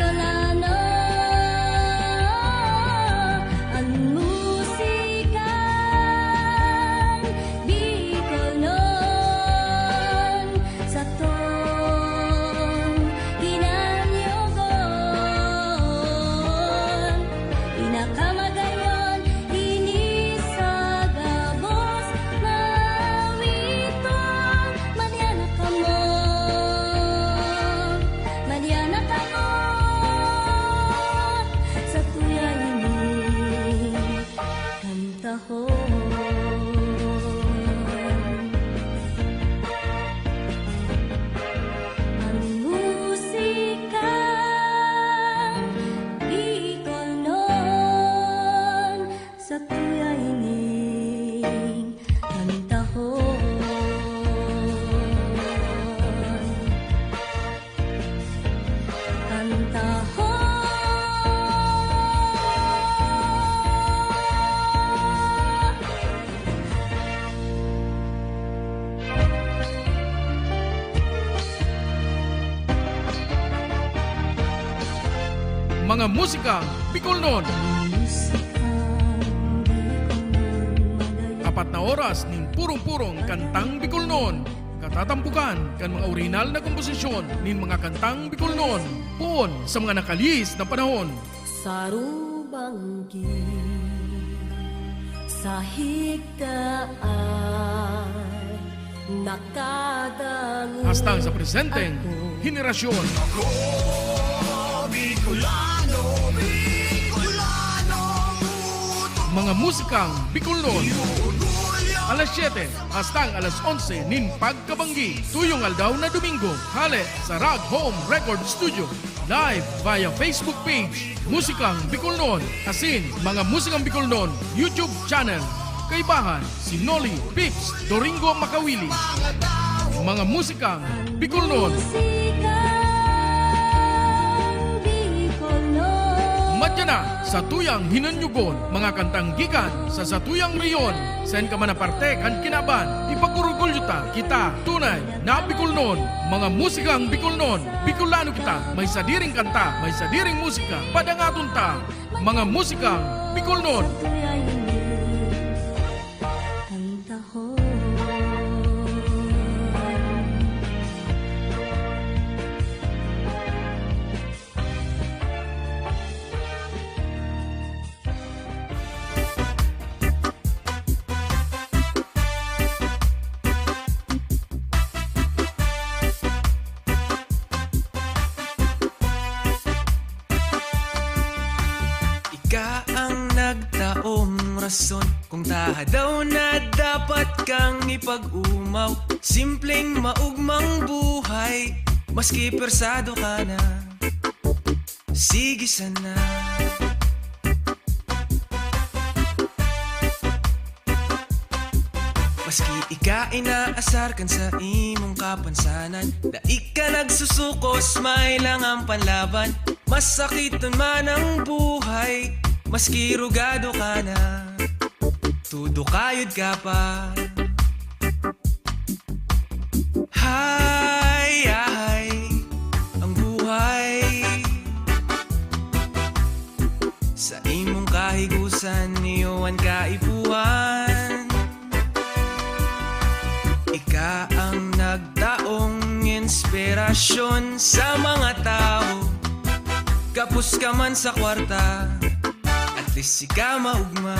Bicolano, ang musika Bicolnon sa tong ginanyogon, inakamagayon inisagabos mawiton malyana kamo, malyana kamo sa tuya ini kantahon. Ang musika Bicolnon sa tuya ining kantahon. Mga musikang Bicolnon. Apat na oras ning purong-purong kantang Bicolnon. Katatampukan kan mga original na komposisyon nin mga kantang Bicolnon. Puon sa mga nakalis na panahon. Sarubanggi sa higdaan nakadangon Hastang sa presenteng henerasyon. Mga musikang Bicolnon. Alas 7 hastang alas 11 nin pagkabanggi. Tuyong aldaw na Domingo. Hale sa Rag Home Record Studio. Live via Facebook page Musikang Bicolnon. Asin mga Musikang Bicolnon YouTube channel. Kaibahan si Noli Pips Doringo Makawili. Mga musikang Bicolnon. Madya na sa tuyang hinanyugon, mga kantang gikan sa satuyang riyon. Sen ka man aparte kan kinaban, ipagurugol yuta kita tunay na Bicolnon. Mga musikang Bicolnon, Bicolano kita, may sadiring kanta, may sadiring musika, padangaton ta. Mga musikang Bicolnon. Ika ang nagtaong rason kung taha daw na dapat kang ipag-umaw. Simpleng maugmang buhay, maski persado ka na. Sige sana. Maski ika inaasar kan sa imong kapansanan, daig ka nagsusukos, may lang ang panlaban. Masakiton man ang buhay, maski rugado ka na, tudo kayod ka pa. Hay, ay, ang buhay sa imong kahigusan, niyoan kaipuhan. Ika ang nagdaong inspirasyon sa mga tao. Kapos ka man sa kwarta, at least ika maugma.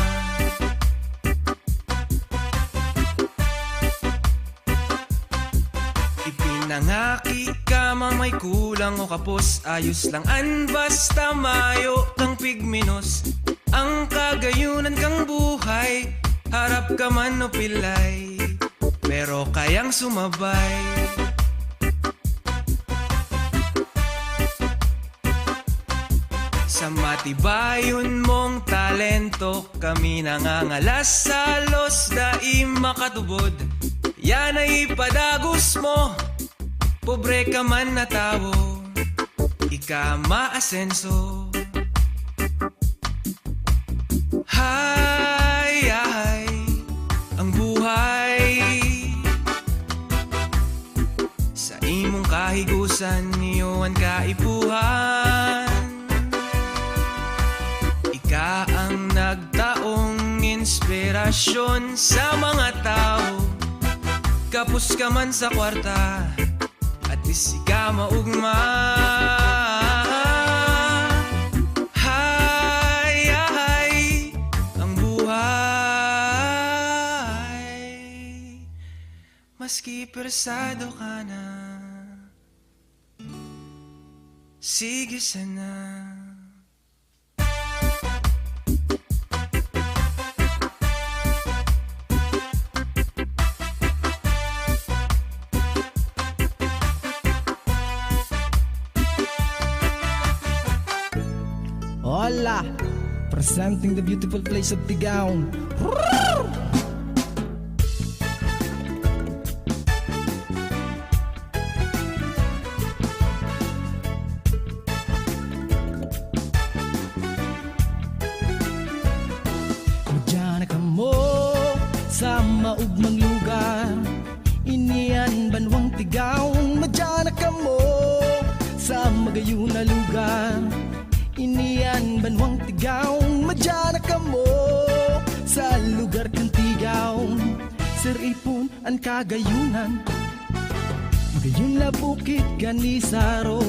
Ipinangaki ka man may kulang o kapos, ayos lang an basta mayo kang pigminos. Ang kagayunan kang buhay, harap ka man o pilay, pero kayang sumabay. Sa matibayon mong talento, kami nangangalas sa los daim makatubod. Yan ay ipadagos mo, pobre ka man na tao, ika maasenso. Hay, ay, ang buhay sa imong kahigusan, niyoan kaipuhan. pasyon sa mga tao. Kapos ka man sa kwarta at isiga maugma. Hay, hay, ang buhay. Maski persado ka na, sige sana. Hola, presenting the beautiful place of Tigaon. Diyan ka mo sa maugmang lugar, inian banwang Tigaon. Madyan ka mo sa magayon na lugar, inian banwang Tigaon. Madyan ka mo sa lugar kang Tigaon. Sir Ipon ang kagayunan, magayon na bukit Ganisaro.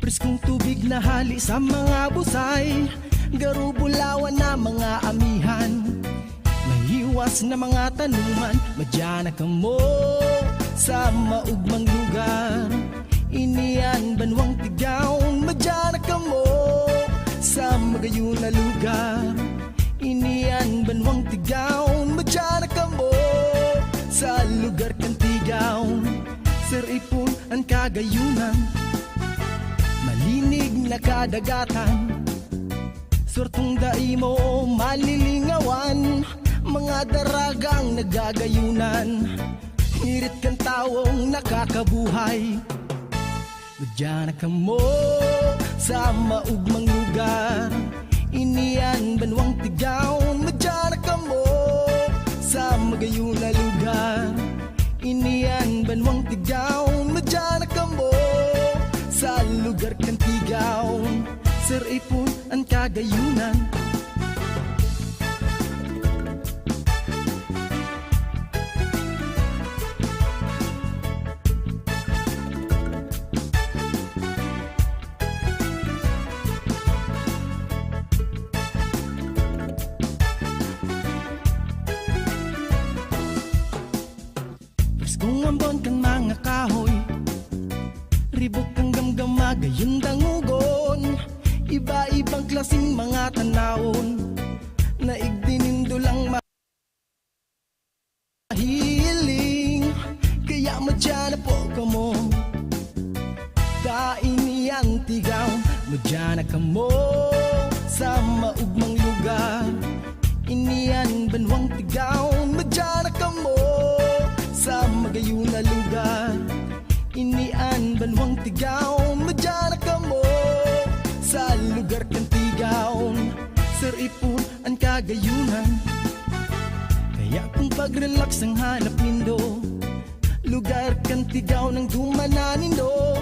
Preskong tubig na hali sa mga busay, garubulawan na mga amihan, mahiwas na mga tanuman. Madyan ka mo sa maugmang lugar, inian banwang Tigaon. Madyan ka mo sa magayon na lugar, inian banwang Tigaon. Madyan ka mo sa lugar kang Tigaon. Sir Ipon ang kagayunan, malinig na kadagatan, surtong daimo malilingawan, mga daragang nagagayunan, ngirit kang tawong nakakabuhay. Madyan ka mo sa maugmang lugar, inian banwang Tigaon. Madyan ka mo sa magayon na lugar, inian banwang Tigaon. Madyan ka mo sa lugar kang Tigaon. Sir Ipon ang kagayunan, preskong ambon kang mga kahoy, ribok kang gamgama gayon dangugon. Iba-ibang klaseng mga tanawon, naigdinindo lang mahiling. Kaya madyan na po ka mo, kainian Tigaon. Madyan ka mo sa maugmang lugar, inian banwang Tigaon. Madyan ka mo sa magayon na lugar, inian banwang Tigaon. Madyan ka mo sa lugar kang Tigaon. Sir Ipon ang kagayunan, kaya kung pag-relax ang hanap nindo, lugar kang Tigaon ang dumananindo.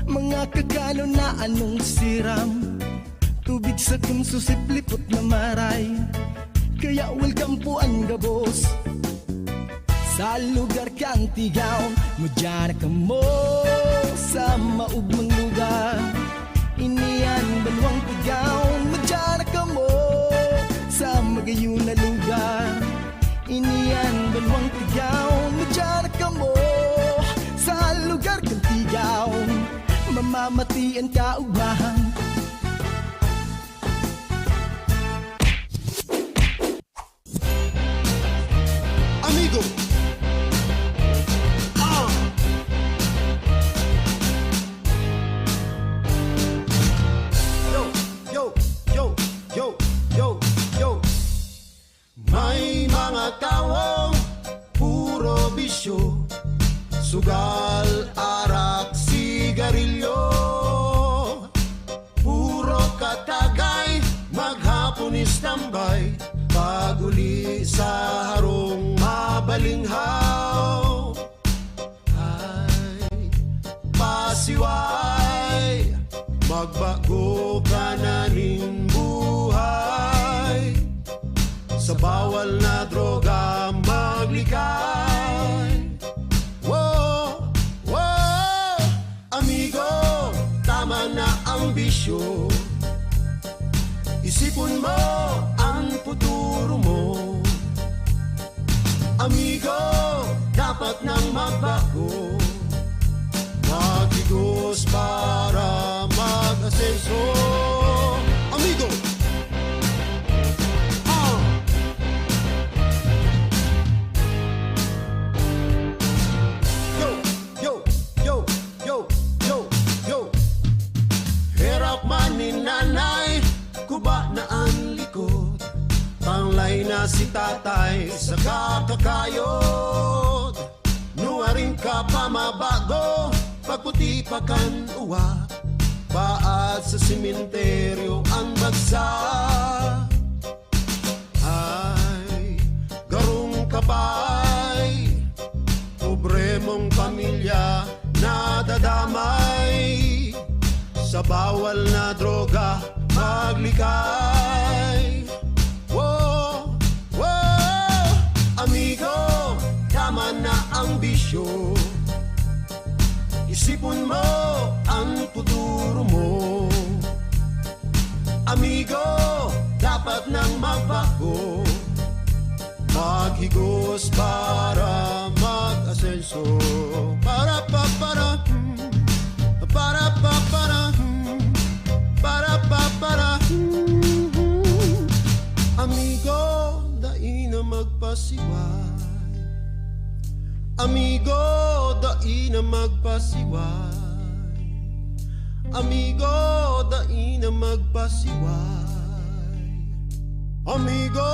Mga kagano na anong siram, tubig sa kumsusip lipot na maray, kaya welcome po ang gabos sa lugar kang Tigaon. Madyan ka mo sa maugmang lugar, inian banwang Tigaon. Madyan ka mo sa magayon na lugar, inian banwang Tigaon. Madyan ka mo sa lugar kang Tigaon, mamamatian ka ubahan. Amigo, may mga tawong puro bisyo, sugal, arak, sigarilyo, puro katagay, maghapon istambay, paguli sa harong mabalinghaw. Ay, pasiway, magbago ka na ning buhay, sa bawal na bisyo. Isipon mo ang futuro mo. Amigo, dapat nang magbago. Maghigos para mag-asenso. Amigo! Yo, yo, yo, yo, yo, yo. Hirap man ni nanay, kuba na ang likod. Panglay na si tatay sa kakakayod. Nuwarin ka pa mabago, pagputi pa kan uwa. Paat sa simenteryo ang bagsak. Ay, garong kabay, pobre mong pamilya nadadamay. Sa bawal na droga maglikay. Wow, wow, amigo, tama na ang bisyo. Isipon mo ang futuro mo. Amigo, dapat nang magbago. Maghigos para mag-asenso. Para pa para para pa para para pa para. Amigo, dai na magpasiway. Amigo, dai na magpasiway. Amigo, dai na magpasiway. Amigo.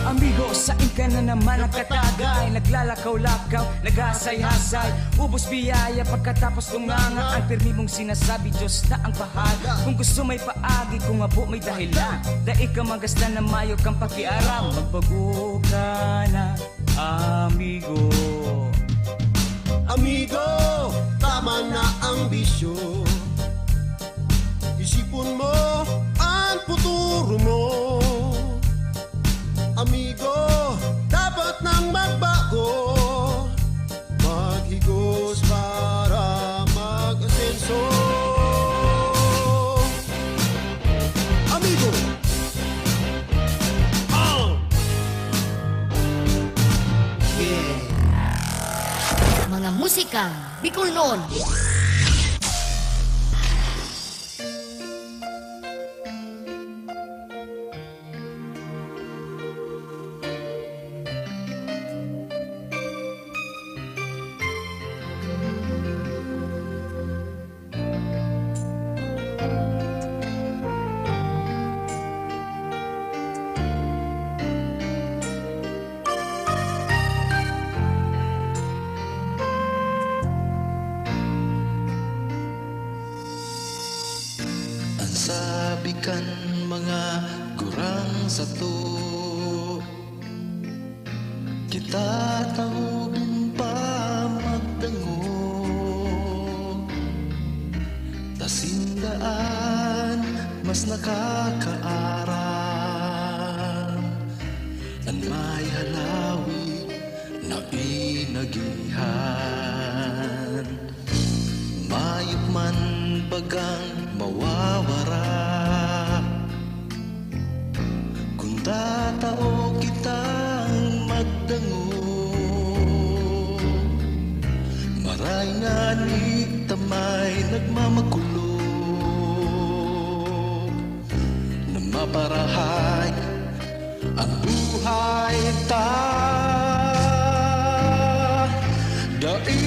Amigo, saan ka na naman ang katagay? Naglalakaw-lakaw, naghasay-hasay, ubos biyaya pagkatapos tunganga. Ang pirmi mong sinasabi, Diyos na ang bahala. Kung gusto may paagi, kung abo may dahilan, dahil ka magasta na mayo kang pakiaram. Magbago ka na, amigo. Amigo, tama na ang bisyo. Isipon mo ang futuro mo. Amigo, dapat nang magbago. Maghigos para mag-asenso. Amigo! Mga musika Bicol noon. Sabi kan mga gurang sato, kita taubin pa magdango. Tasindaan mas nakakaaram, ang may halawi na inagihan. Mayop man bagang mawawara, kung tatao kitang magdango. Maray nga ni tamay nagmamakulog, na maparahay ang buhay ta. Daig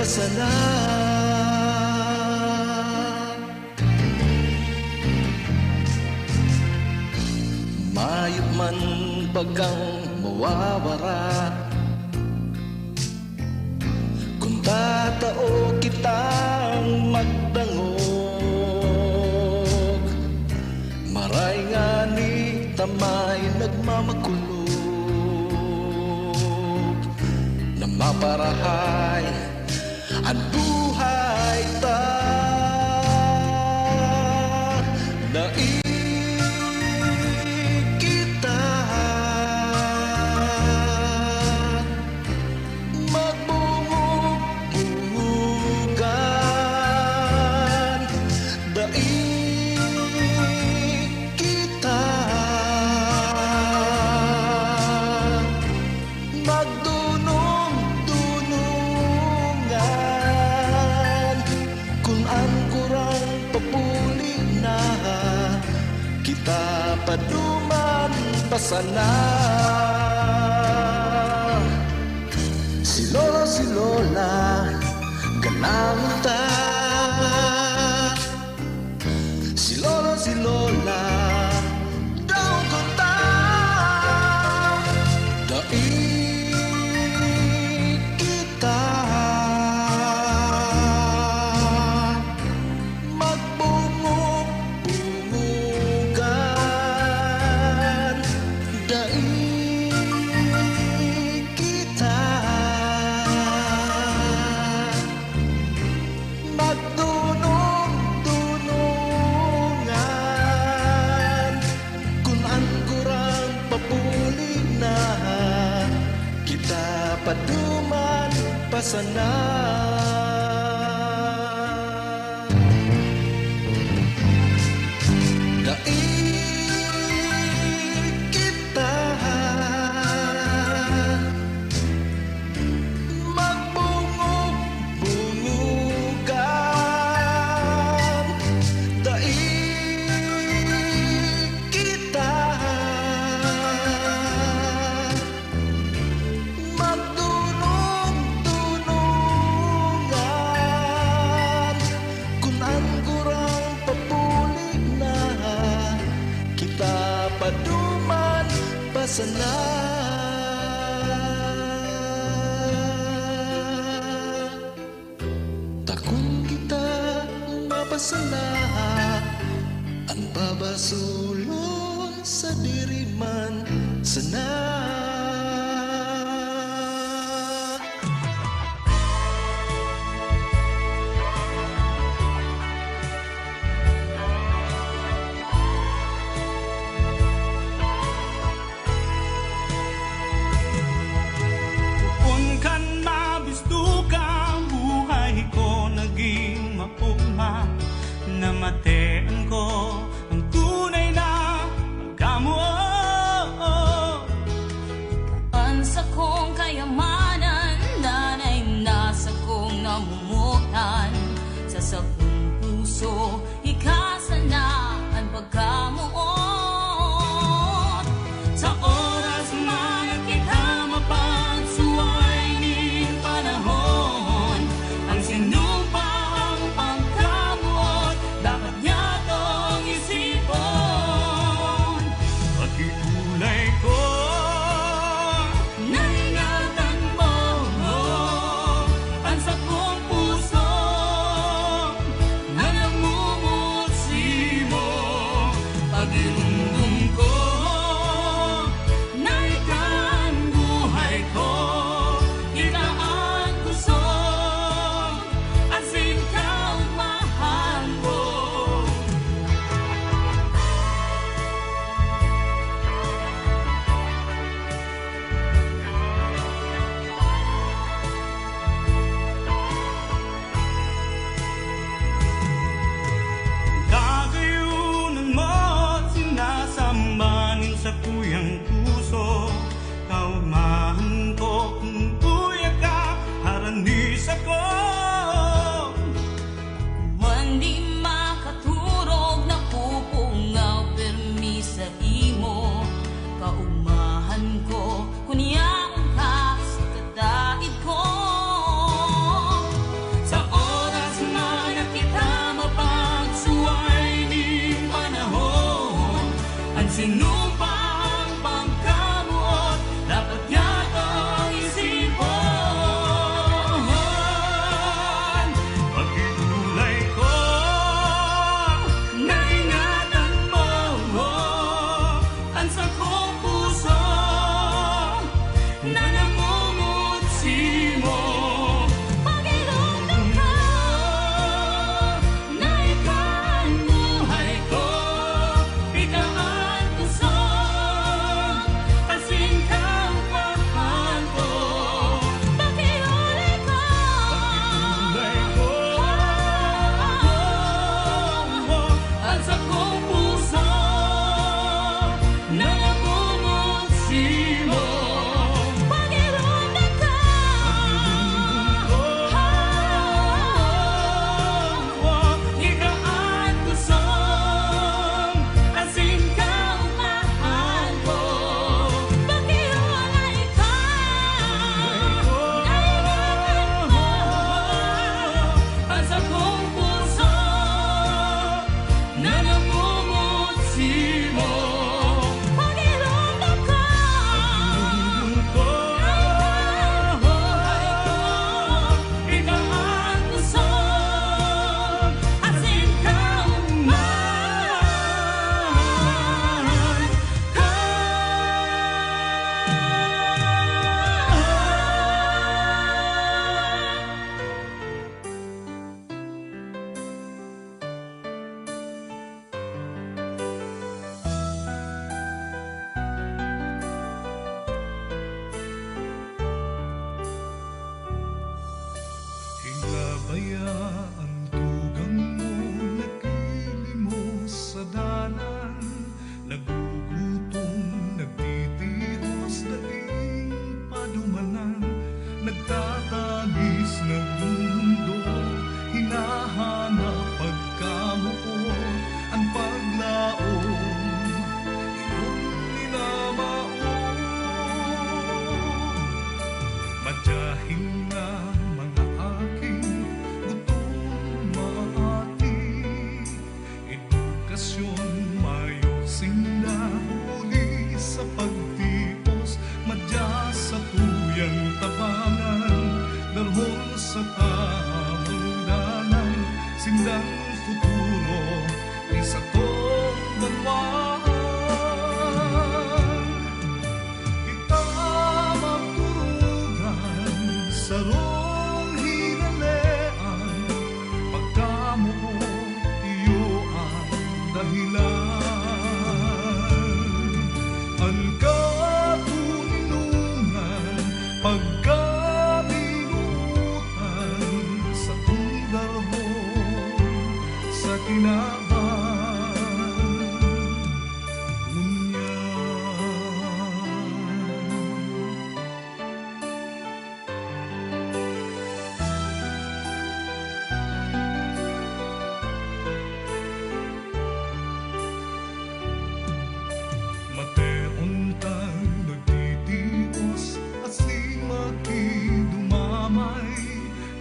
sana mayop man bagang mawawara, ang buhay ta. Kita magbubug-bugan, kita magdunong-dunungan, kung ang kurang papuli na kita paduman pasana. Si Lolo, si Lola, ganang ta. Si Lolo, si Lola, daw ko ta. Kita magbungog-bungugan, kita magdunong-dunungan, kung ang kurang papuli na kita paduman pasana. Kita magbungog-bungugan, kita magdunong-dunungan, kung ang kurang papuli na kita paduman pasana. Takung kita mapasala ang babasulon sa diriman sana. Kung kan mabistugang buhay ko naging maugma, namatean ko ang tunay na pagkamuot. Pansa kong kayamanan, nanay nasa kong namumutan. Sa sakong puso, ikasana ang pagkamuot. Sa oras man kita mapagsuway ni panahon, ang sinumpang pagkamuot dapat niya tong isipon. Pag-iulay ko, Naingatan mo ang sakong puso na namumutsi mo. Pag-irundong ko na ikan buhay ko, ikaan gusto at sinkaw mahal mo. Kakayunan mo at sinasambanin sa kuyang puso. Kaumahan ko kung kuya ka, haranis ako. Hindi makaturog na pupungaw permi sa imo. Kaumahan ko kunyaon ka sa kadaid ko. Sa oras man na kita mapagsuway ni panahon, ang sinumpang pagkamuot dapat yatong isipon. Kaya ang tugang mo nakilimos sa dalan, nagugutom, nagtitihos, daing padumanan, nagtatagis, nagmundo, hinahanap pagkamuo, ang paglaom, iyong minamaon. Madyahin na mga aking gutom maati, edukasyon mayosing na huli sa pagtipos, madya sa tuyang tabangan, dalhon sa tamang dalan, sindang futuro, isa tong banwan. Kita magturugan sa rong hinalean, pagkamuo iyo ang dahilan. Ang katuninungan, pagkaminutan sa tungdalhon, sa kinaban. Mateontang nagtitios at si makidumamay,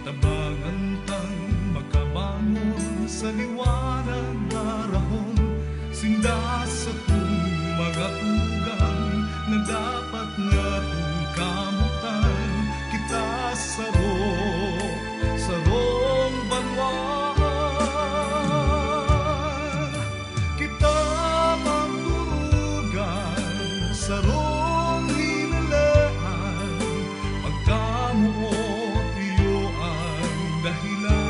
tabangantang makabangon sa liwanag darahon, sinda sa tung mga tugang na dapat nga kamutan, kita sa rong banwan. Kita magturugan sa rong hinalean, pagkamuo iyo ang dahilan.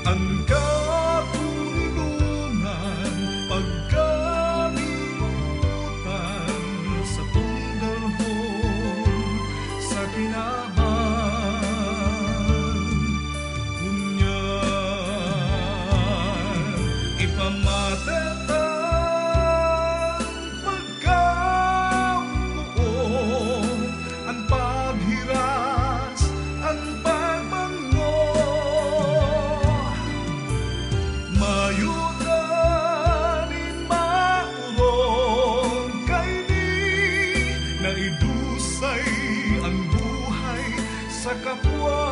Ang katuninungan, pagkaminutan sa tungdalhon, sa kinaban. Ngunyan, ipamatetang pagkamuo, ang paghiras, ang pagbango, mayudanin maurong kaini, na idusay ang buhay sa kapwa,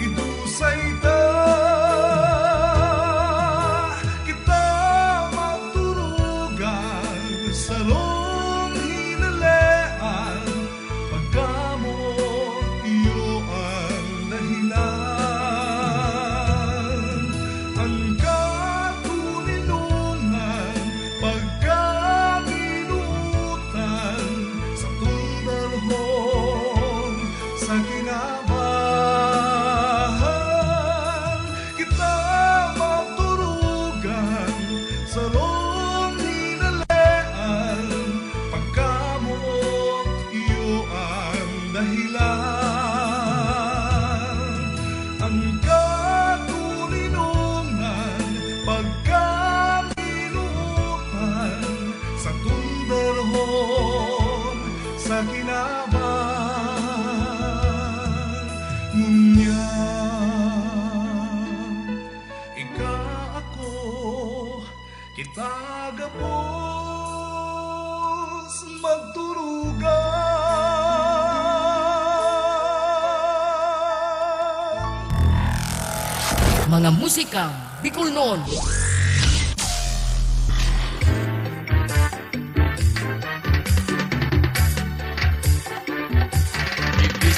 idusay ta. Kita magturugan sa rong hinalean, pagkamuo iyo ang dahilan. Ang katuninungan, pagkaminutan sa tungdalhon, sa kinaban. Kita magturugan sa rong hinalean, pagkamuo iyo ang dahilan. Ang katuninungan, pagkaminutan sa tungdalhon, sa kinaban. Ngunyan, ika ako, kita gapos magturugan. Mga musikang Bicolnon.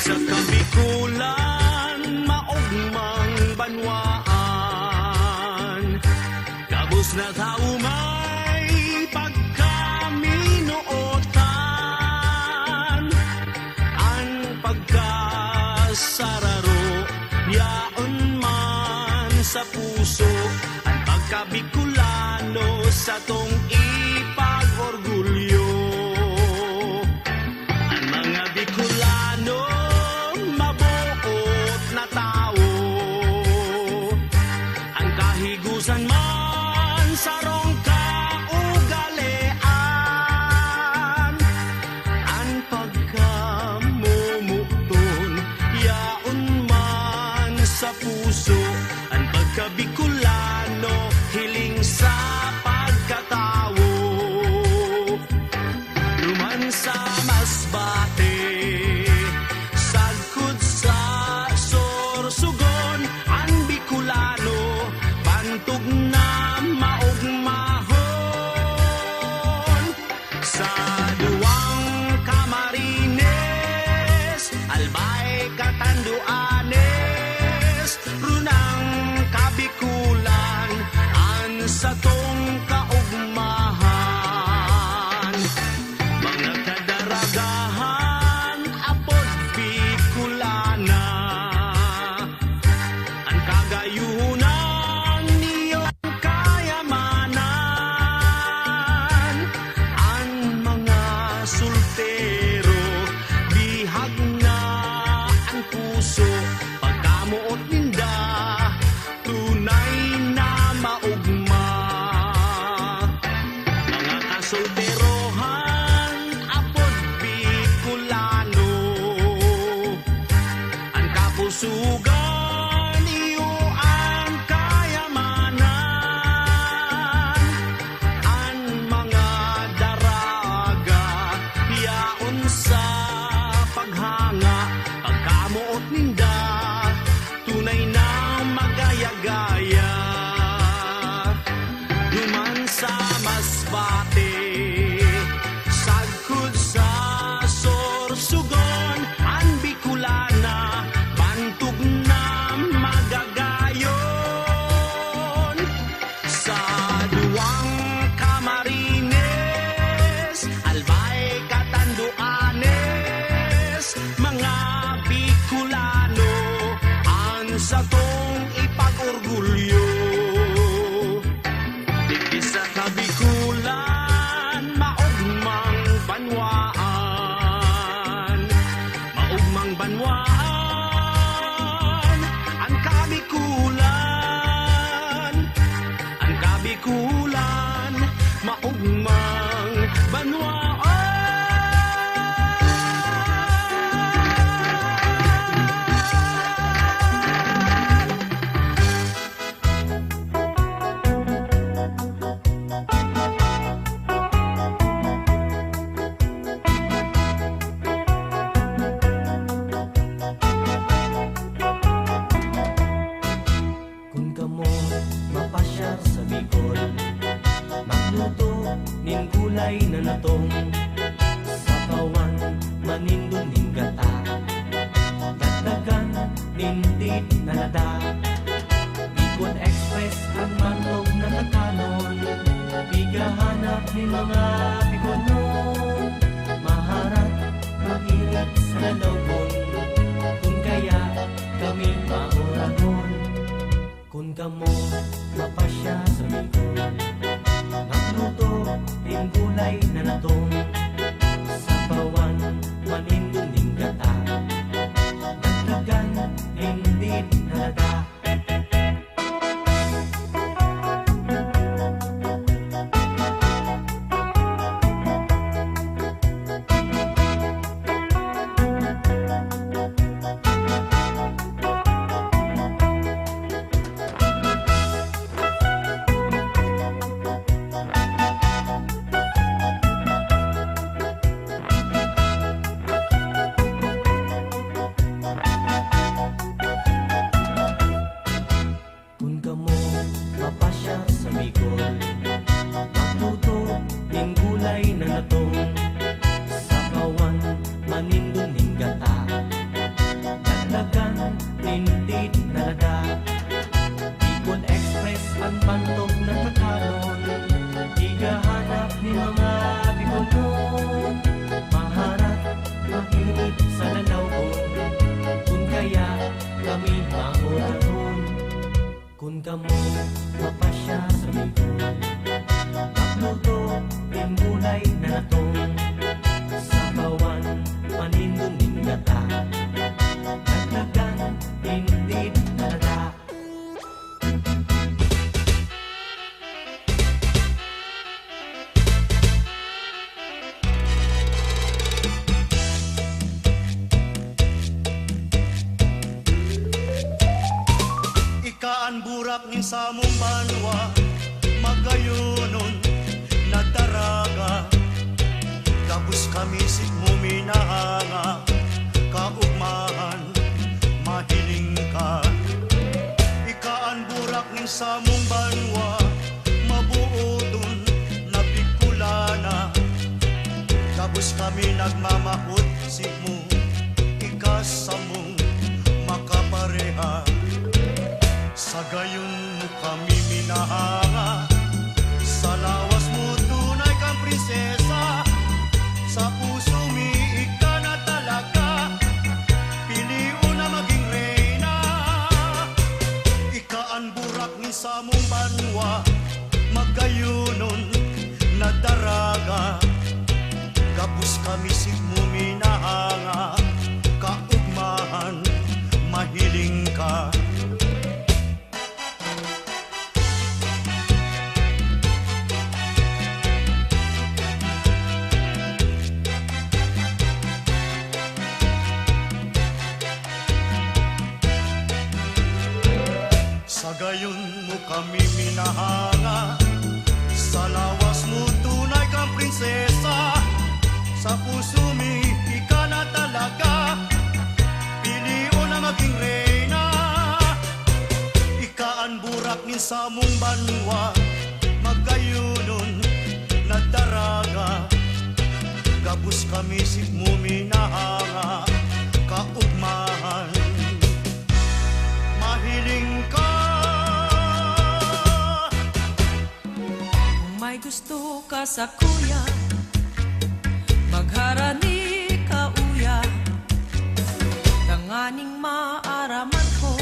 Sa kabikulan, maugmang banwaan, kabus na tao may pagkaminuotan, ang pagkasararo, yaon man sa puso, ang pagkabikulano sa tong ipag-orgulyo. Ang mga Bicolano puso ang pagkabikulano, hiling sa pagkatawo. Luman sa masbate, sagkod sa sorsugon, ang Bicolano, bantog na maugmahon. Sa duwang Camarines, albay katanduanes, runang kabikulan, an sa tong kaugmahan. Mga kadaragahan, apod Bicolana, ang kagayunan niyong kayamanan. Ang mga sultero, bihag na ang puso, pagkamuot ninda, tunay na maugma. Mga kasulterohan, apod Bicolano, ang kapusugan, iyo ang kayamanan. Ang mga daraga, yaon sa paghanga, pagkamuot ninda, tunay na magaya-gaya. Duman sa masbate, sagkod sa sorsugon, ang Bicolana, bantog na magagayon. Sa duwang Camarines, albay katanduanes, mga Bicolano, ang sa tong ipag-orgulyo. Digdi sa kabikulan, maugmang banwaan, maugmang banwaan, ang kabikulan, ang kabikulan, maugmang banwaan. Kung kamo mapasyar sa Bicol, magluto nin gulay na natong, sa kawan manindong nin gata, dagdagan nin dit na nada. Bicol Express ang manlog na kakanon, bigahanap nin mga Bicolnon, maharap makinig sa lalagon, kung kaya kami mauragon. Kung kamo mapasya sa Bicol, magluto din gulay na natong, sa bawan manindong ning gata, dagdagan ning dit na nada. burak nin sa mong banwa, magayunon nagdaraga. Tapos kami sig mo minahanga, kaugmahan, mahiling ka. Ikaan burak nin sa mong banwa, mabuodon, nabigkulana. Tapos kami nagmamahot sig mo, ikas sa mong makapareha. Sa gayon mo kami minahanga, sa lawas mo tunay kang prinsesa. Sa puso mi ika na talaga, piliw na maging reyna. Ika ang burak ni sa mong banwa, magayunon na daraga. Kapus kami sig mo minahanga, kaugmahan, mahiling ka. Sa gayon mo kami minahanga, sa lawas mo tunay kang prinsesa. Sa puso mi ika na talaga, piliw na maging reyna. Ika ang burak nin sa mong banwa, magayunon na daraga. Gabus kami sig mo minahanga, kaugmahan, mahiling ka. Kung may gusto ka sa kuya, magharani ka uya. Tanganing maaraman ko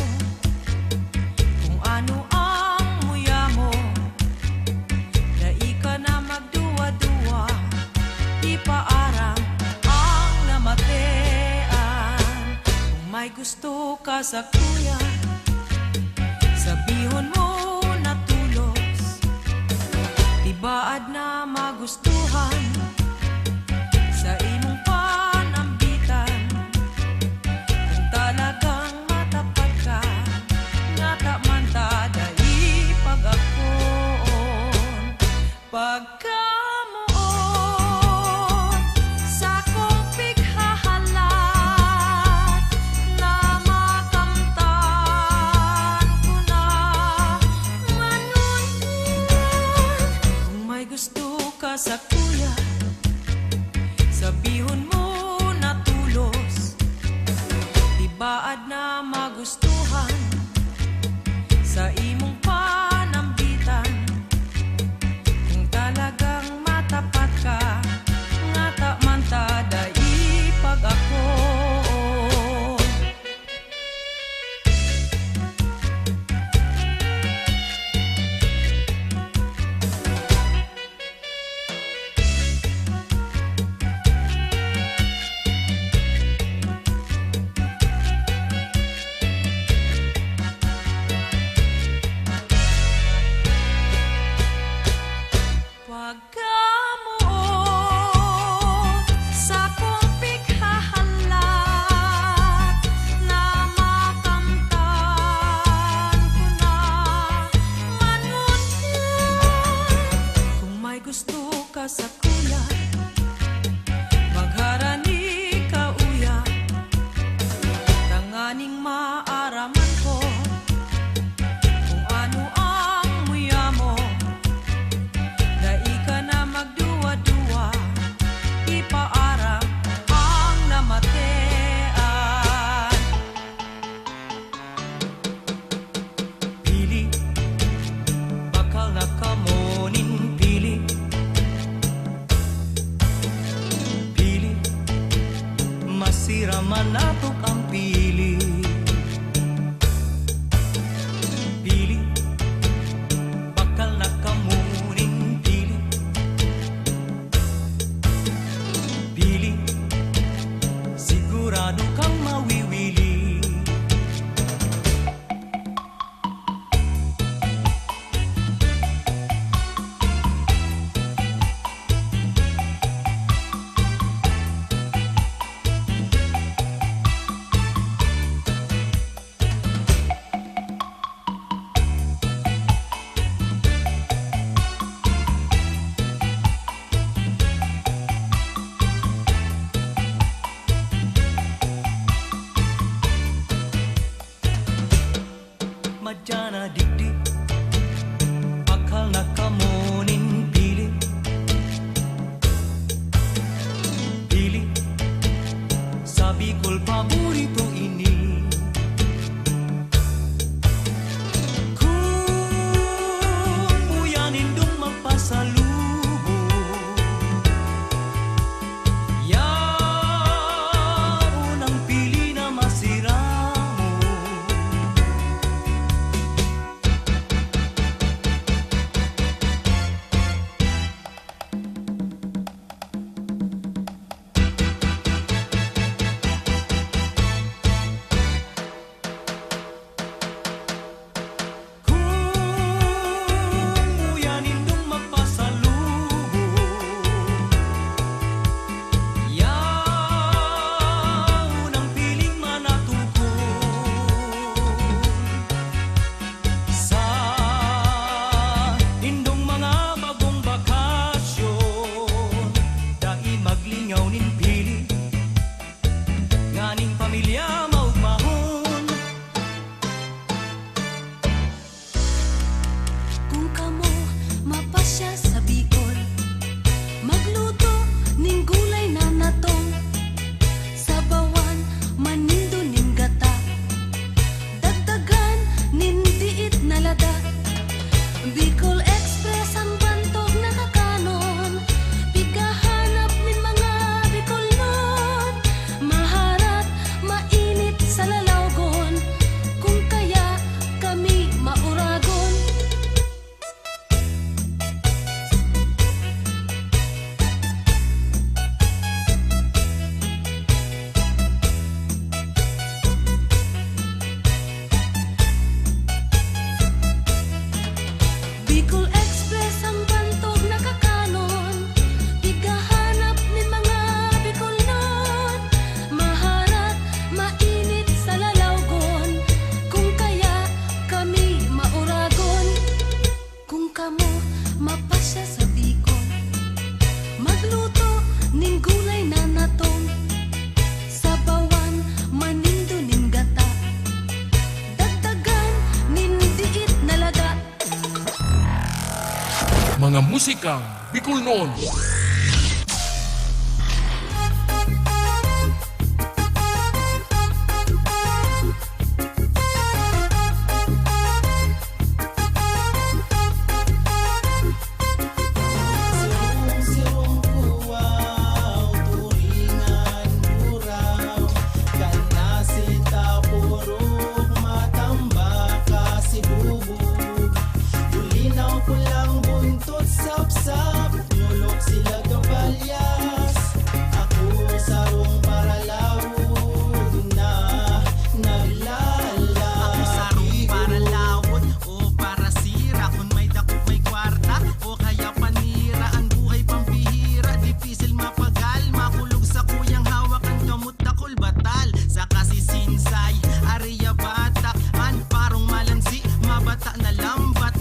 kung ano ang muya mo. Dai ka na magduwa-duwa, ipaarang ang namatean. Kung may gusto ka sa kuya, sabihon mo na tulos, ibaad na magustuhan sa imong panambitan. Kung talagang matapat ka, nga taman ta dali pag-akon. Pagkamuon sa kong pighahalat, na makamtan ko na ngayon. Kung may gusto ka sa kuya, sabihon mo na tulos, ibaad na magustuhan sa imong panambitan. Kung talagang matapat ka, nga taman ta dai pag-akon. Pagkamuon sa kong pighahalat, na makamtan ko na ngayon. Kung may gusto ka sa kuya, magharani ka uya. Tanganing maaraman ko kung ano ang muya mo. Dai ka na magduwa-duwa, ipaarang ang namatean. Pili, bakal na kamonin pili. Pili, masira man natok ang pili. mga musikang Bicol noon. Sirong kuwaw, turingan muraw, kanasita purok, matambaka si bubog. Bulinaw ko lang buntot sapsap, nyulok sila kabalyas. Ako sarong paralawod na naglalaki. Ako sarong para lawod o para sira. Kung may dakot may kwarta o kaya panira. Ang buhay pambihira, dipisil mapagal. Makulog sa kuyang hawakan kamot dakol batal. Sa kasisinsay, ariya batak. An parong malansi, mabata na lambat.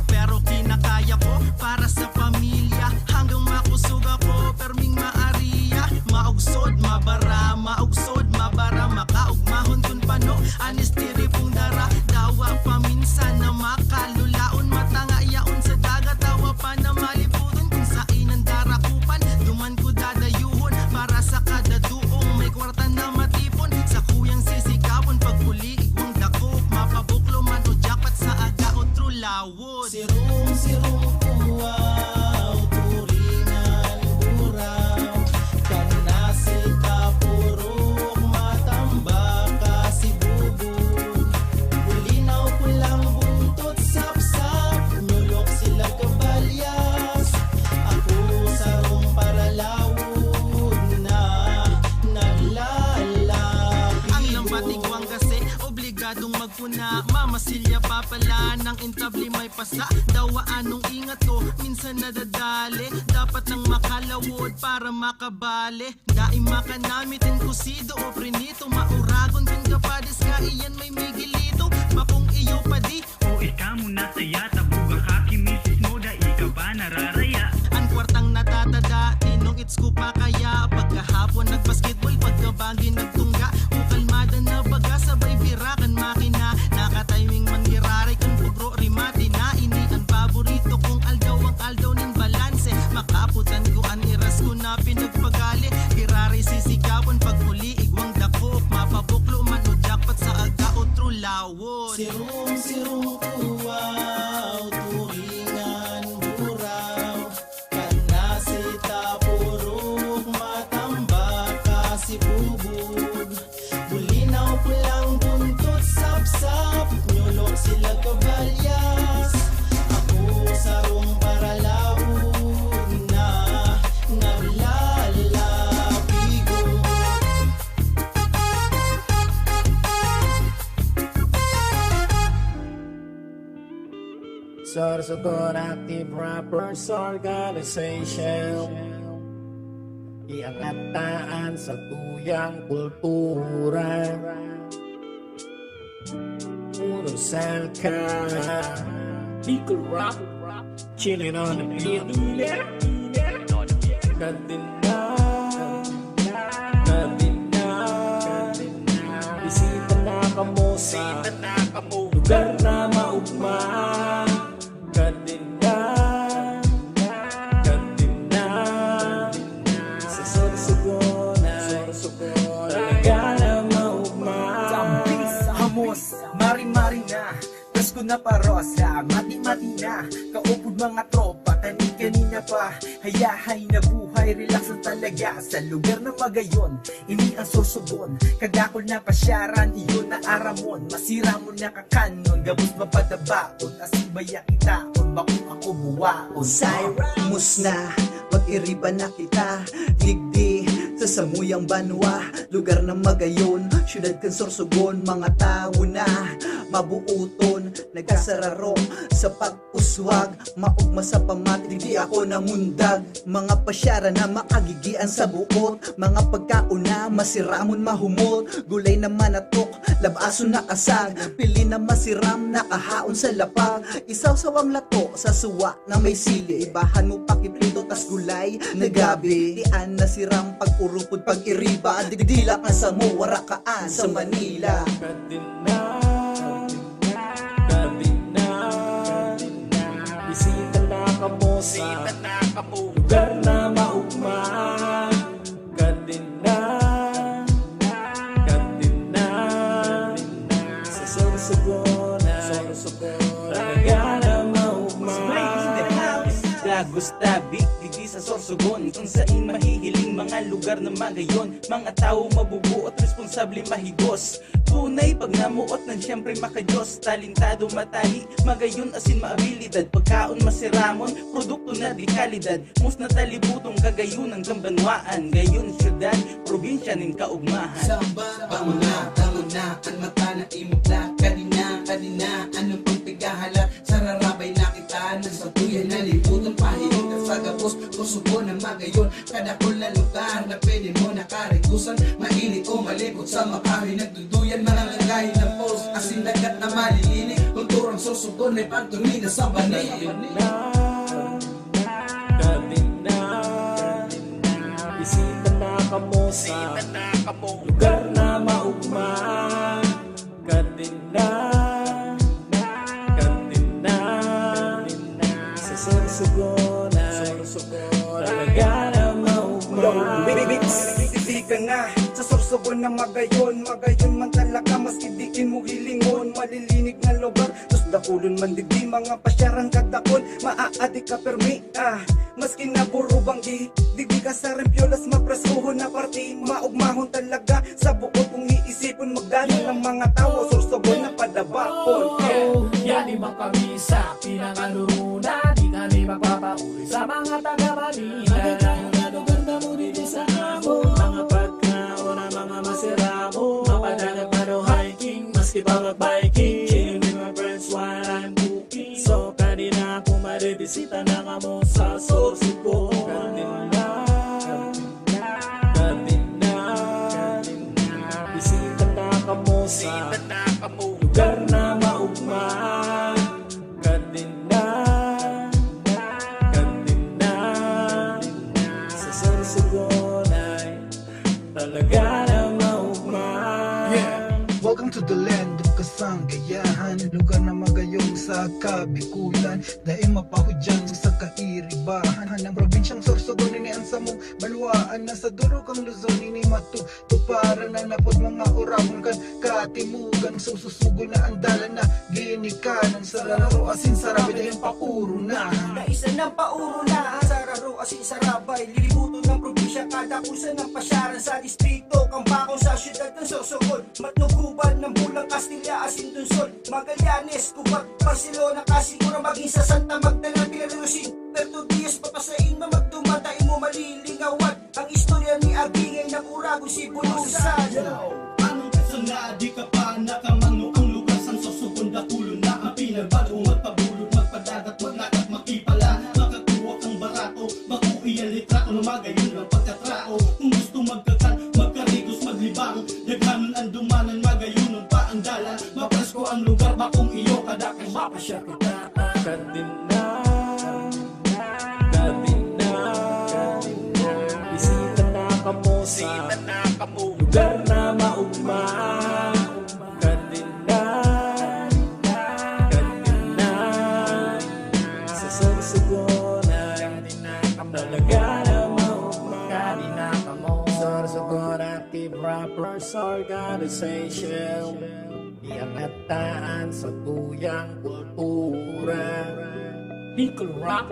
Pero kinakaya ko para sa pamilya. Hanggang makusog ako, perming maariya. Maugsod, mabara, maugsod, mabara. Makaugmahon kun pano, anistiri pong dara. Dawa paminsan na makalulaon. Matanga yaon sa dagat, tawa pa na maliputon. Kung sain ang darakupan, duman ko dadayuhon. Para sa kada duong may kwarta na matipon. Sa kuyang sisikawon, pagpuli, igwang dakop. Mapabuklo man o jackpot sa aga o true lawod. Sirong kuwaw, turingan buraw, kanasita purok, matambaka si bubog. Bulinaw ko lang buntot sapsap, nyulok sila kabalyas. Ako sarong paralawod na naglalaki. Ang lambatigwang kasi, obligadong magpuna. Mamasilya pa pala ng intabli may pasa. Dawa anong ingat ko, minsan nadadali. Dapat nang makalawod para makabali. Daing makanamitin kusido o prinito. Mauragon kung kapadis ka iyan may migilito. Mapong iyo pa di. O ikaw muna saya, tabuga ka kimisis mo, da ikaw ba nararaya? Ang kwartang natatada, tinong it's ko pa kaya. Pagkahapon nagbasketball, pagkabagi nagtungga. O kalmada na baga, sabay birakan makina. Nakatiming man giraray kung pugro rimati na. Ini ang paborito kong aldaw, ang aldaw ning balanse. Makaputan ko ang iras ko na pinagpagali. Giraray sisigawan, pagpuli, igwang dakop. Mapabuklo man o jackpot sa aga o true lawod. Sirong kuwaw, turingan buraw, kanasita purok, matambaka si bubog. Bulinaw ko lang buntot sapsap, nyulok sila kabalyas. Ako sarong paralawod na naglalapigo. Sorsogon Active Rappers Organization, iangataan sa tuyang kultura. Puro selka, Bicol Rock, chilling on the beat. Kadina, bisita na kamo sa lugar na maugma. Kadina, sa Sorsogon, talaga na maugma. Hamos, mari-mari na Pasko na parosa, mati-mati na Kaupod mga tropa, kanina pa Hayahay na buhay, relax na talaga Sa lugar na magayon, ini ang Sorsogon Kadakol na pasyaran, iyon na aramon Masira mo na kakanon, gabos mapadabaon Asibaya kitaon, bakong ako buwaon Mus na, mag-iriba na kita Digdi, sa samuyang banwa Lugar na magayon, syudad kan Sorsogon Mga tao na, mabuuton Nagkasararong sa pag-uswag Maugma sa pamati, di ako namundag Mga pasyara na makagigian sa buot Mga pagkauna, masiramon mahumot Gulay na manatok, labaso na kasag Pili na masiram, nakahaon sa lapag Isaw-sawang lato sa suwa na may sili Ibahan mo pakiprito tas gulay na gabi Dian na siram pag-urupod pag-iriba Digdilak na sa mo, warakaan sa Manila Bisita na kamo sa lugar na maugma. Kadina, kadina, sa Sorsogon talaga na maugma. Gustabi, digi sa Sorsogon, kung saan mahihiling mga lugar na magayon. Mga tao mabubuo at responsable mahigos. Tunay pag namuot ng siyempre makajos. Talintado matali, magayon asin maabilidad. Pagkaon masiramon, produkto na di kalidad. Mus na talibutong kagayunan kang banwaan. Gayon syudad, probinsya nin kaugmahan. Samba, pamuna, tamuna, ang mata na imukla. Kanina, anong pang pigahala? Sa rarabay na kita, nasa tuyan na liputan. Pahiling ka sa gapos, kusubo na magayon. Kadakol na lugar na pwede mo nakarikusan. Mainit o malikot sa makahoy nagduduyan. Manangagahin ng post, asin dagat na malilinig. Kulturang Sorsogon ay pagtumina sa banig. Kadina, bisita na kamo sa lugar na maugma. Kadina, kadina, sa Sorsogon talaga na maugma. Hindi ka nga sa Sorsogon na magayon. Magayon man talaga, maski diin mo hilingon. Malilinig na lugar, tos dakulon man digdi. Mga pasyaran kadakon, maaadi ka permi. Maski na puro banggi, digdi ka sa rempiolas. Mapresuhon na party, maugmahon talaga. Sa buot kung iisipon, magdalo ng mga tao. Sorsogon na padabapon. Yan ibang kami sa pinangalunan. Di kami magpapauri sa mga taga-Manila. Mga lugar na mo dito sa amo. Mga pagkaon na mga masiramo. Mapadalag pa no hiking, maski pa mag-biking. Chilling with my friends while I'm cooking. So kanina kung maribisita na ka mo sa Sorsogon. Kanina, kanina, bisita na ka mo sa lugar na maugma. Kadina, kadina, sa Sorsogon ay talaga na maugma. Welcome to the land of Kasanggayahan, lugar na magayong sa Kabikulan. Dahil mapahudyan sa kairibahan ng probinsyang Sorsogon, inian sa mong balwaan. Nasa duro kang Luzon, ini matutuparan na napod mga orabon kan katimugan. Sususugo na andalan na ginikanan sa laro asin sarabay dahil pauro na. Naisa ng pauro na sa raro asin sarabay. Lilibuto ng probinsya, kada kusa ng pasyaran sa distrito. Kambakong sa syudad ng Sorsogon. Matnuguban ng bulang Castilla asin Dunsol. Magallanes, Cuba, Barcelona, Casigura, maging sa Santa Magdalena, Pilarusin. Pero Diaz papasain mo magdumatay mo malilingawan. Ang istorya ni Agingay ng Uragon, Sibulusan. Anong kasana, di ka pa nakamano. Ang lugar sa Sorsogon, dakulo na ang pinagbago. Magpabulog, magpadagat, maglakat, makipala. Makakuha kang barato, bakuwi ang litrato. Lumagayon ang pagkatrao. Kung gusto magkakan, magkarigos, maglibang. Daghanon ang dumanan, magayunon pa ang dala. Mapresko ang lugar, bakong iyo kadakang mapasya kita. Kadina, kadina, bisita na kamo sa lugar na maugma. Kadina, kadina, sa Sorsogon ay talaga na maugma. Kadina kamo Sorsogon Active Rappers Organization. Iangataan sa tuyang kultura. Bicol Rock.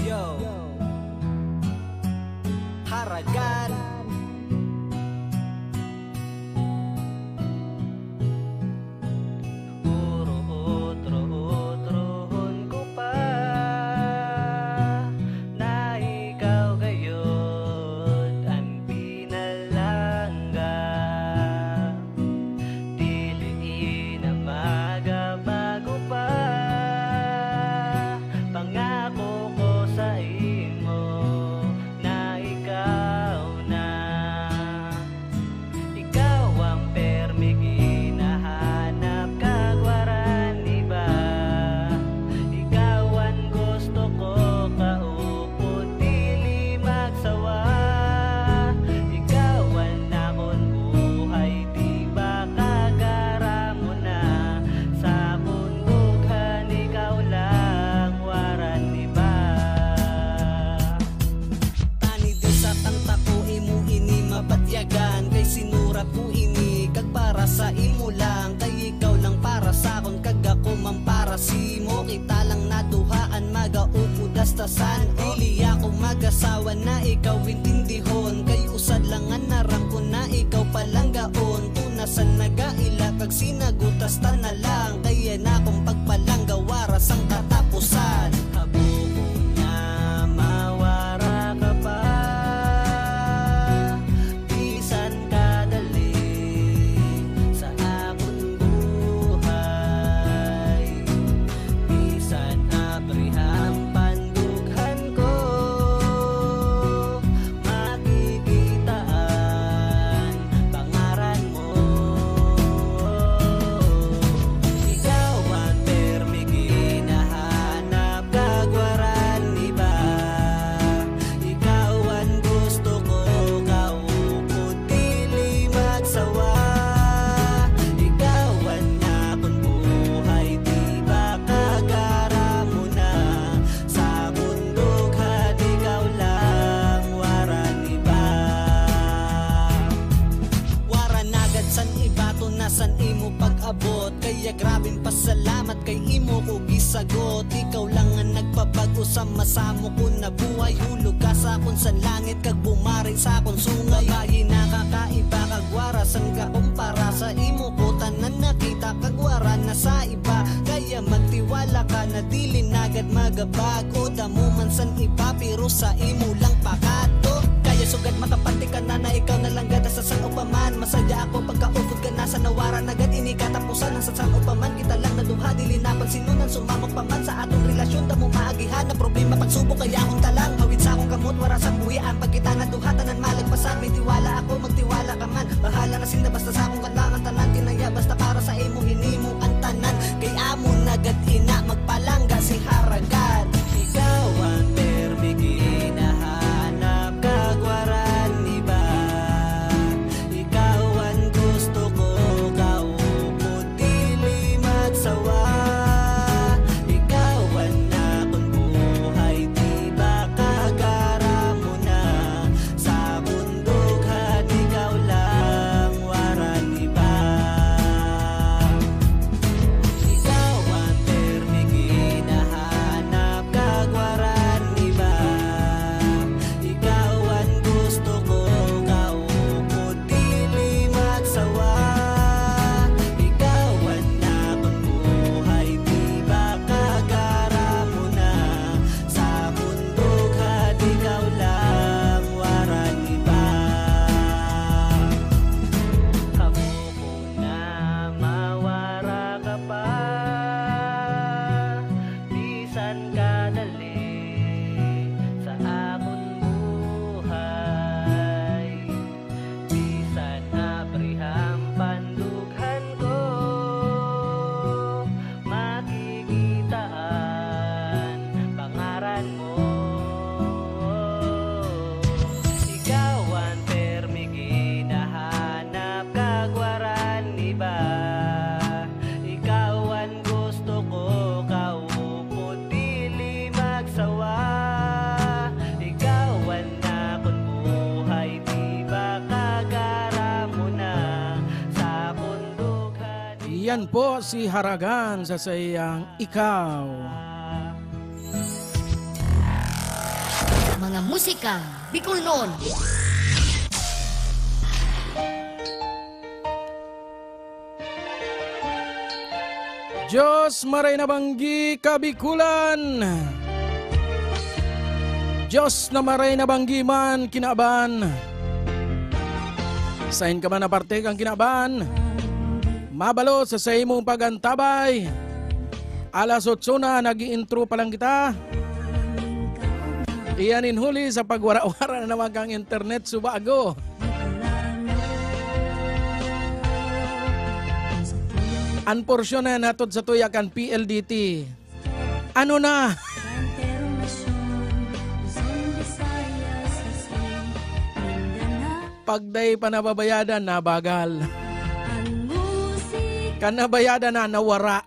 Yo, Haragan. Otro-hon ko pa na ikaw gayon ang pinalangga. Dili na magabago pa. Pangako ko sa imo na ikaw na sa imo lang, kay ikaw lang para sa akon, kag ako man para si mo. Kita lang naduhaan, magaupo dastasan, dili ako magasawa na ikaw intindihon, kay usad lang nga narang ko na ikaw palang gaon. Tunasan nagaila kag sinagutas ta na lang, kaya na akong pagpalangga waras ang katapusan. Habuko na mawara ka pa, bisan kadali sa akong buhay, bisan abriham pandughan ko, makikitaan pangaran mo. Ikaw ang permi ginahanap, kagwaran iba. Ikaw ang gusto ko, kaupod dili magsawa. Ikaw ang akong buhay, di ba kagara mo na sa bundughan, ikaw lang waran iba. Waran agad san iba, tunasan imo pag-abot, kaya grabing pasalamat kay imo ko gisagot. Ikaw lang ang nagpabago sa masamo ko na buhay, hulog ka sa akon sa langit kag bumaring sa akon sungay. Babayi nakakaiba kag warasan ka kumpara sa imo ko, tanan nakita kag wara na sa iba, kaya magtiwala ka na dili nagad magabag. O damo man san iba pero sa imo lang pakato, kaya sugad makapante ka na na ikaw na lang gada sa san upaman. Masaya ako pagkaupod ka na sa nawara nagad ini katapusan ang sa san upaman. Kita lang naduha dili na pagsinunan, sumamok pa man sa atong relasyon, damo maagihan na problema pagsubok, kaya akong talang hawid sa akong kamot wara sa buhi ang pagkita na duha tanan malagpasan. May tiwala ako magtiwala ka man, bahala na sinda basta sa akong kailangan tanan, kinaya basta para sa imo hinimo ang tanan, kay amo nagad ina magpalangga si Haragad. Ikaw ang permi ginahanap, kagwaran iba. Ikaw ang gusto ko, kaupod dili magsawa. Ikaw ang akong buhay, di ba kagara mo na sa bundughan, ikaw lang waran iba. Ikaw ang permi ginahanap, kagwaran iba. Ikaw ang gusto ko, kaupod dili magsawa. Ikaw ang akong buhay, di ba kagara mo na sa bundughan, ikaw lang waran iba. Habuko na mawara ka pa, bisan kadali sa akong buhay, bisan abriham pandughan ko, makikitaan pangaran mo. Ikaw ang permi ginahanap, kagwaran iba. Ikaw ang gusto ko, kaupod dili magsawa. Ikaw ang akong buhay, di ba kagara mo na sa bundughan. Yan po si Haragan sa sayang Ikaw. Mga musikang Bicol noon. Diyos maray na banggi kabikulan, Diyos na maray na banggi man kinaban, sain ka man na parte kang kinaban, mabalo sa imong pagantabay. Alas 8 na nag-i-intro pa lang kita. Iyanin huli sa pagwara-wara na naman kang internet subago. Unporsyon na natod sa tuyakan PLDT. Ano na? Pagday pa nababayadan na bagal. Kanabayadan na nawara.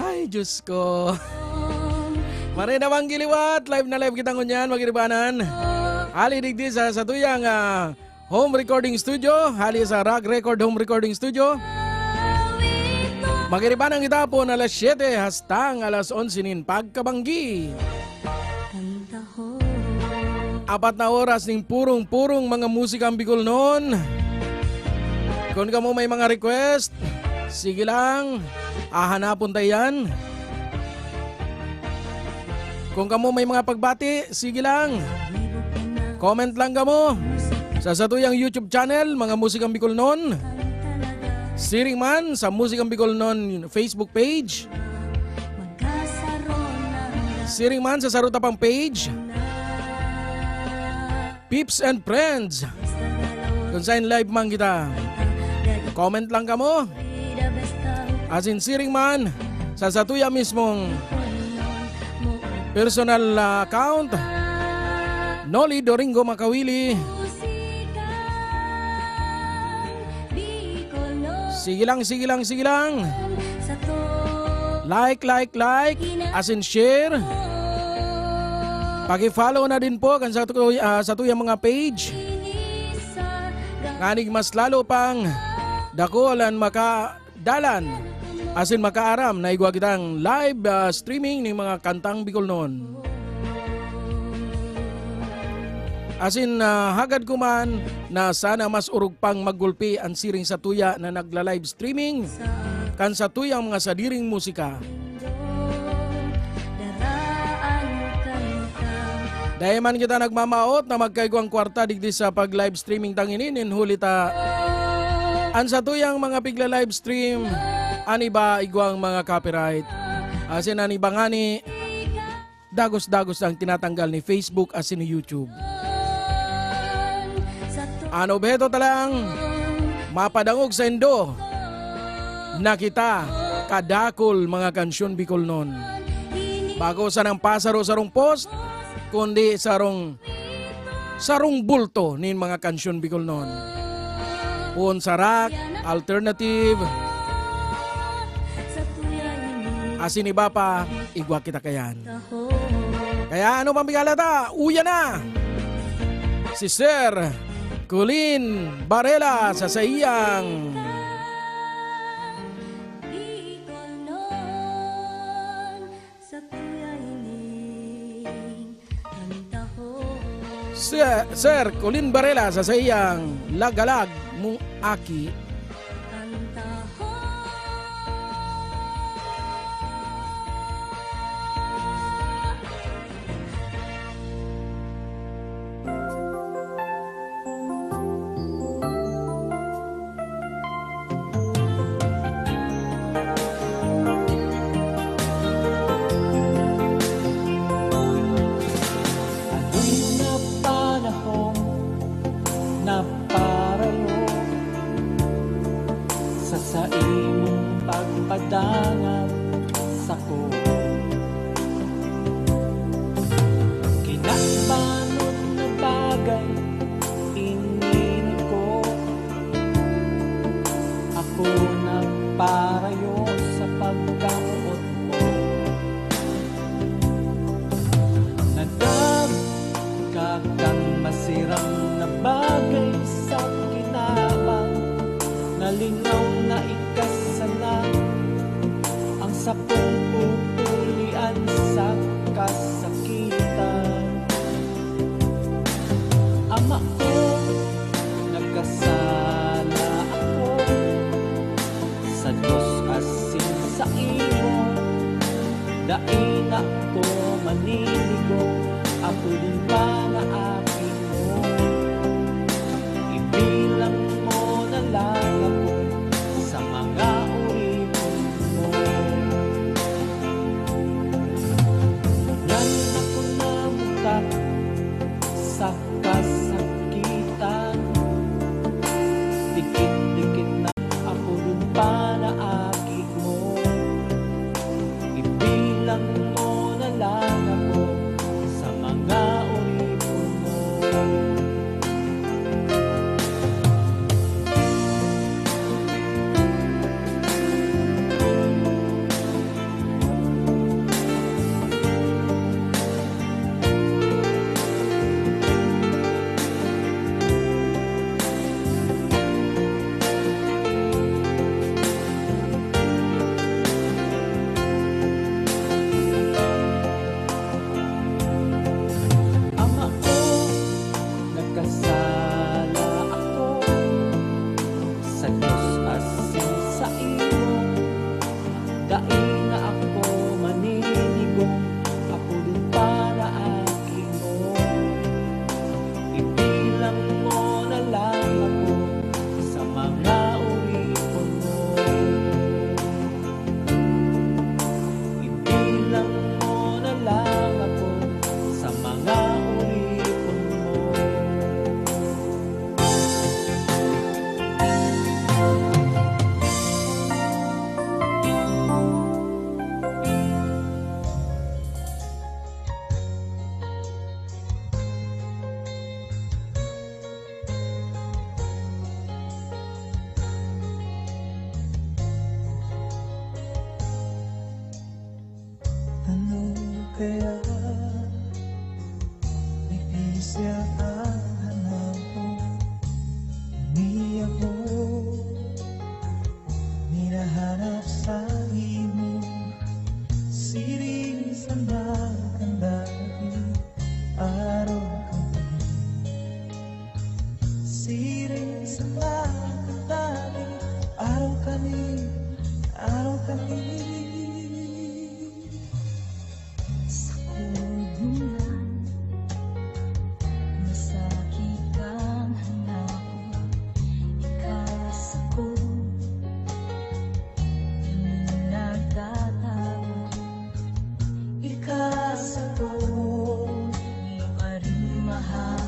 Ay, Diyos ko. Maray na giliwat. Live na live kitang kunyan, magiribanan. Ali digdi sa tuyang Home Recording Studio, hali sa Rock Record Home Recording Studio. Magiriban ang itapon alas 7 hastang alas 11 nin pagkabanggi. 4 na oras ning purong-purong mga musikang Bicol noon. Kung ka mo may mga request, sige lang, ahanapon tayo yan. Kung ka mo may mga pagbati, sige lang. Comment lang ka mo sa satuyang YouTube channel, mga musikang Bicol noon. Siring man sa Musikang Bicol noon Facebook page. Siring man sa Sarutapang page. Peeps and Friends. Kung saan live man kita. Comment lang ka mo. As in siring man sa satuya mismong personal account. Noli Doringo Makawili. Sige lang, sige lang, sige lang. Like. As in share. Paki-follow na din po kan sa tuyang mga page. Nganig mas lalo pang dakulan makadalan. As in makaaram na igwa kitang live streaming ng mga kantang Bicol noon. As in, hagad ko man na sana mas urog pang maggulpi ang siring sa tuya na nagla-live streaming kan sa tuyang mga sadiring musika. Dahil man kita nagmamaot na magkaigwang kwarta digdi sa pag-live streaming tanginin hulita ang sa tuyang mga pigla-live stream aniba igwang mga copyright. As in, aniba nga ni dagos-dagos ang tinatanggal ni Facebook as in YouTube. Ano beto talang mapadangog sa indo na kita kadakol mga kansyon Bicol noon. Bago sa nang pasaro sarong post, kundi sarong bulto nin mga kansyon Bicol noon. Pun sa rock, alternative, asin iba pa, igwa kita kayan. Kaya ano pang bigalata? Uya na! Si Sir Colin Barela sa sayang. Sir Colin Barela sa sayang lagalag mong aki. Pagpadangan sa ko kinabanot na bagay ininit ko ako nagparayo sa pagkaot mo nagkakang masirang na bagay sa kinabang nalinaw na ikasana ang sapong kaya difícil ang hanap mo. Ni ako hinahanap sa imo. Siring sa magandang araw kami. Siring sa magandang araw kami. Araw kami. Sa kubulan, masakit ang hanap mo. Ikas ako, nagtatawa. Ikas ako, di pa rin mahal.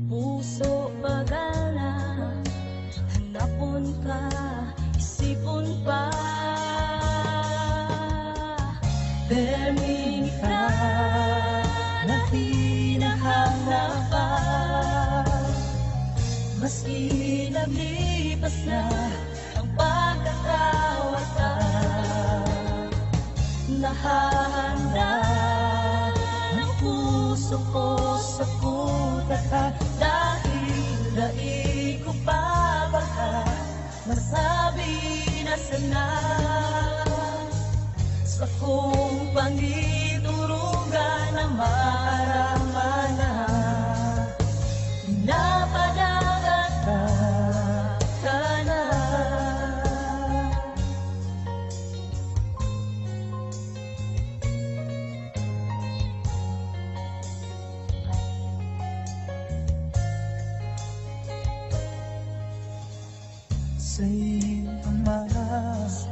Puso pagala, hanapon ka, isipon pa. Termini ka na hinahanapan. Maski naglipas na ang pagkakawatan, nahahanda ng puso ko sa kutaka. Dahil daig ko pa baka masabi na sana sa kong pangiturugan na maaraman na napadagat ka na. Sa iyong pamalas,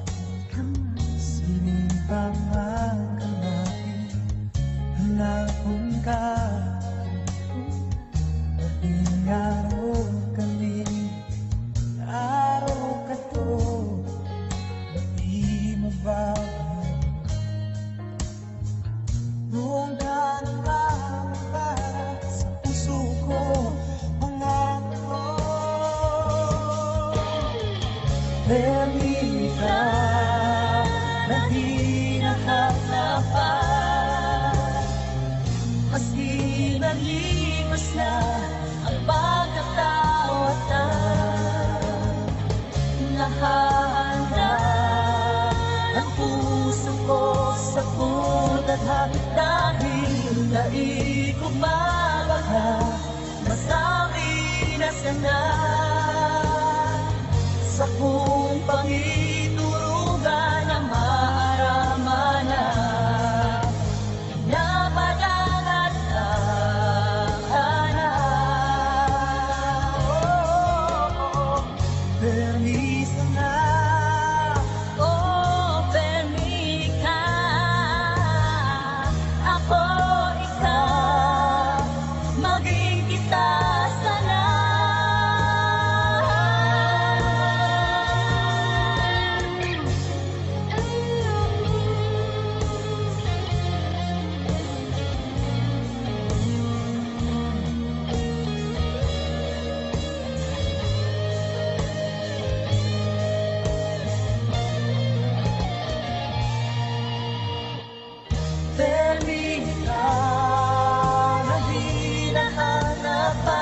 sining pangakalapin, hanapon ka, maging araw kami. Araw ka to, di mabago. Noong daan ka sa puso ko, mga ko. Permita na hinahanapan. Maski nalipas na ang pagkatawatan, nahahanda ang puso ko sa putadha. Dahil daig ko mabaka masabi na sana sa kong pangiturugan na maaraman na napadagat ka na. Permiso na, Permi ka, ako ikaw, maging kita sana. Permita na hinahanapan.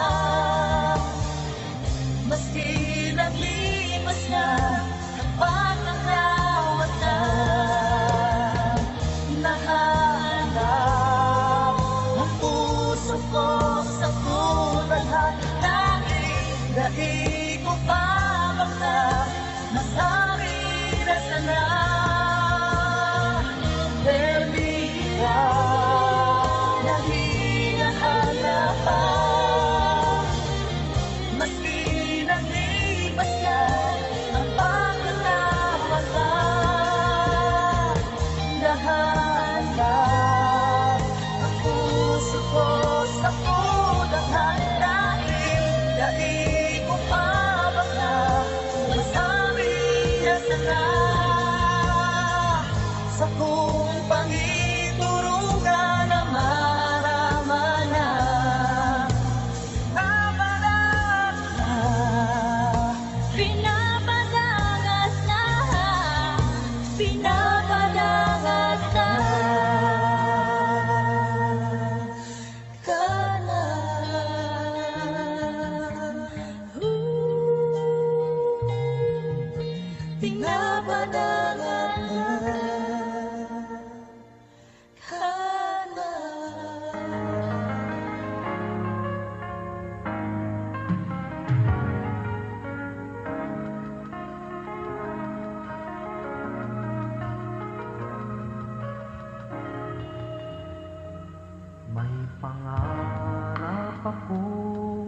ako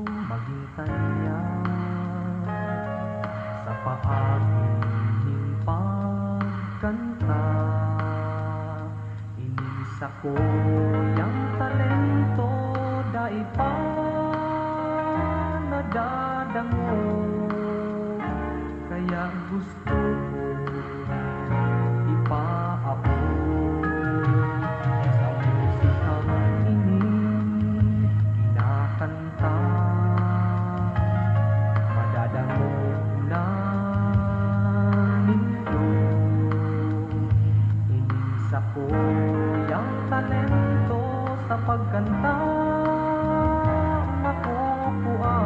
maging tanya sa paaging pagkanta. Inis ako yung talento dahil pa nadadango, kaya gusto ko ipaabot sa musikang ining kinakanta. Madadango na ninyo, inis ako yung talento sa pagkanta. Makukuha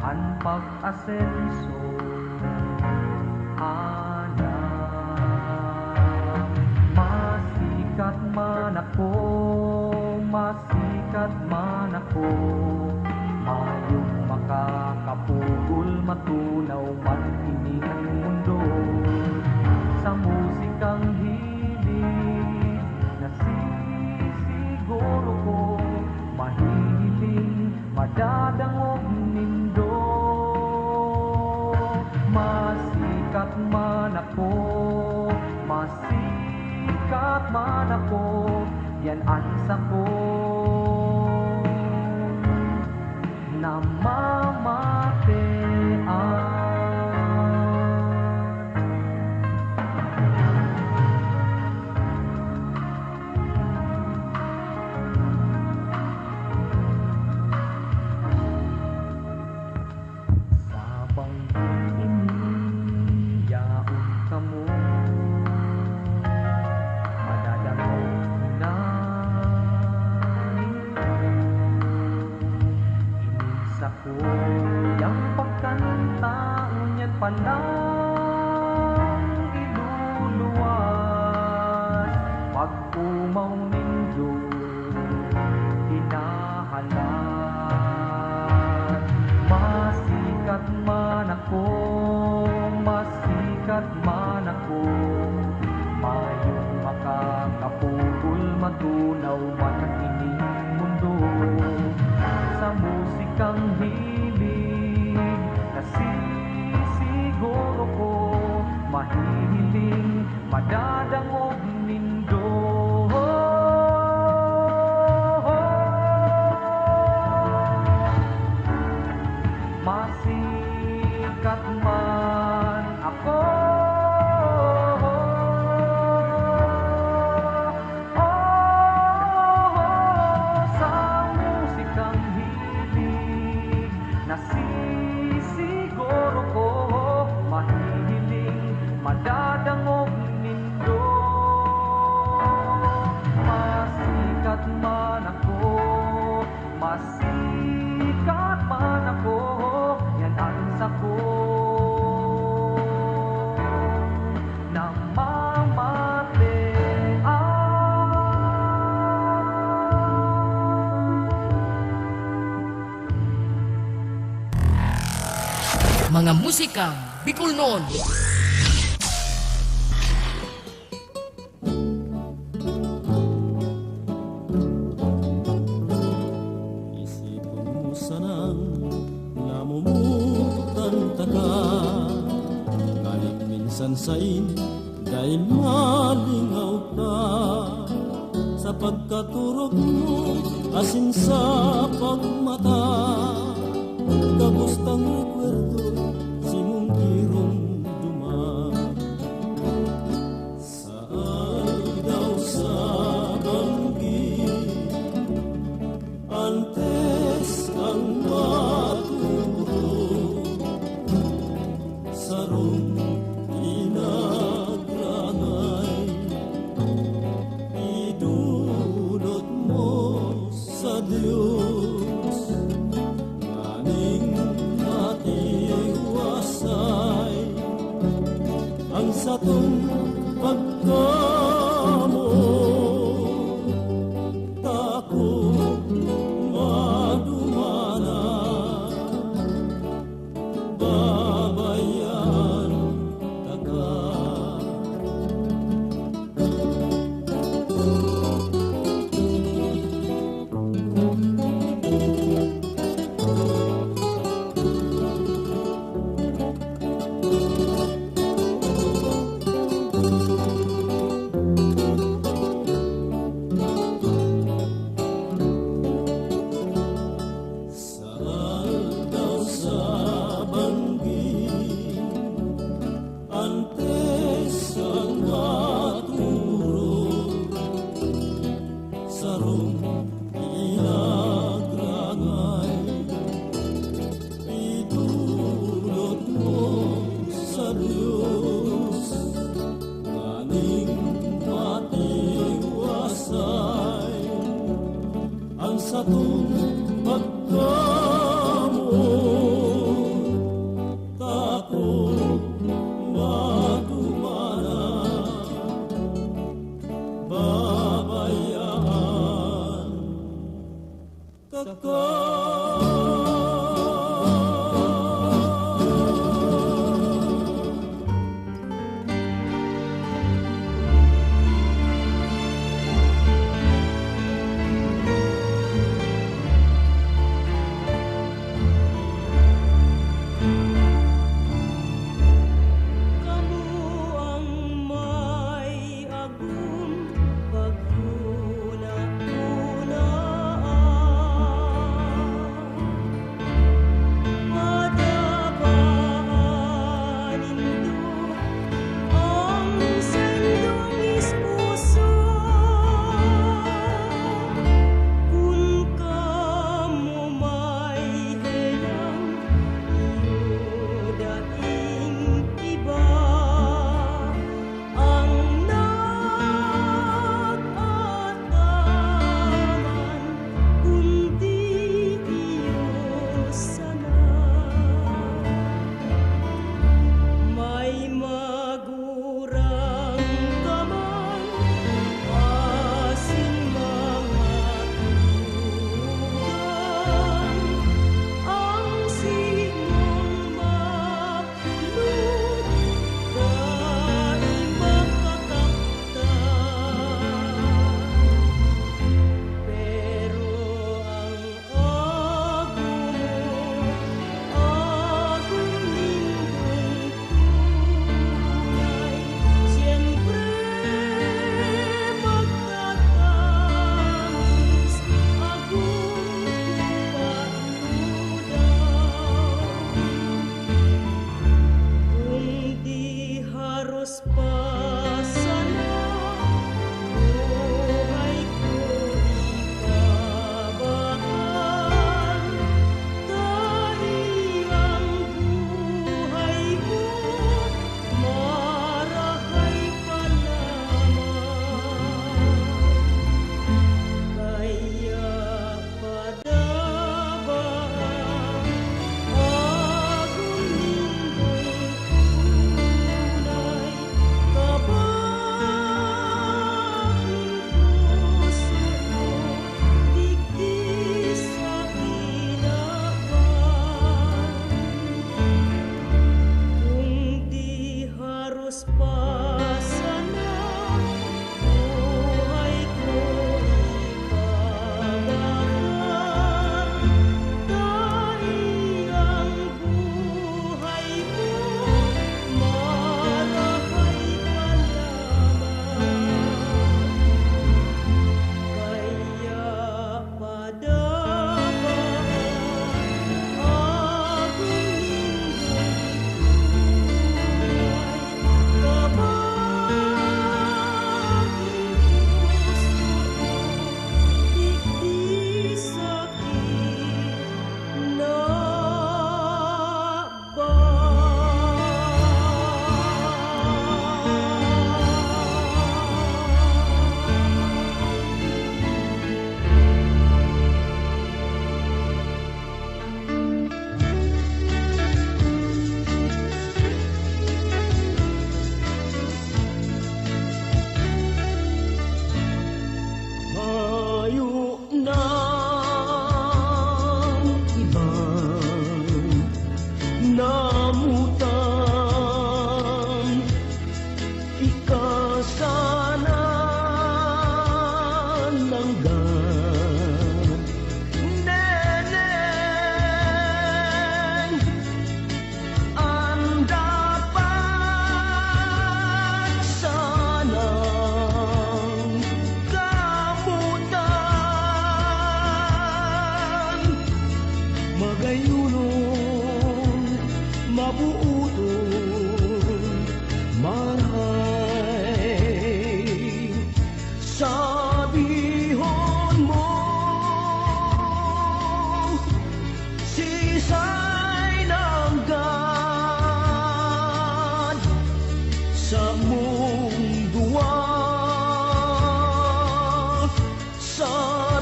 ang pag-asenso ana. Masikat man ako, masikat man ako, mayong makakapugol matunaw man ining mundo. Sa musikang hilig nasisiguro ko, mahihiling madadangog nindo. Masikat man ako, masikat man ako, yan ansa ko na mamatean. Ako yang pagkanta ngunyan palang iluluwas, pag umaw ninyo hinahalan. Masikat man ako, masikat man ako, mayong makakapugol matunaw man ang ining mundo. Sa musikang hilig nasisiguro ko, mahihiling madadangog nindo. Masikat man ako, nasisiguro ko, mahihiling madadangog nindo. Masikat man ako, masikat man ako, yan ansa ko na mamatean. Mga musikang Bicol noon. Isipin mo sanang namumutan ka, kahit minsan sa'y dahil malingaw ka, sa pagkaturog mo asin sa pagmata. Kabustang rekwerdo si mong kirong duman, saan daw sa banggi antes ang maturo, sarong inagrangay idulot mo sa Diyos. Mati pagkamot takot madumana babayaan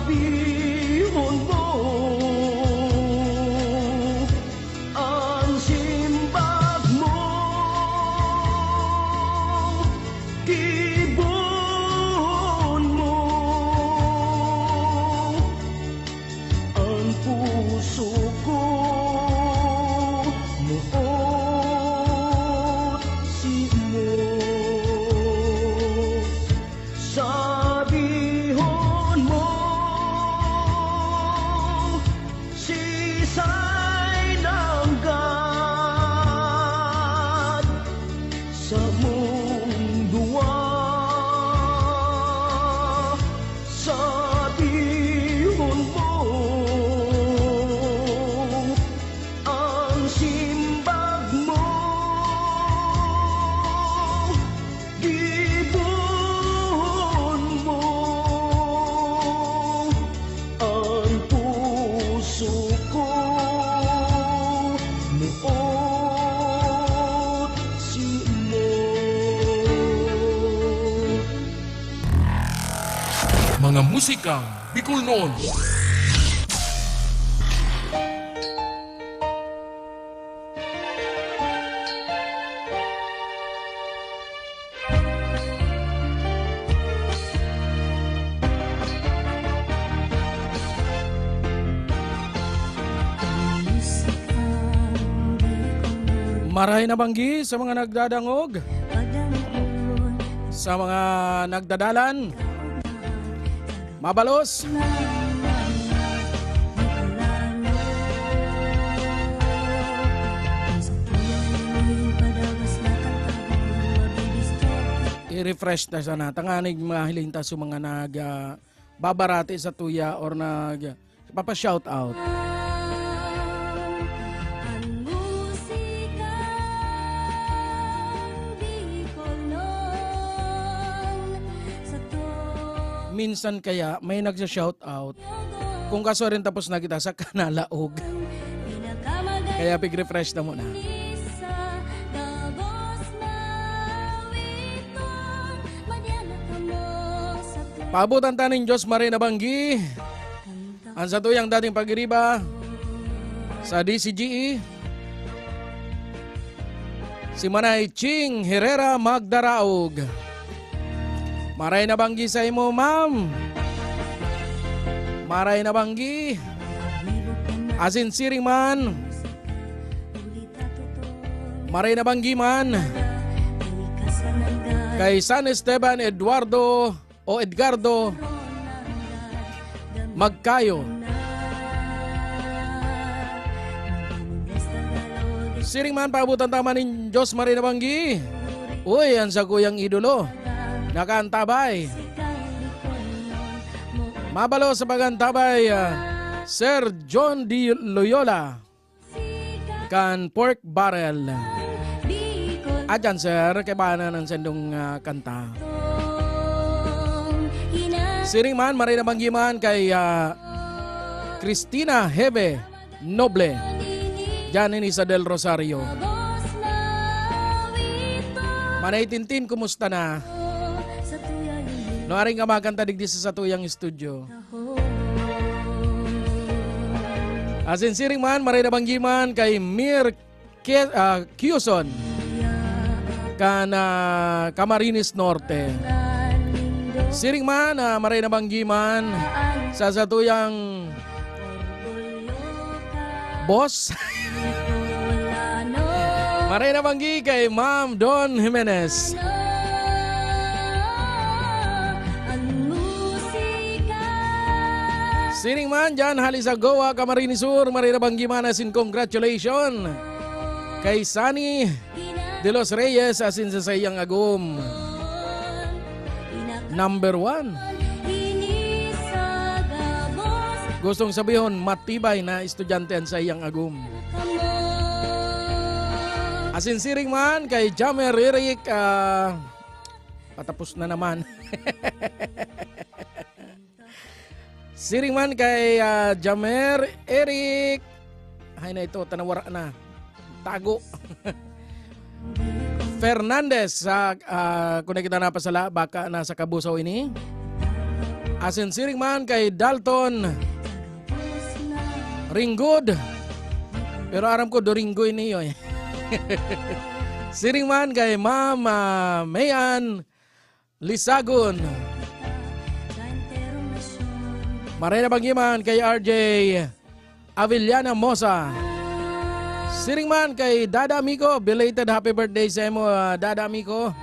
Sabihon mo puso ko muot simo. Sabihon mo sisay langgad sa mundua. Sabihon mo ang simbag mo, gibuhon mo ang puso ko muot simo. Mga musikang Bicol noon. Maray na banggi sa mga nagdadangog, sa mga nagdadalan, mabalos, i-refresh na sana. Tanganig mga hilinta sa mga babarati sa tuya or papa-shout out. Minsan kaya may nagsa-shout out. Kung kaso rin tapos na kita sa kanalaog. Kaya pig-refresh na muna. Paabutan taning Diyos Maray na banggi. Ang sa tuyang dating pag-iriba sa DCGE. Si Manay Ching Herrera Magdaraog. Maray na banggi sa imo, ma'am. Maray na banggi. Asin siring man. Maray na banggi man. Kay San Esteban Edgardo Magkayo. Siring man paabutan tama ni Diyos Maray na banggi. Uy, ang sa kuyang idolo. Nakantabay. Mabalo sa pagantabay, Sir John D. Loyola. Kan pork barrel. Adyan sir, kay bana ng sendong kanta. Siring man, maray na banggiman kay Cristina Hebe Noble. Diyan ni Isa del Rosario. Manay Tintin, kumusta na? No aring ka makanta digdi sa tuyang studio. Asin siring man, maray na banggiman kay Mir Kiuson kan Camarines Norte. Siring man, maray na banggiman sa tuyang boss. Maray na banggi kay Ma'am Don Jimenez. Siring man dyan, hali sa Goa, Camarines Sur, maray na banggiman asin congratulations kay Sunny De Los Reyes asin sa sayang agum. Number 1. Gustong sabihin, matibay na estudyante ang sayang agum. Asin siring man kay Jamer Eric, patapos na naman. Siring man kay Jamer Eric. Ay na ito, tanawara na. Tago. Fernandez sa kung nakita na pa sala baka nasa Kabusaw ini. Asin siring man kay Dalton Ringgod. Pero aram ko Doringo ini yoy. Siring man kay Ma'am Mayan Lisagon. Maray na banggiman kay RJ Avellana Mosa. Siring man kay Dada Amico, belated happy birthday sa imo, Dada Amico.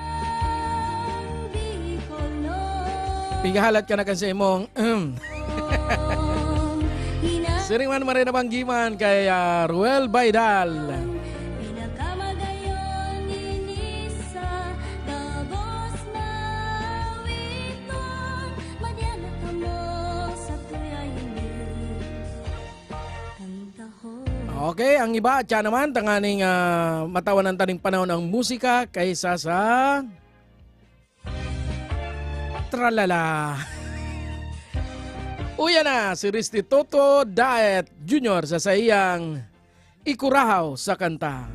Pigahalat ka na kan sa imong Siring man marin na banggiman kay Ruel Baidal. Okay, ang iba at naman tanganing matawan ng taning panahon ang musika kaysa sa tralala. Uya na si Restituto Daet Jr. sa sayang Ikurahaw sa kanta.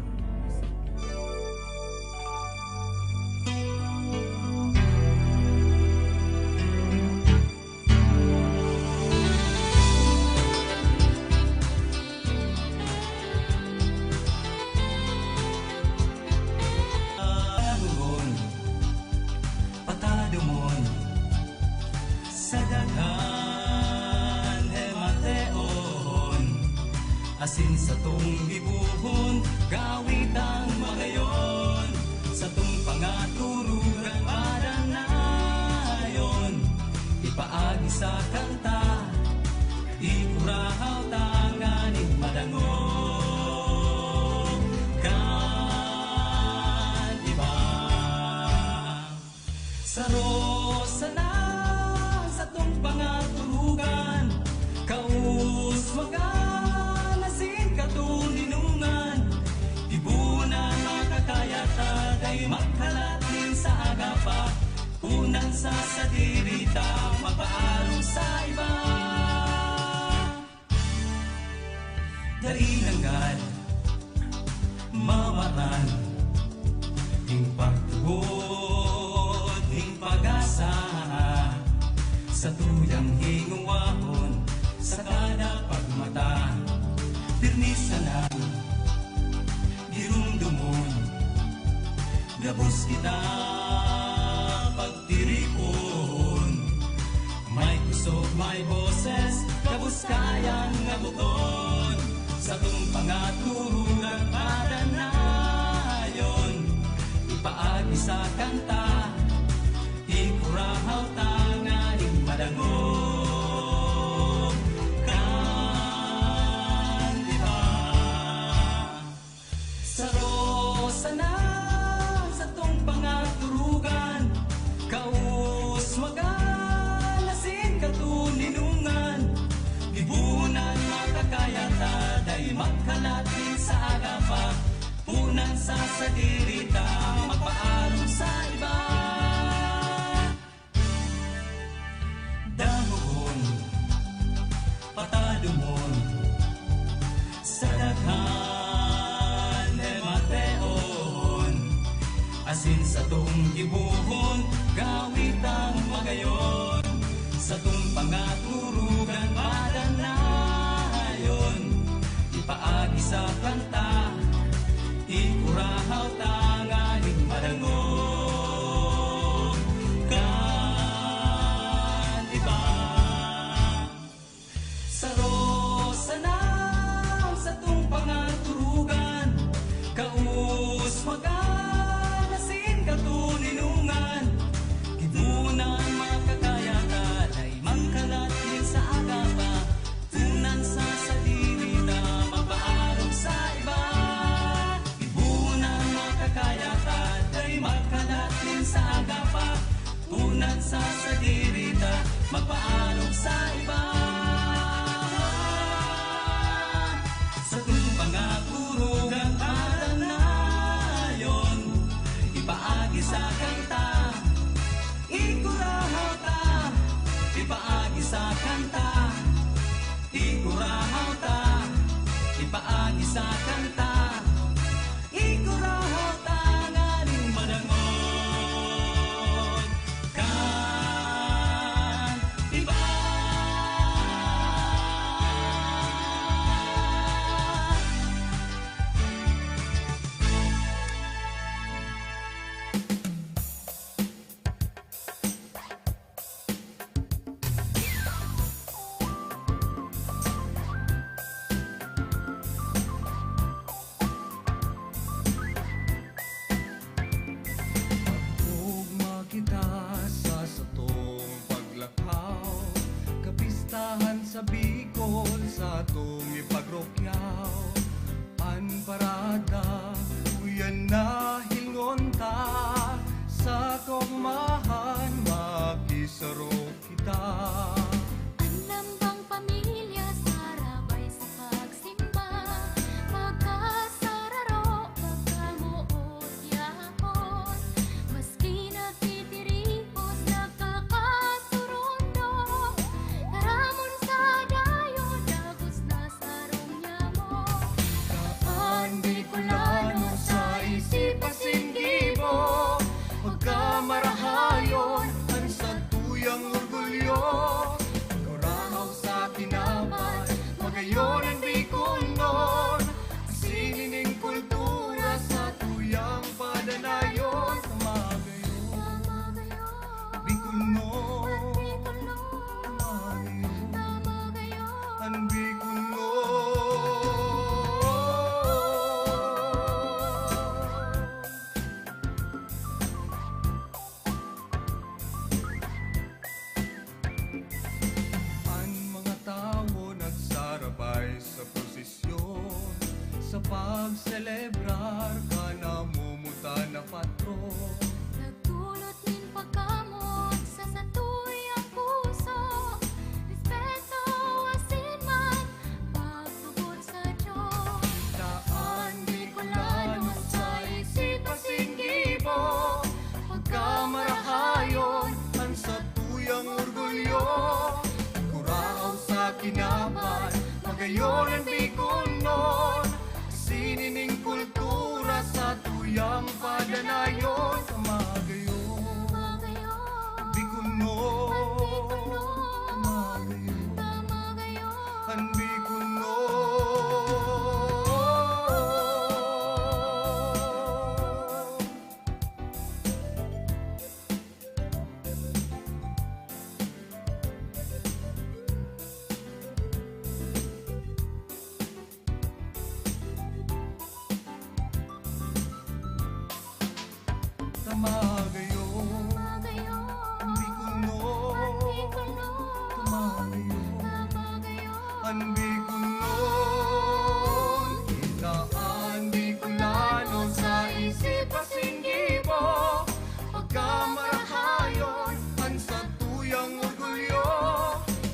Asin sa tong gibuhon, gawit ang magayon. Sa tong pangaturugan, paranayon. Ipaagi sa kanta, ikurahaw tanganing madangog. Kan iba sa rosa na, sa tong pangaturugan, kaus waga katuninungan, ibunan makakayata, day magkalatin sa agapa, unan sa sadirita, mapaalong sa iba. Dari nanggad, mawaran, ding pagtuhod, ding pag-asa, sa tuyang hingungwahon, sa kada pagmata. Pirmisa na, girumdumon, gabos kita pagtirikon. May kusog, may boses, gabos kayang ngabuton. Sa tong pangaturugan paranayon, ipaagi sa kanta, ikurahaw tanganing madangog. Sa rosa na, sa tong pangaturugan, kaus magalasin katuninungan, ibunan makakayata, day magkalatin sa agapa, punan sa sadirita, magpaalong sa iba. Dahon, patadumon, sa daghan, asin sa tong gibuhon, gawit ang magayon. Sa tong pangaturugan, paranayon. Ipaagi sa kanta, ikurahaw tanganing madangog. Kan iba sa rosa na, sa tong pangaturugan, kaus katuninungan, ibunan makakayata, day magkalatin sa agapa, tunan sa sadirita, mapaalong sa iba. Ibunan makakayata, day magkalatin sa agapa, tunan sa sadirita, mapaalong sa iba. Sa tong pangaturugan paranayon, ipaagi sa kanta, ikurahaw ta, ipaagi sa kanta, ikurahaw ta, ipaagi sa kanta, ikurahaw ta, nganing madangog. Kan iba saro kita. Alam bang pamilya sarabay sa pagsimba, magkasararo, magkamuot yapon, maski nagtitiripos, nagkakasurundo, taramon sa dayo, dagos na sarong nyamo. Kaan Bicolano sa isip asinggibo, magkamarahayon, ang sa tuyang orgulyo. Kurahaw sa tinapan, magayon ang Bicolnon, sinining kultura sa tuyang padanayon. Tamagayon, Bicolnon, tamagayon, ang Bicolnon. Ang mga tao nagsarabay sa prosesyon, sa pagselebrar ka namumuta na patron. Nagdulot min pagkamot sa satuyang puso, respeto asinman, pagtubod sa Diyos. Daan Bicolano sa isip asinggibo, pagkamarahayon, ang sa tuyang orgulyo. Kurahaw sa kinaban, magayon ang Bicolnon, sinining kultura sa tuyang padanayon. Tamagayon, Bicolnon, tamagayon, ang Bicolnon. Tamagayon, ang Bicolnon, tamagayon, ang Bicolnon. Ilaan Bicolano sa isip asinggibo, pagkamarahayon, ang sa tuyang orgulyo.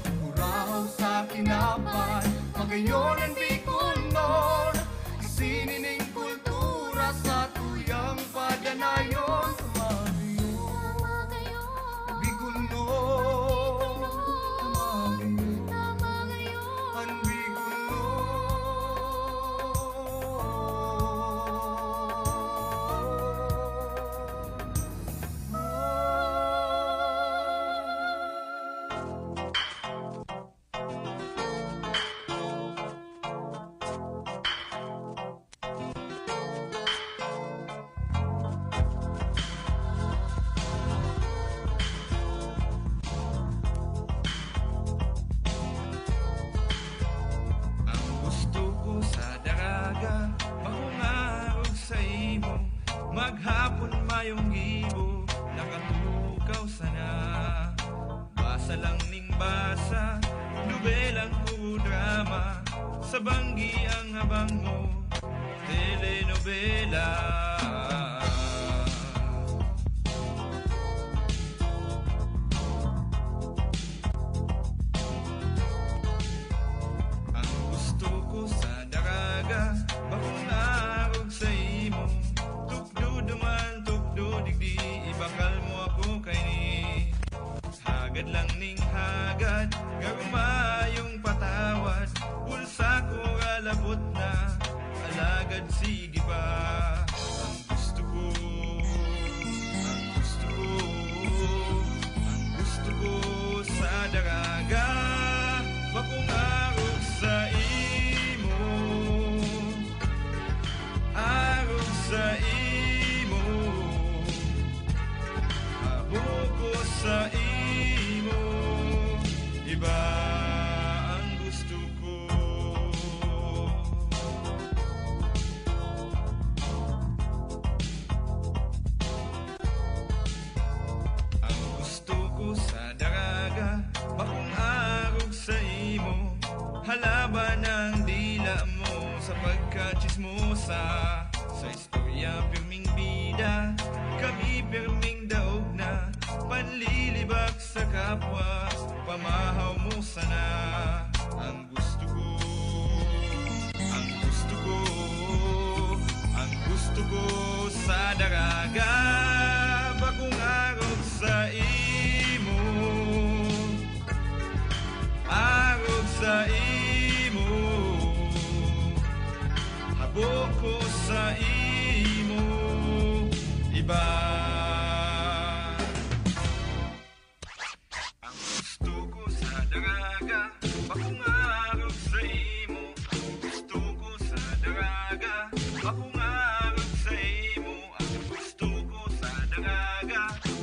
Kurahaw sa kinapan, magayon ang Bicolnon, sinining kultura sa tuyang padanayon. Tamagayon, Bicolnon, tamagayon, ang Ang gusto ko sa daraga, makungarog sa imo, maghapon mayong gibo, nakatukaw sana. Basa lang ning basa, nobelang o drama, sa banggi ang habang mo, telenovela. Ang gusto ko sa daraga, makungarog sa imo, tukdo duman, tukdo digdi, ibakal mo ako kay ni. Hagad lang ning hagad, garumayong patawad, pulsa ko alabot na, alagad sige pa. Ang gusto ko, ang gusto ko, ang gusto ko sa daraga, makungarog sa imo, arog sa imo, aboko sa imo, iba ang gusto ko. Ang gusto ko sa daraga, makungarog sa imo, halaban ang dila mo sa pagkachismosa, sa istorya pirming bida, kami pirming daog na, panlilibak sa kapwa, pamahaw mo sana. Ang gusto ko, ang gusto ko, ang gusto ko sa daraga, bagong araw sa imo, araw sa imo, habok ko sa imo, iba. Ang gusto ko sa daraga, bagong araw sa imo, ang gusto ko sa daraga, bagong araw sa imo, ang gusto ko sa daraga,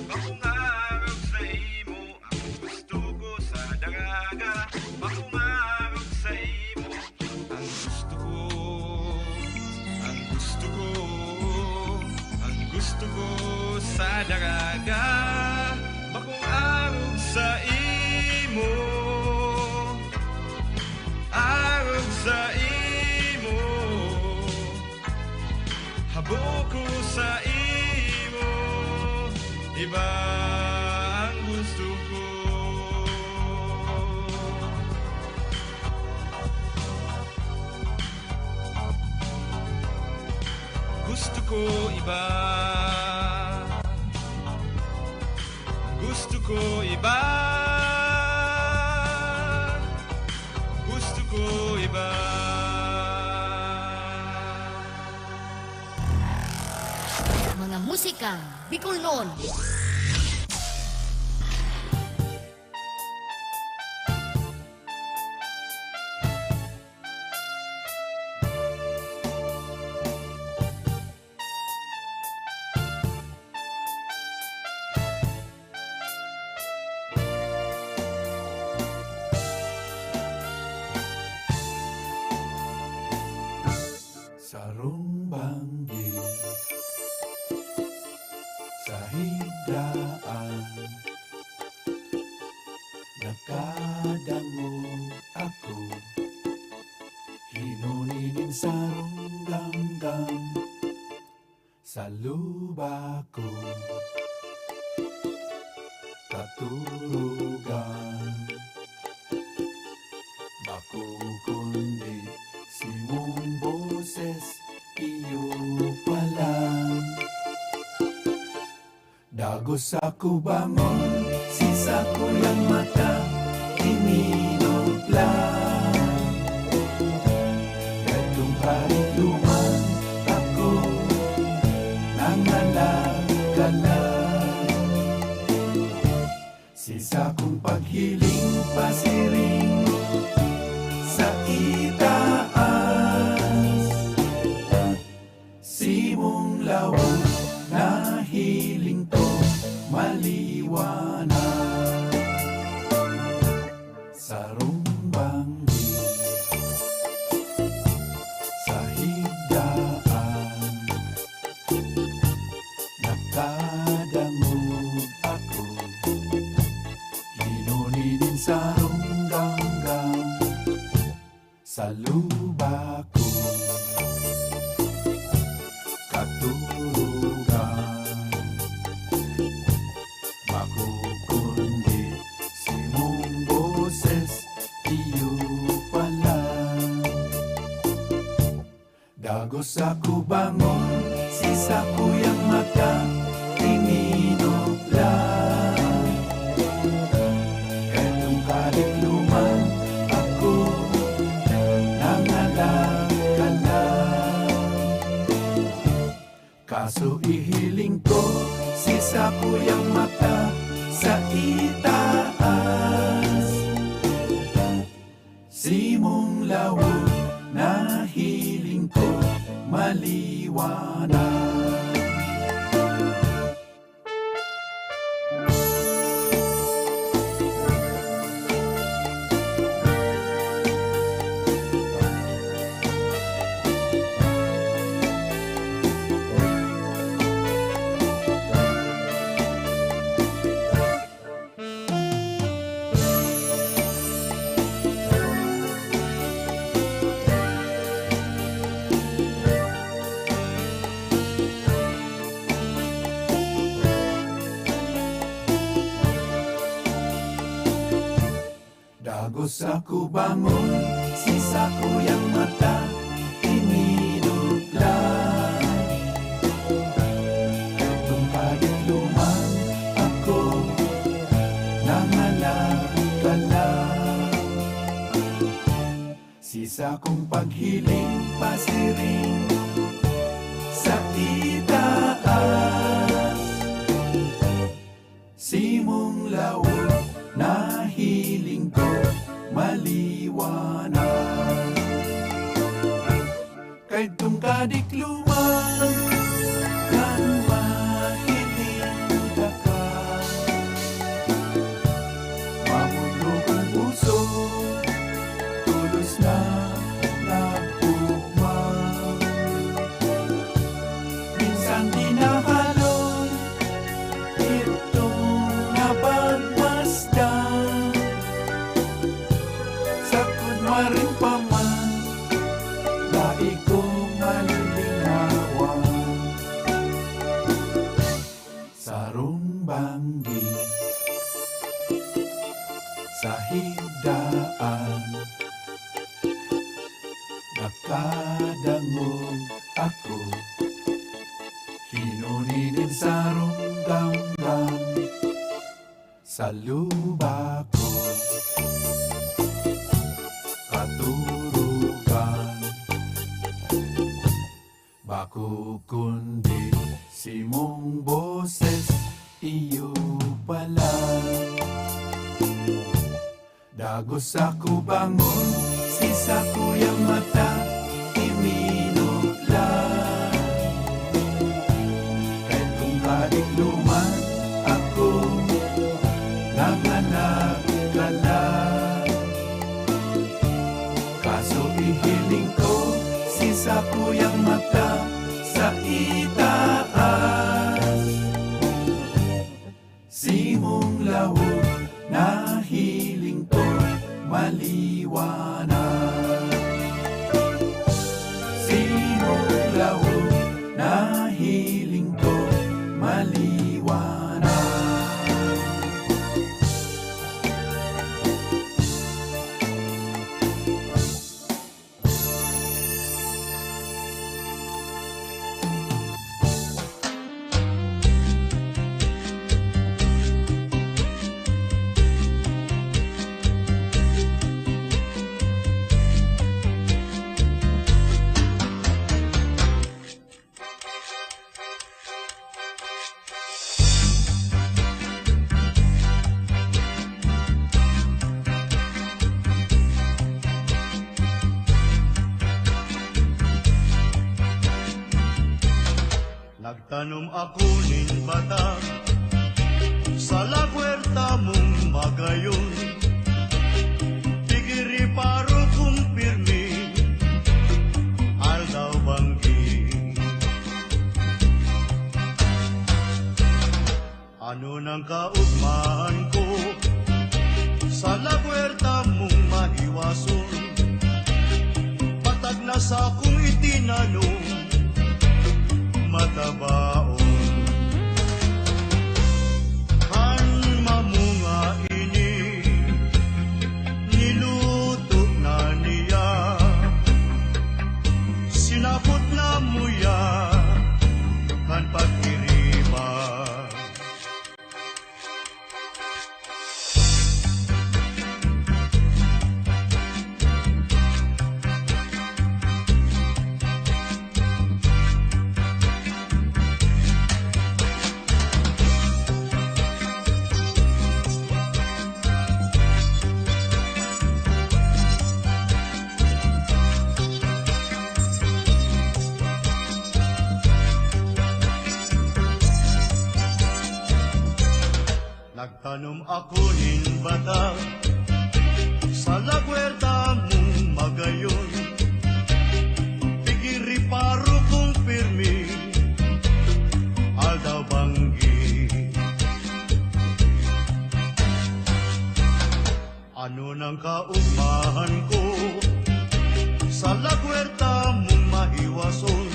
bagong araw sa imo, ang gusto ko sa daraga, bagong araw sa imo, ang gusto ko, ang gusto ko, ang gusto ko sa daraga, bagong araw sa imo, araw sa imo, habok ko sa imo, iba ang gusto ko. Gusto ko iba, gusto ko iba, gusto ko iba. Mga musikang Bicol noon. Sarong banggi sa higdaan, nagkadango ako, hinuninin sarong gamgam sa luba ko, katurugan bako kundi si mong boses iyo palang. Dagos ako bangon, sisa ko lang mata, ininog lang. Katong karigluman ako, nangalaga lang. Sisa kong paghiling pasiring sa itaas, simong lawag na hiling to maliwanag. Sarong banggi sa higdaan, nakadangog ako, hinuninin sarong ganggang sa luba ko, katurugan makukundi si mong boses iyo palang. Dagos ako bangon, sisa ko yang mata, ininog lang. Katong kaligluman ako, nangalaga lang. Kaso ihiling ko, sisa ko yang mata sa itaas, simong lawag na hiling ko maliwanag. Dagos ako bangon, sisa ko yang mata, iniluglan. Itong kadikluman ako, nangalagala. Sisa kong paghiling, pasiring sa itaas. Simong lawag na hiling ko maliwanag. Kahit itong kadikluman kan mahiling ka ka, mamulog ang puso, tulos na nagpugma. Minsan dinahalong itong nabagmasdan, sa kunwaring paman, dai kong malilingawan. Sarong banggi sa higdaan, nakadangog ako, hinuninin sarong ganggang sa luba ko. Katurugan bako kundi simong boses iyo pala. Dagos ako bangon, sisa ko yang mata, iminuglan. Kahit kung kadikluman ako, nanganagkala. Kaso ihiling ko, sisa ko yang mata sa itaas. Simong lawag na hiling ko maliwanag. Simong lawag na hiling ko maliwanag. Nagtanom ako nin bata sa lagwerta mong magayon. Tigiri paro kung pirmi, aldaw banggi. Ano nang kaugmaan ko sa lagwerta mong mahiwason? Patag na sa kong itinanong matabaon. Han mamunga ini, niluto na niya, sinapot na muya, kan pagkiriba. Nagtanom ako nin bata sa lagwerta mong magayon. Tigiri paro kung pirmi, aldaw banggi. Ano nang kaugmahan ko sa lagwerta mong mahiwason?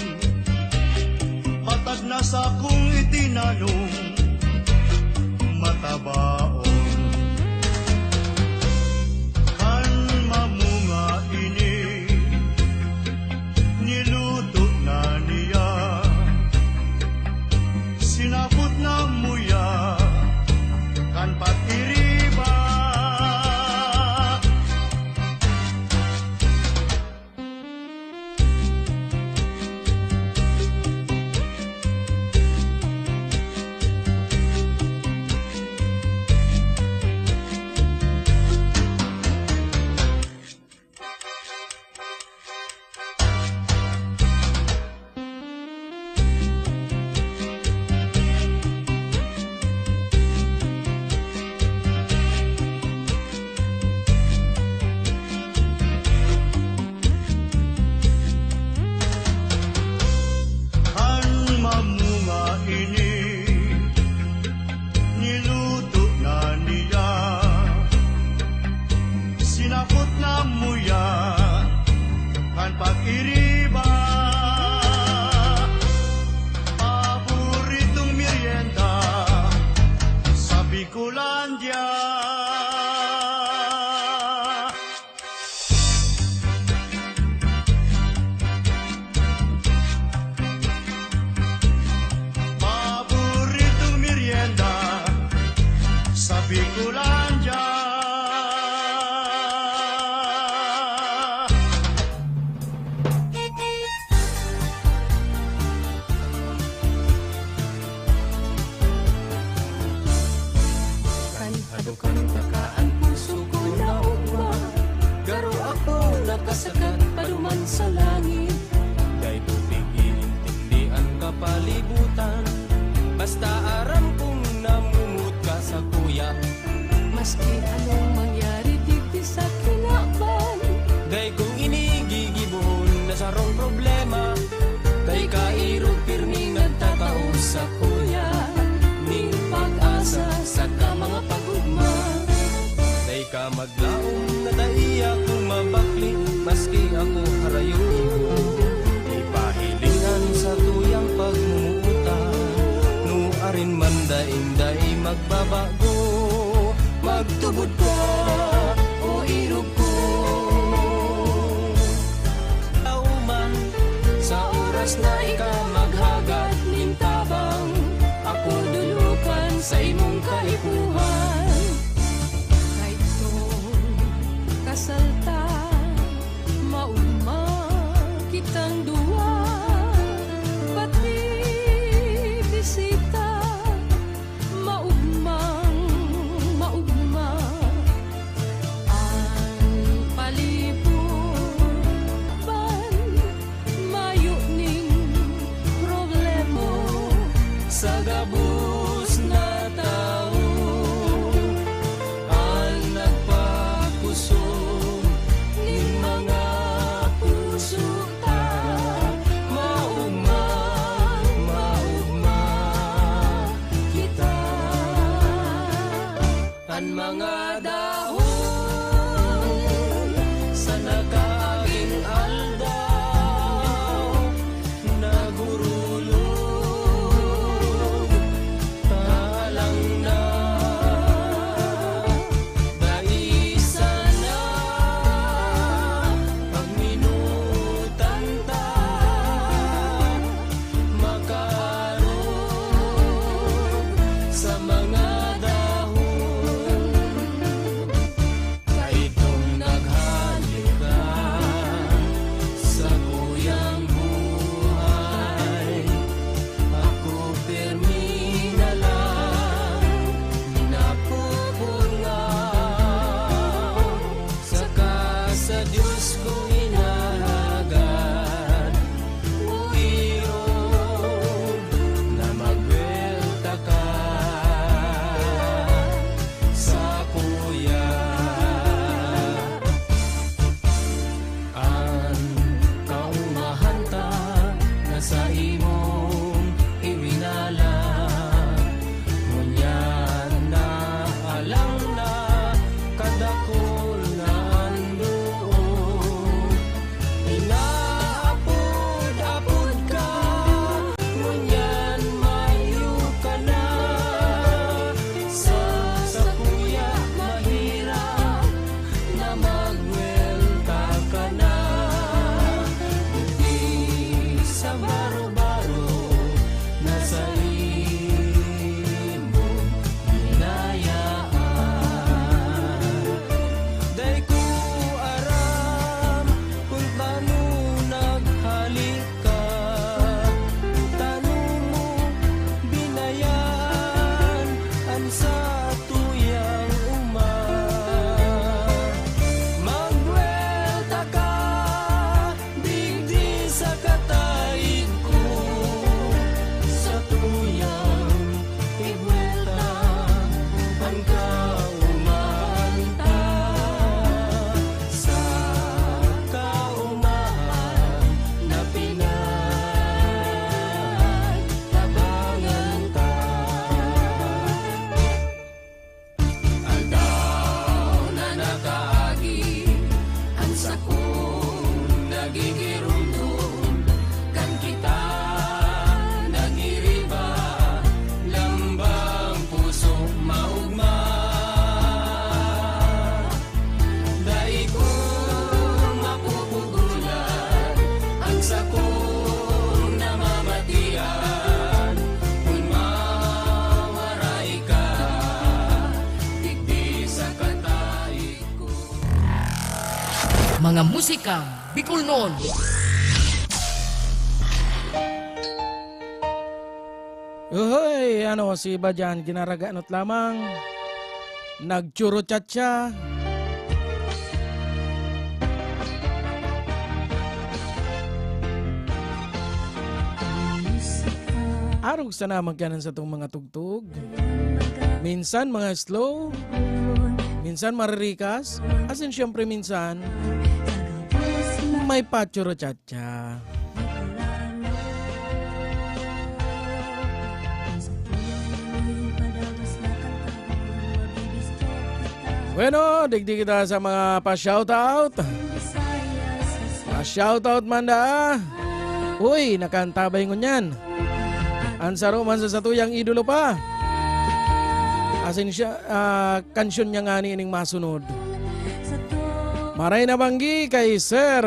Patag na sa kong itinanong matabaon. oras na ikaw maghagat nintabang, ako dulukan sa imong kaipuhan. Kahit kung kasalta, maugma kitang duwa, pati bisita, maugma ang palipuban, mayo ning problemo sa gabos na tao. Ang nagpakusog ning mga puso ta, maugma kita. Ang mga dahon sa nakaaging aldaw, nagurulog, talang na, daisa na, pagminutan ta, makaarog sa mga dahon. Kaitong naghalika sa kuyang buhay, ako pirmi na lang napupungaw, saka sa Diyos ko hinahagad, uirog na magwelta ka sa kuya. Ang kaumahanta na sa imong iwinala, ngunyan na alam na kadakol na andoon. Inaapod-apod ka, ngunyan mayo ka na, sa kuya mahirap na magwelta ka na. Di sa baro-baro na sa imong hinayaan. Day ko aram kung paano naghalik ka, tanong mo binayan ang sa tuyang uma. Magwelta ka, digdi sa kataig ko, sa tuyang igwelta ang kaumanta, sa kaumahan na pinagtabangan ta. Aldaw na nakaagi ang sakong nagigirundum, kan kita nagiriba, lambang puso maugma. Dai ko mapupugulan ang sakong namamatian, kung mawaray ka, digdi sa kataig ko. Mga musikang Bicol noon. Uhoy, ano si iba dyan, ginaraganot lamang, nagchuro chacha. Arog sa naman kanan sa itong mga tugtog. Minsan mga slow, minsan maririkas, asin syempre minsan may pachuro chacha. Bueno, digdi kita sa mga pa-shoutout. Pa-shoutout man da. Uy, nakantabay ngunyan. Ansaro man sa satuyang idolo pa. Asin siya, kansyon niya nga ni ining masunod. Maray na banggi kay Sir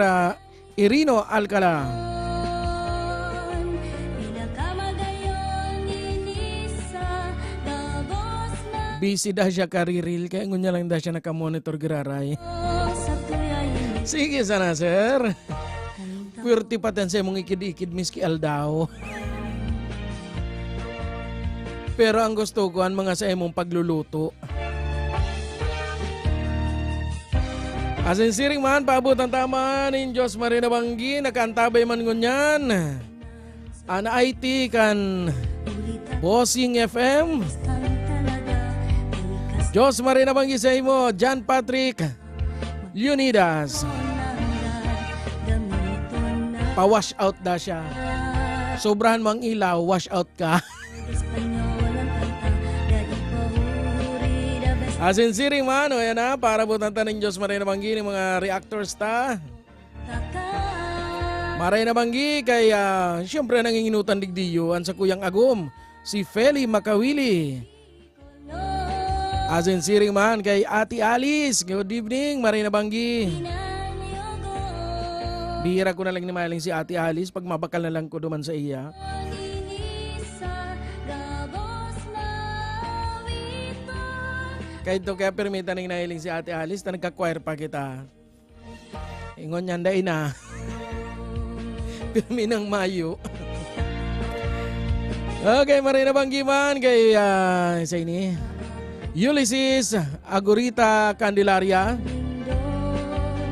Irino Alcala. Busy dah siya kariril, kaya ngunya lang dah siya nakamonitor giraray. Sige sana, sir. Pwerte patan sa mong ikid-ikid miski aldaw. Pero ang gusto ko ang mga sa imong pagluluto. Asin siring man, paabot ang tama ni Diyos Marina Banggi, nakaantabay man ngunyan. Ana IT kan Bossing FM. Diyos Marina Banggi sa imo, John Patrick Leonidas. Pa-wash out da siya. Sobrahan mang ilaw, wash out ka. Asin siring man, o yan na, para butan taning Diyos Marina Banggi ng mga reactors ta. Marina Banggi, kaya siyempre nanginginutan digdiyo ang sa Kuyang Agum, si Feli Makawili. Asin siring man kay Ate Alice. Good evening, Marina Banggi. Bihira ko na lang ni Maling si Ate Alice pag mabakal na lang ko duman sa iya. Kahit to kaya permita nang nahiling si Ate Alice na nagka-choir pa kita. Ingon niyan dahi na. Pirmi ng Mayo. Okay, Marina Banggi man kay sa ini. Ulysses Agurita Candelaria.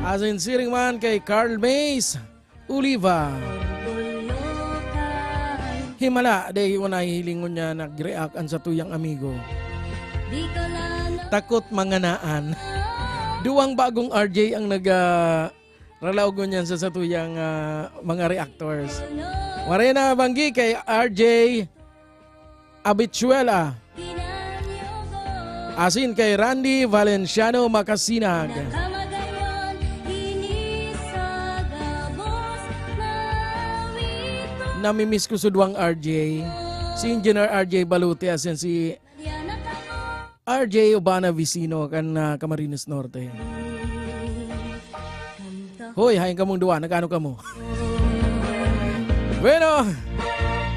Asin siring man kay Carl Mays Oliva. Himala day una hilingon niya nag-react an sa tuyang amigo. Takot manganaan. Duwang bagong RJ ang nag-ralaog niyan sa tuyang mga reactors. Marina Banggi kay RJ Abituela. Asin kay Randy Valenciano Makasinag. Namimiss ko sudwang RJ. Si Engineer RJ Baluti asin si RJ Obana Vicino kan Camarines Norte. Hoy, haing kamong duwa, nagano ka mo? Bueno,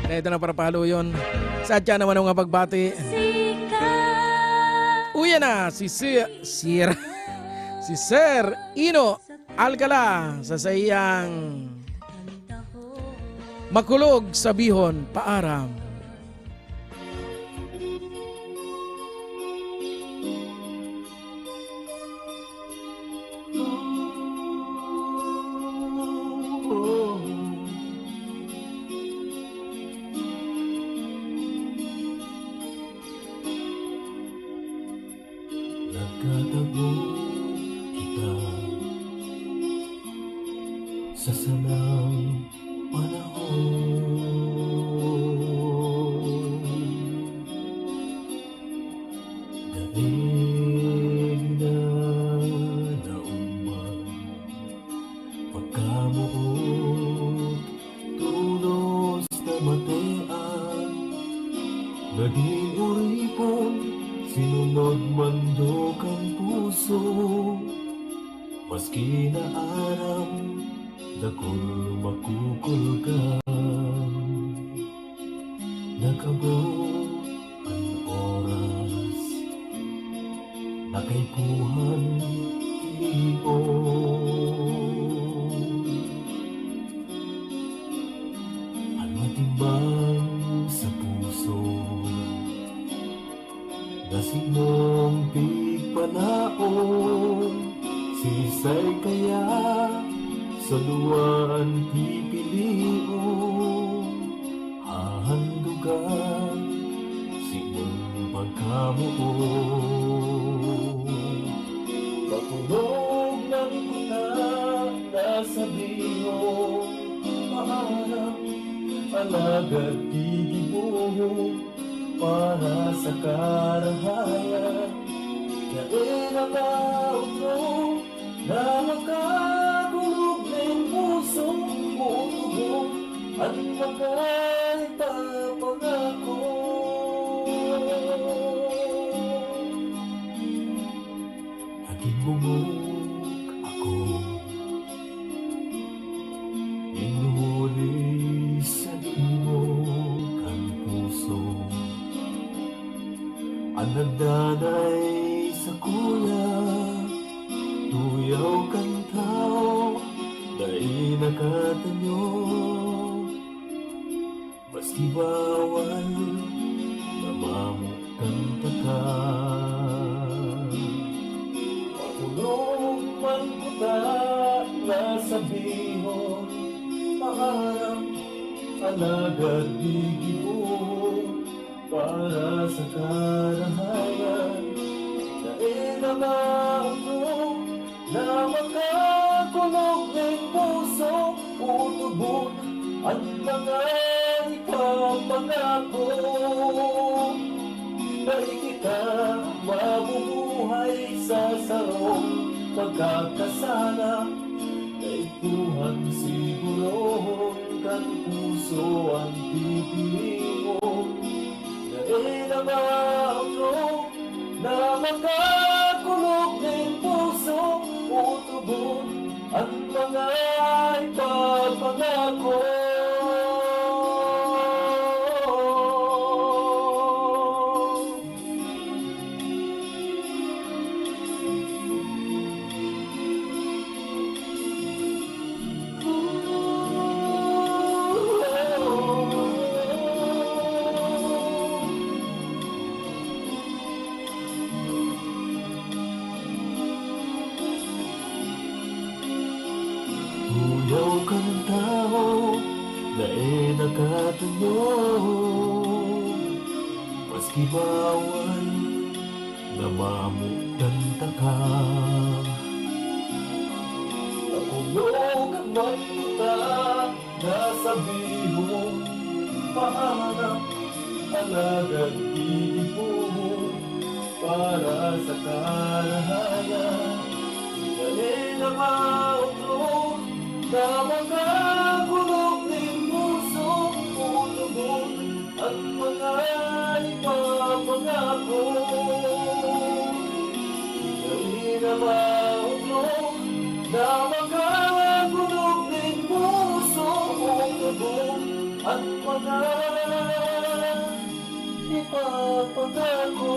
ito na para palo yun. Sadya naman ang mga pagbati. Uya na si Sir Ino Alcala sa sayang Makulog sa Bihon, Paaram. Nagkatago kita sa sanang panahon. Daig na nauman pagkamuot tulos na matean. Naging uripon sinunod mandok ang puso, maski na aram dakol makukulkan. Nagabot ang oras na kay kuhan iyon. Ang matimbang sa puso nasinong pigpanaon, sisay kaya sa luwan pipilion. Hahandugan sinong pagkamuon. Matulog ng kuta na sabihin maharap alagad tigibuhong para sa karahayan. Yain ang auto na makakulog ng pusong mutubong at makahita pangako. Naging bumuk ako, inuli sa imo ang puso. Ang nagdadala Maski bawal namamutang pagka Makulong man kuta na sabihin Maharap alagad digibo para sa karahayan Nainamahulog na makakulog ng puso Utubon ang mga ipapangako Na ikita mabubuhay sa sarong pagkakasala Naituhan siguro kan puso ang pipili mo Nainamahulog na makakulog ng puso Utubon ang mga ipapangako Tuyaw ka ng tao na nakatulog Maski bawal namamutanta ka Nakulog ang magkuta na sabihin Mahanap alagad iibon para sa karahayan Dali na mautlog na makakulog ng puso Utubon at mga ipapangako Dali na mautlog na makakulog ng puso Utubon at mga ipapangako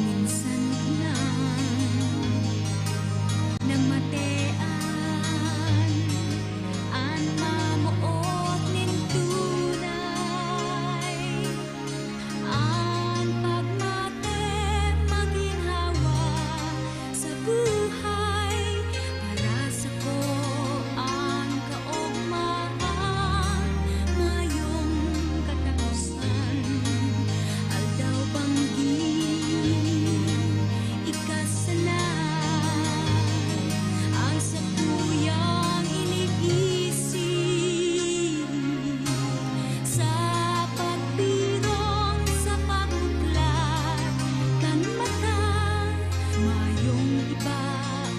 Minsan lang namatean ang mamuot nin tunay ang pagmate maginhawa sa buhay para sa ko ang kaugmaan mayong katapusan aldaw banggi ang sakuyang iniisip sa pagbirong sa pagmuklat kan mata mayong iba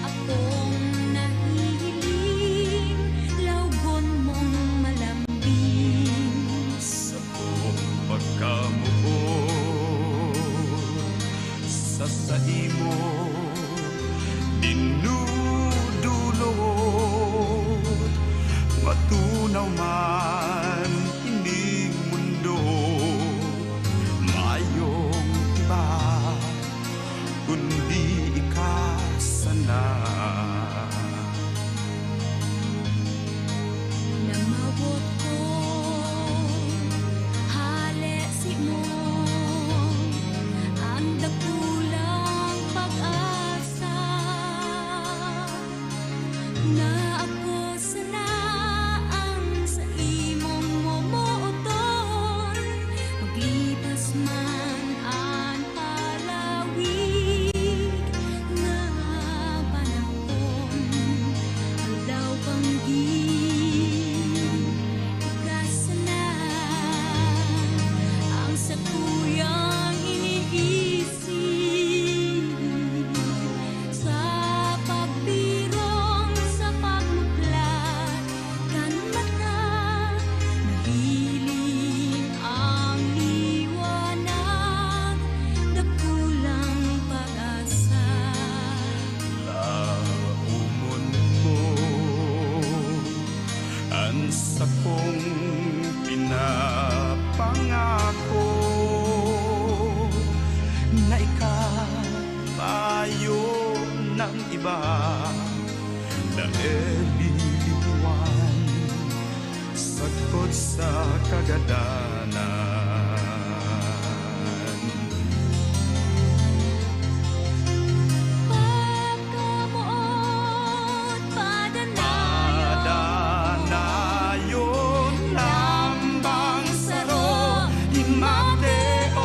akong nahihiling lawgon mong malambing Sa buong pagkamuot sa saimo dinudulot matunaw man ining mundo mayong iba kundi ikasana namabot ko hale si mo ang dakulang pag-asa na ako sana ang sa imong mo kagadanan. Pagkamuot, Padanayon lambang saro himateon.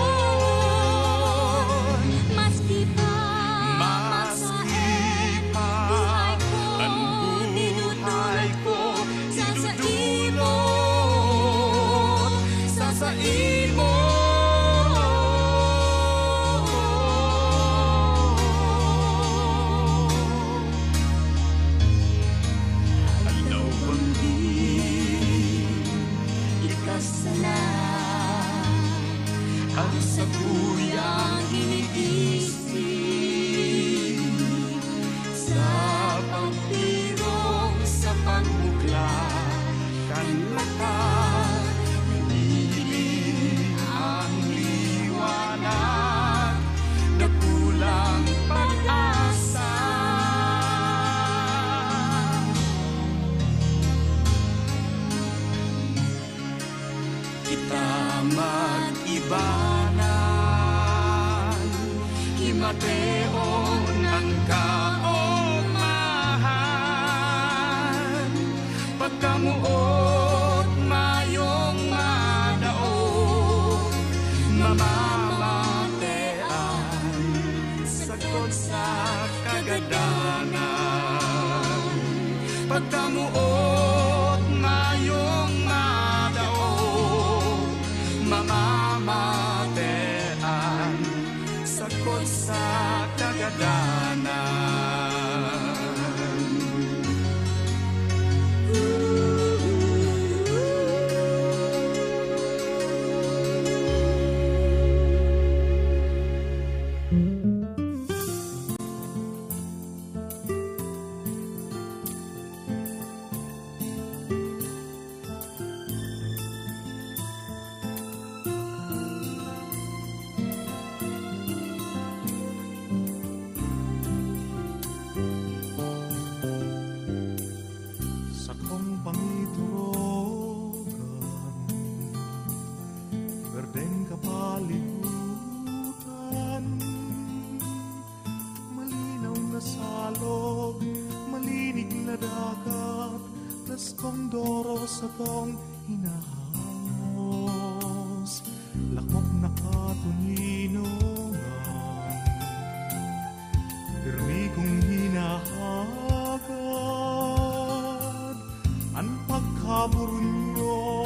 maski pa Maski pa ang buhay ko idudulot sa imo. Alaw bang di ikasala ang sabuyang iniisip sa pagtirong sa pagmukla kanlatan nangiling ang liwanag na kulang pag-asa. Kita mag-ibanan himateon ang kaomahan. Pagkamuot mayong madaog mamamatean sagot sa kagadanan. Pagkamuot mayong madaog mamamatean sagot sa kagadanan. Sa kong pangiturogan, berdeng kapalibutan, malinaw na salog, malinig na dagat, tas kondoro sa tong hinahangos, lakok na katuninongan, pirmi kong hinahagad, ang pagkaburunyo,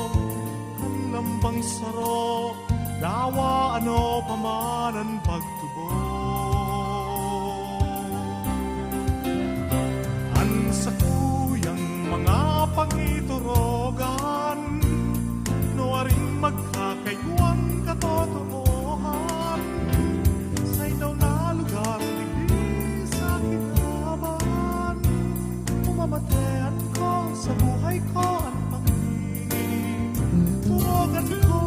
ang lambang saro, dawa ano pamanan pagtubo. Ang sakuyang mga pangiturogan, nuwaring magkakaywang katotohan, sa'y daw na lugar, digdi sa kinaban, umamatean ko sa buhay ko ang pangiturogan ko.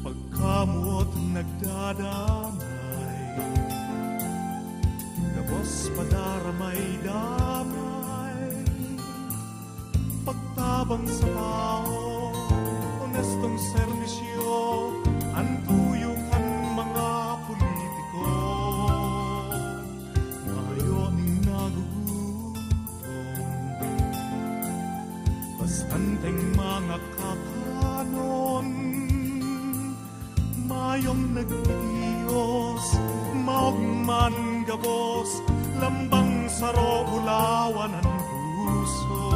Pagkamuot nagdadamay, gabos padaramay damay, pagtabang sa tao, honestong serbisyo, ang tuyukan mga politiko, mayoning nagugutom, bastanteng mga kakanon, mayong nagtiyos, maugman gabos, lambang saro ulawan ang puso.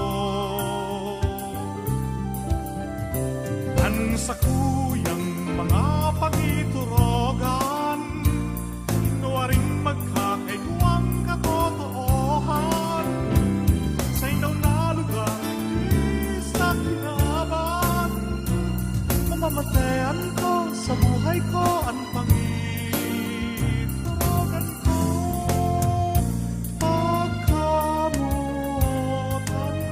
Ang sakuyang mga pangiturogan, nuwaring magkakaywang katotohan, sa inaw na lugar, di sa kinaban, mamamatean ko sa buhay ko ang pangiturogan ko. Pagkamuot ang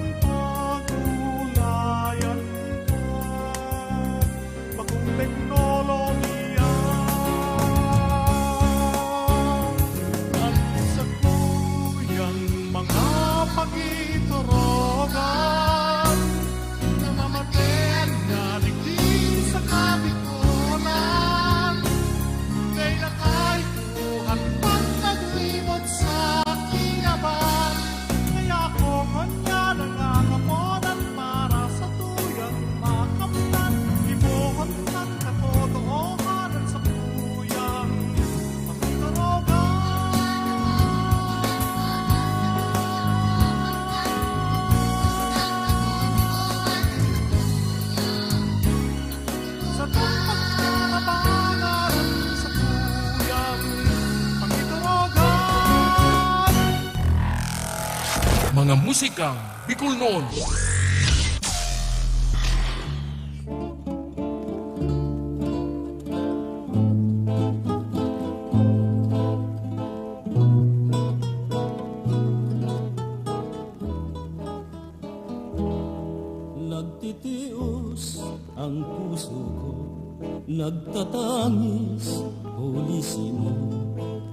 Mga musikang Bicol noon. Nagtitios ang puso ko, nagtatangis, pulisin mo,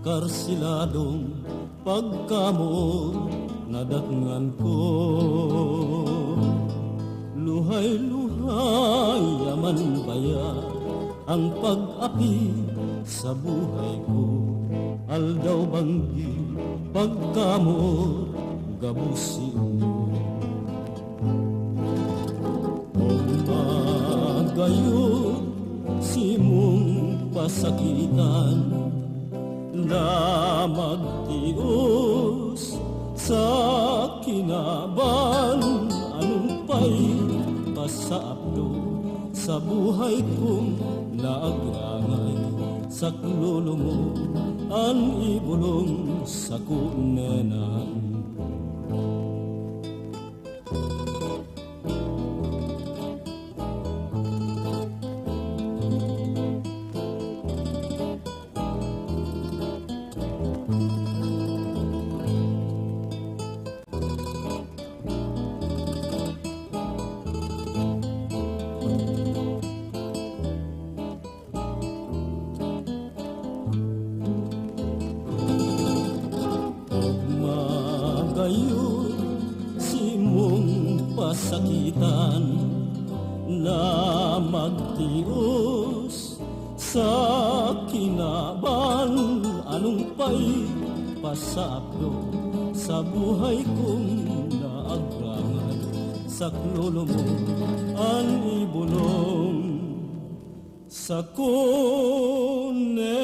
karsiladong pagkamot nadatngan ko. Luhay-luhay yaman baya ang pag-api sa buhay ko. Aldaw banggi pagkamot gabusin mo. Gayon si mong pasakitan na magtios sa kinaban. Anong pa'y pasaapdo sa buhay kong naagrangay. Sa klulo mo ang ibulong sa kunenan. Sakitan na magtios sa kinaban. Anong pa'y pasaplo sa buhay kong naagrangan. Sa klulo mo ang ibulong sa kunenan.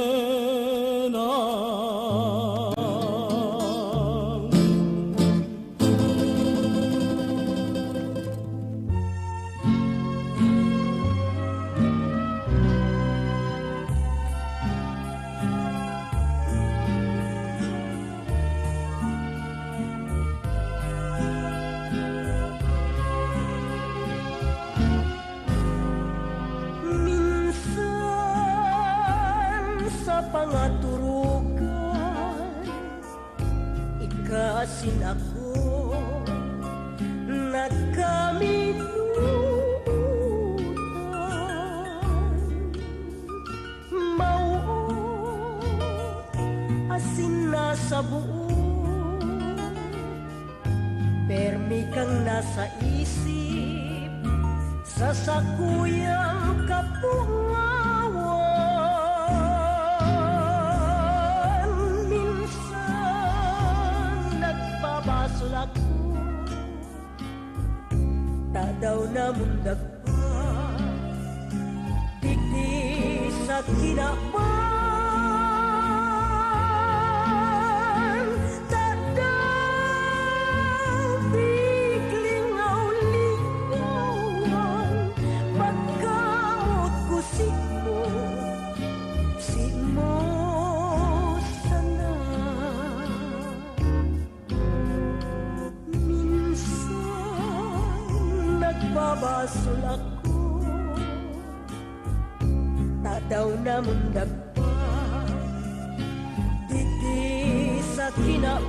Pangaturukan, ikasin ako, nagkaminutan. Mao, asin na sa buo, permi kang nasa isip, sa sakuyang kapungawan. Basol ako, tadaw na mundag pa, digdi sa kinaban. Tadaw bigling aulingawan, pagkamot ko si mo sana. Nagbabasol ako, tadaw na mundag pa, digdi sa kinaban.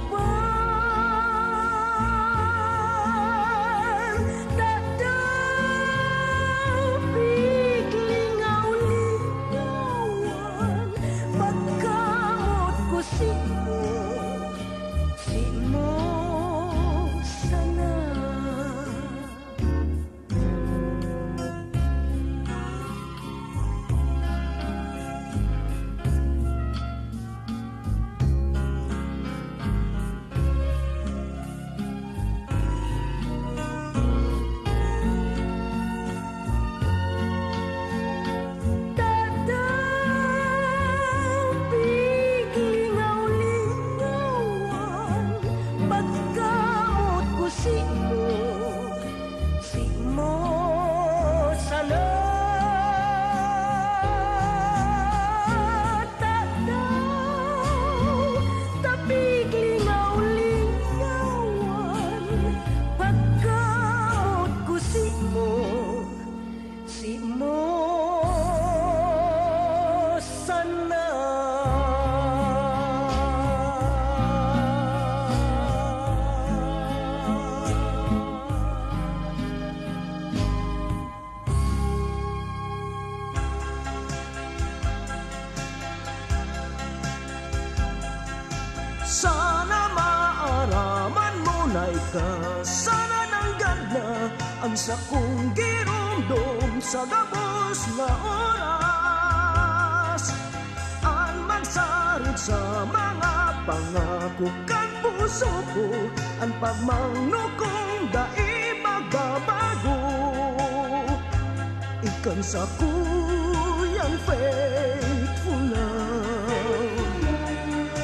Tadaw bigling aulingawan, pagkamot ko si mo sana. Ay kasana ng ganda ang sakong girumdum sa gabos na oras. Ang magsarod sa mga pangako kan puso ko, ang pagmangnukong dai magbabago. Ikan sa kuyang faithful love,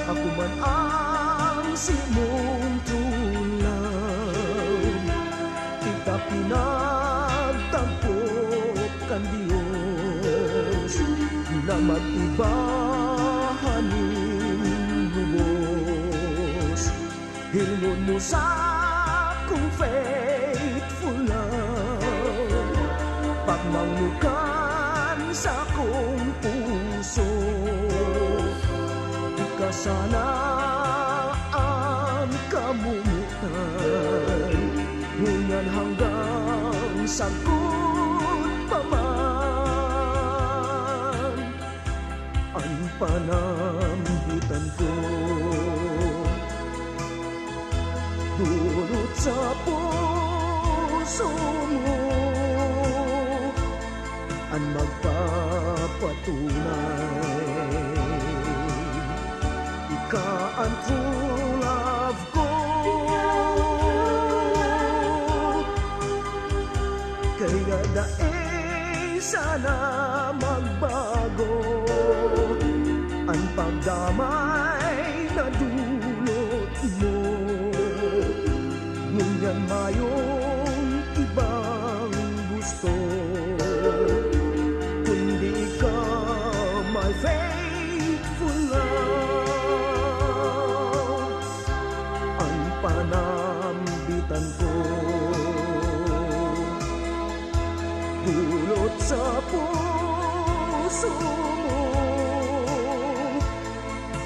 ako man ang simong true love. Kita pinagtagpo kan Diyos na mag-ibahaning lubos. Hilngon mo sa kong faithful love, pagmanglukan sa kong puso. Di ka sana ang kamumutan, ngunyan hanggang sagot pa man ang panambitan ko. Dulot sa puso mo ang magpapatunay, ika ang true love ko. Kaya daig sana magbago ang pagdamay na dulot mo. Ngunyan mayong ibang gusto, kundi ka my faithful love, ang panambitan ko. Dulot sa puso mo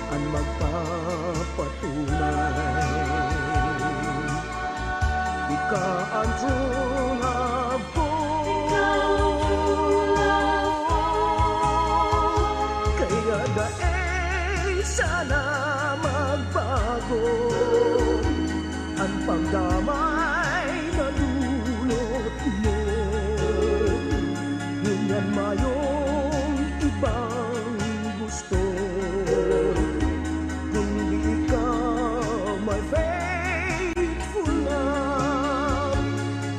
ang magpapatunay, ika ang true love ko. Kaya daig sana magbago ang pagdamay na dulot mo. Ngunyan mayong ibang gusto, kundi ikaw my faithful love.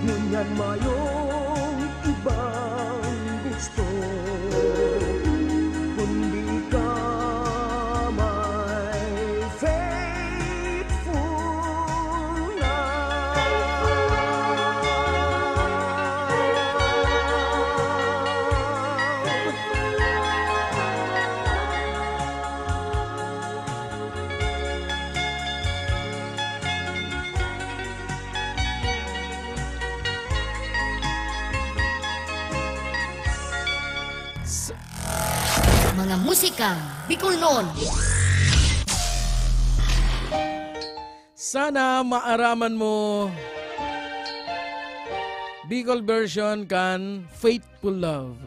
Ngunyan mayong ibang gusto, kundi ikaw my faithful Mga musika Bicol noon. Sana maaraman mo Bicol version kan Faithful Love.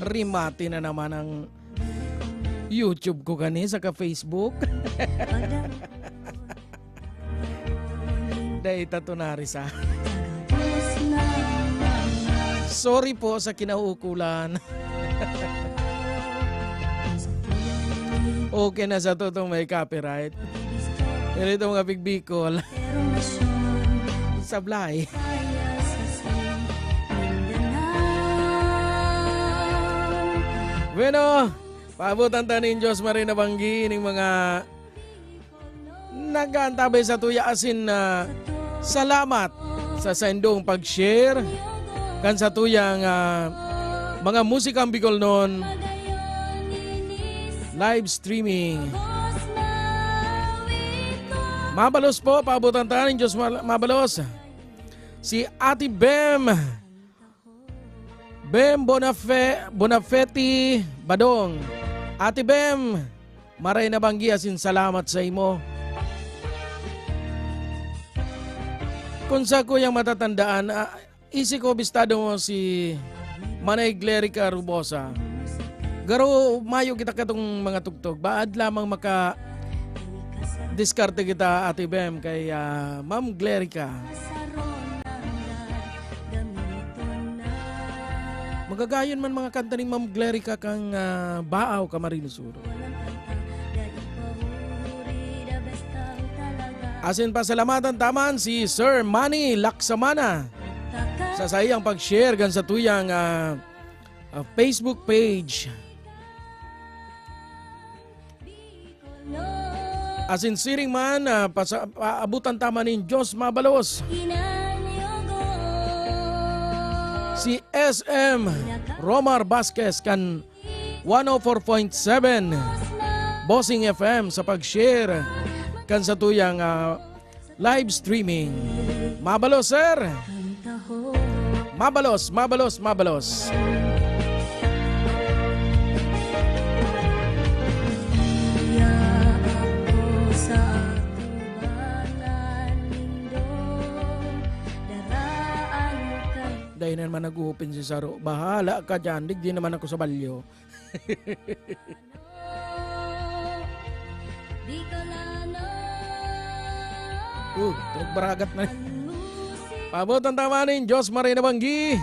Rimati na naman ang YouTube ko kani sa ka-Facebook. Dahil tatunari sa sorry po sa kinauukulan. Okay na sa totong may copyright. Pero ito mga Bigbicol sablay. Bueno, paabutan tanin Diyos Marina Banggi ng mga nag-aantabay sa tuya asin na salamat sa sendong pag-share kan sa tuyang mga musikang Bicol noon live streaming. Mabalos po, paabutan tayo ng Diyos mabalos. Si Ate Bem Bonafetti Badong. Ate Bem, maray na banggi asin salamat sa imo. Kung sa kuyang matatandaan, isi ko bistado mo si Manay Glerica Rubosa. Garo mayo kita katong mga tugtog. Baad lamang maka diskarte kita Ate Bem kay Ma'am Glerica. Magagayon man mga kanta ni Ma'am Glerica kang baaw ka Marinosuro. Asin pasalamatan taman si Sir Manny Laksamana sa sayang pag-share gan sa tuyang Facebook page. Asin siring man, abutan tama ni Diyos Mabalos. Si SM Romar Vasquez kan 104.7 Bossing FM sa pag-share kan sa tuyang live streaming. Mabalos, sir! Mabalos, mabalos, mabalos. Dahil naman nag-open si Saro. Bahala ka dyan. Di naman ako sa balyo. Nagbaragat na. Pabot ang tamanin. Diyos Marina Banggi.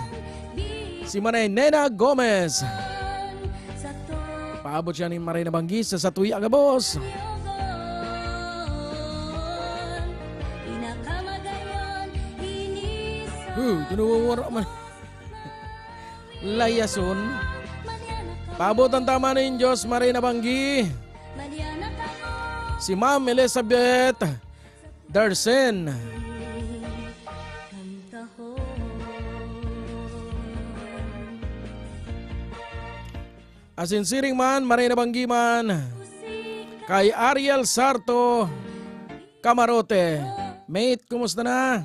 Si Manay Nena Gomez. Paabot siya ni Marina Banggi sa Satuy Agabos. Tinuwara man. Layason. Paabot ang tama na yung Diyos Marina Banggi. Si Ma'am Elizabeth Darsen. Asinsiring man, Marina Banggi man. Kay Ariel Sarto Camarote. Mate, kumusta na?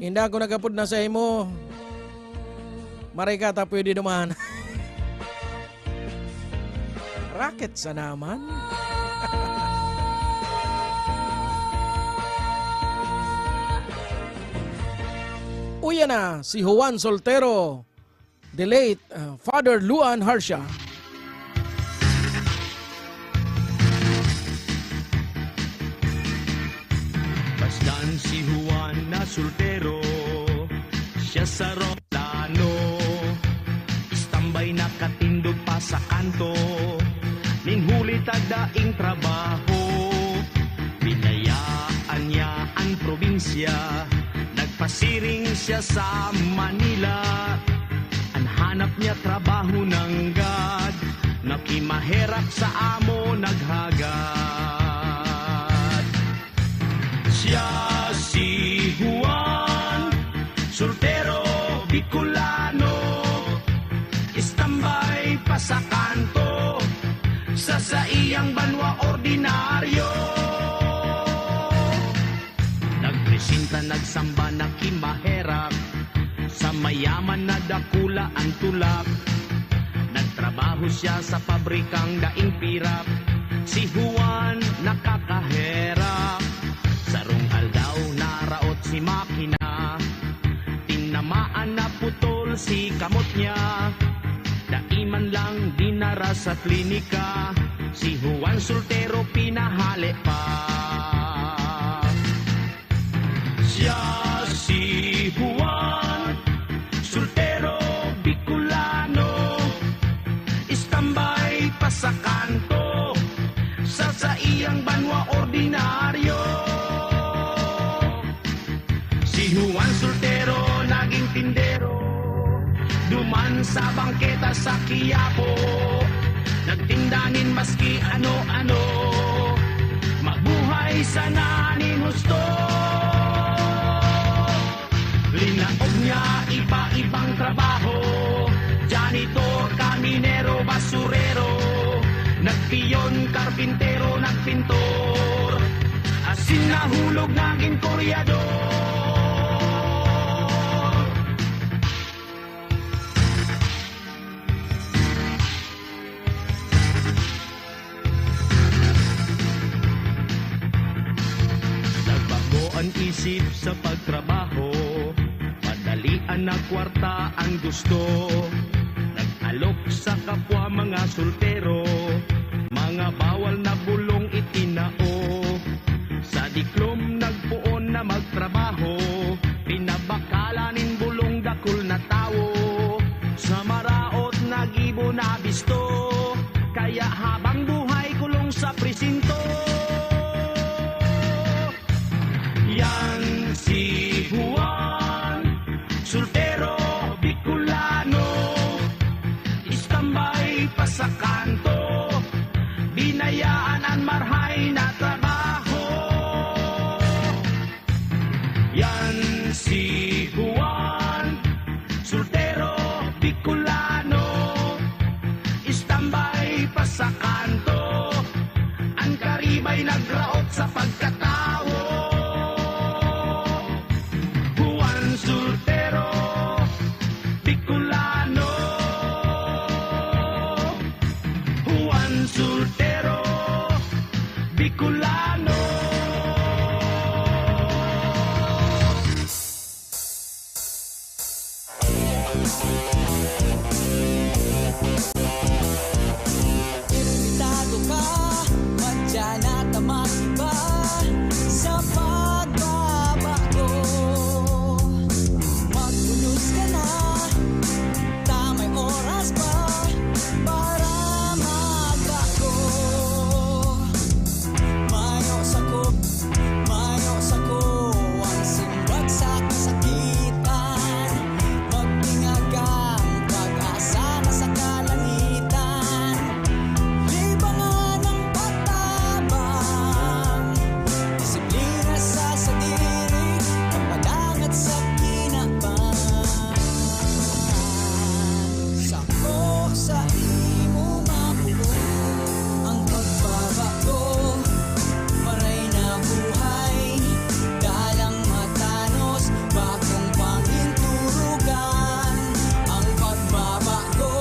Hindi ako nagapod na sa imo. Marikata pwede naman. Racket sa naman. Uya na si Juan Soltero, the late Father Luan Harsha. Bastan si Juan na soltero, siya sa roplano, istambay na katindog pa sa kanto, ninhuli tagdaing trabaho, binayaan niya ang probinsya, nagpasiring siya sa Manila, ang hanap niya trabaho ng God, nakimaherap sa amo naghagad. Siya si Juan, soltero, Bicolano, istambay pa sa kanto, sa iyang banwa ordinaryo. Nagpresinta, nagsamba, nakimaherap, sa mayaman na dakula ang tulak. Nagtrabaho siya sa pabrikang daing pirap, si Juan nakakaherap. Sarong aldaw naraot si makina, tinamaan na putol si kamot niya, daiman lang dinara sa klinika, si Juan soltero pinahali pa. Siya si Juan, soltero, Bicolano, istambay pa sa kanto, sa iyang banwa ordinaryo. Si Juan soltero, naging tindero, duman sa bangketa sa Quiapo, nagtindanin maski ano-ano, mabuhay sana ning husto. Linaog niya iba-ibang trabaho, janitor, kaminero, basurero, nagpiyon, karpintero, nagpintor, asin nahulog, naging koryador. Nagbago ang isip sa pagtrabaho, madalian na kwarta ang gusto, sultero, mga bawal na bulong itinao. Sa diklom nagpuon na magtrabaho, pinabakalanin bulong dakul na tao. Sa maraot nagibo na bisto, kaya habang buhay kulong sa presinto. Yan si Juan, sultero Bicolano, istambay pa sa kanto, binayaan ang marhay na trabaho. Yan si Juan, sultero Bicolano, istambay pa sa kanto, ang karibay nagraot sa pagkatao. Juan Sultero Bicolano, Juan Sultero Bicolano. Imbitado ka, madyan at makiba sa pagbabago. Magpulos ka na, tamay oras pa para magbago. Mayos ako ang simbag sa kasakitan. Magtingagang pag-asa na sa kalangitan. Libangan ang pagtabang, disiplina sa sadiri, kapadangat sa kinabang. Sako sa imo mabuo ang pagbabago, maray na buhay, dalang matanos, bagong panginturugan. Ang pagbabago,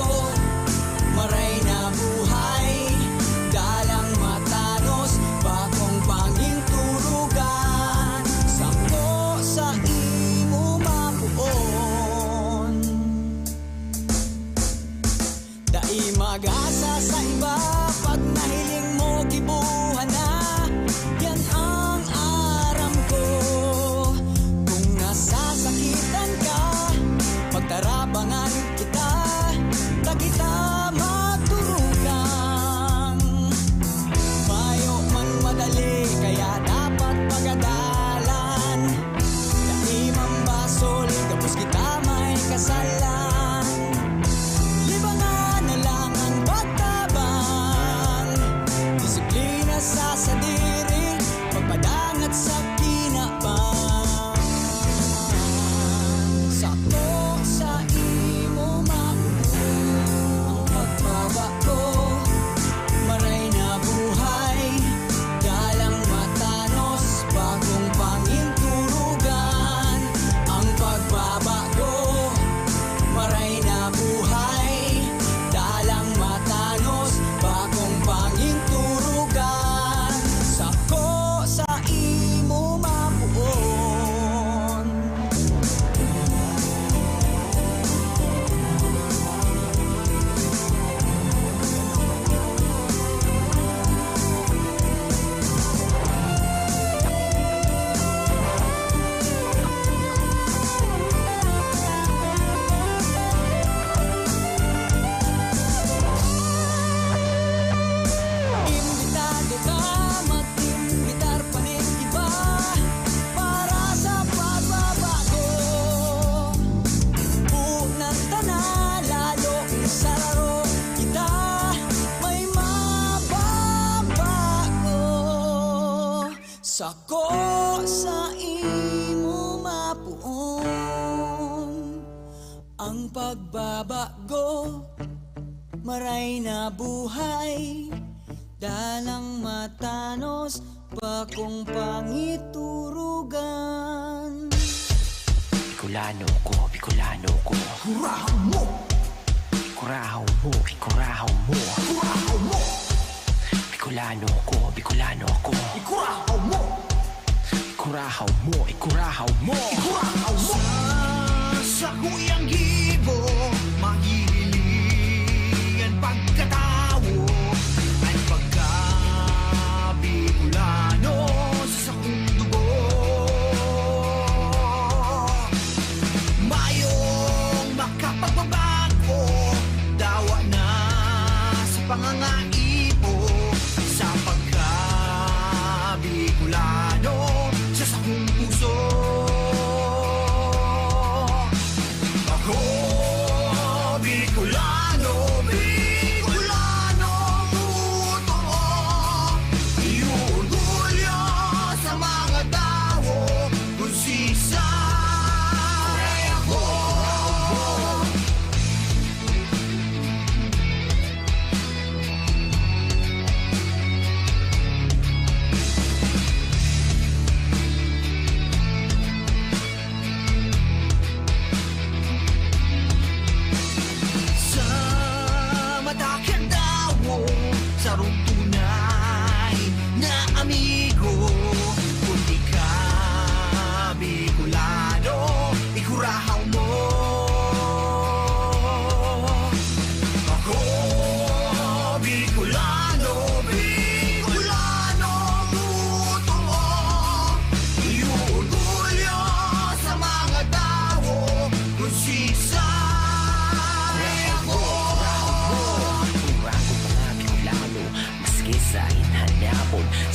maray na buhay, dalang matanos, bagong panginturugan. Sako sa imo mabuon, dai mag-asa sa iba, pag nahiling mo gibuhan na. Yan ang aram ko. Kung nasasakitan ka, pagtarabangan kita, ta kita magturukan. Mayo man madali, kaya dapat pagadalan. Dai mambasol, tapos kita may kasalan. Libangan na lang ang pagtabang, disiplina sa sadiri, pagpadangat sa kinabang. Sako sa imo mabuo ang pagbabago, maray na buhay, dalang matanos, bagong panginturugan. Ang pagbabago, maray na buhay, dalang matanos, bagong panginturugan. Sako sa imo mabuon. Imbitado ka, mag-imbitar pa rin iba para sa pagbabago. Buunan ka na, lalo sa laro kita, may mababago. Sako sa imo mapuon ang pagbabago, maray na buhay, dalang matanos, bakong pangiturugan. Bicolano ko, Bicolano ko. Kurahaw mo! Kurahaw mo, ikurahaw mo. Kurahaw mo! Bicolano ko, Bicolano ko. Ikurahaw mo! Ikurahaw mo, ikurahaw mo. Ikurahaw mo! Sa kuyang gibo, maghihilingan pagkatapos.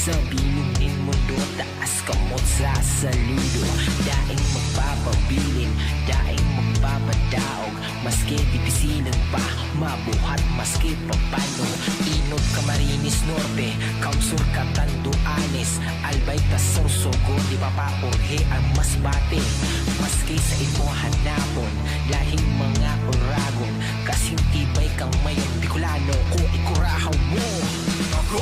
Sa binunin mundo, taas kamot sa saludo. Daing magpapabilin, daing magpapadaog. Maski dipisilan pa, mabuhat maski papano. Inot Camarines Norte, Kaunsur Catanduanes. Albay Tasorsogo, di papaorhe ang masbate. Maski sa imo hanapon, lahing mga oragon. Kasing tibay kang mayon, Bicolano ko ikurahaw mo. Ako,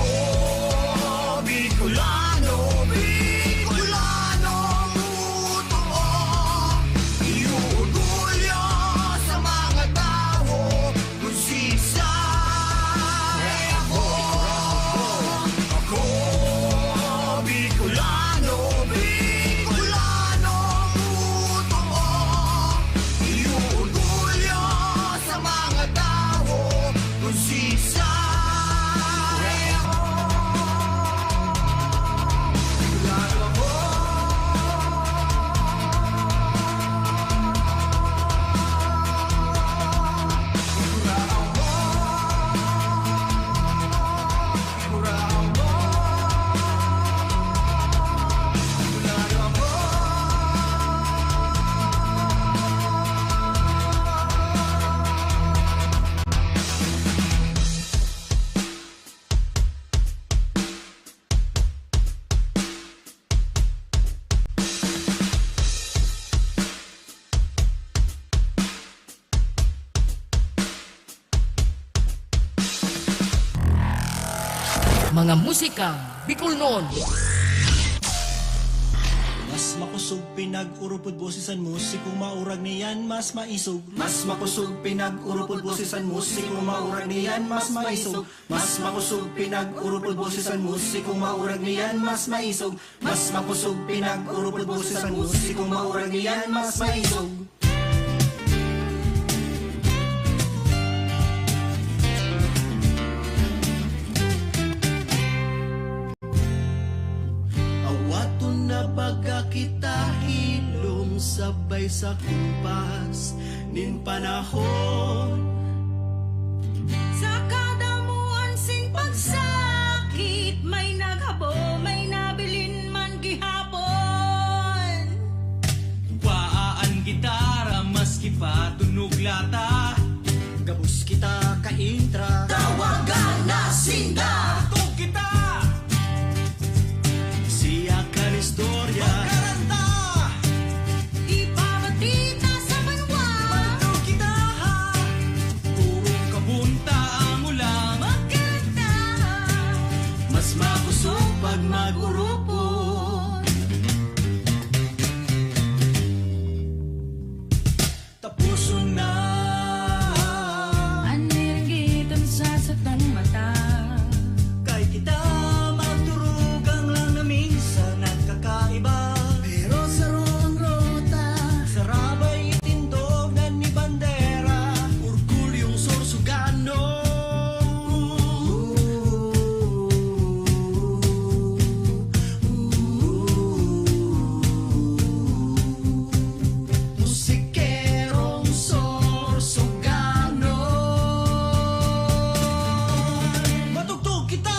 Bicolano, Bicolano, totoo. Iuugulyo sa mga tao kung sisay ako. Ako, Bicolano, Bicolano, totoo. Iuugulyo sa mga tao kung sisay. Mga musika Bicol noon. Mas makusog pinag-urupod bosisan musikong maurag niyan mas maisog. Mas makusog pinag-urupod bosisan musikong maurag niyan mas maisog. Mas makusog pinag-urupod bosisan musikong maurag niyan mas maisog. Mas makusog pinag-urupod bosisan musikong maurag niyan mas maisog. Awaton na baga kita hilom sabay sa kumpas nin panahon. Sa kadamuan sing pagsakit, may naghabo, may nabilin man gihapon. Waan gitara maski pa tunog lata. Gabus kita ka-intra, Tawagan na sinda. Tug kita siya kan istorya. Magkaranta Ipabatita sa banwa, Tug kita Purong kabunta ang ulang. magkanta. Mas makusog pag mag-urupod. Tapuson na Anirgitan sa satong mata. kay kita magturugang lang na minsan nagkakaiba. Pero sa roong rota, Sarabay itindog na ni bandera, orgulyong Sorsogano. Musikerong Sorsogano. Matugtog kita,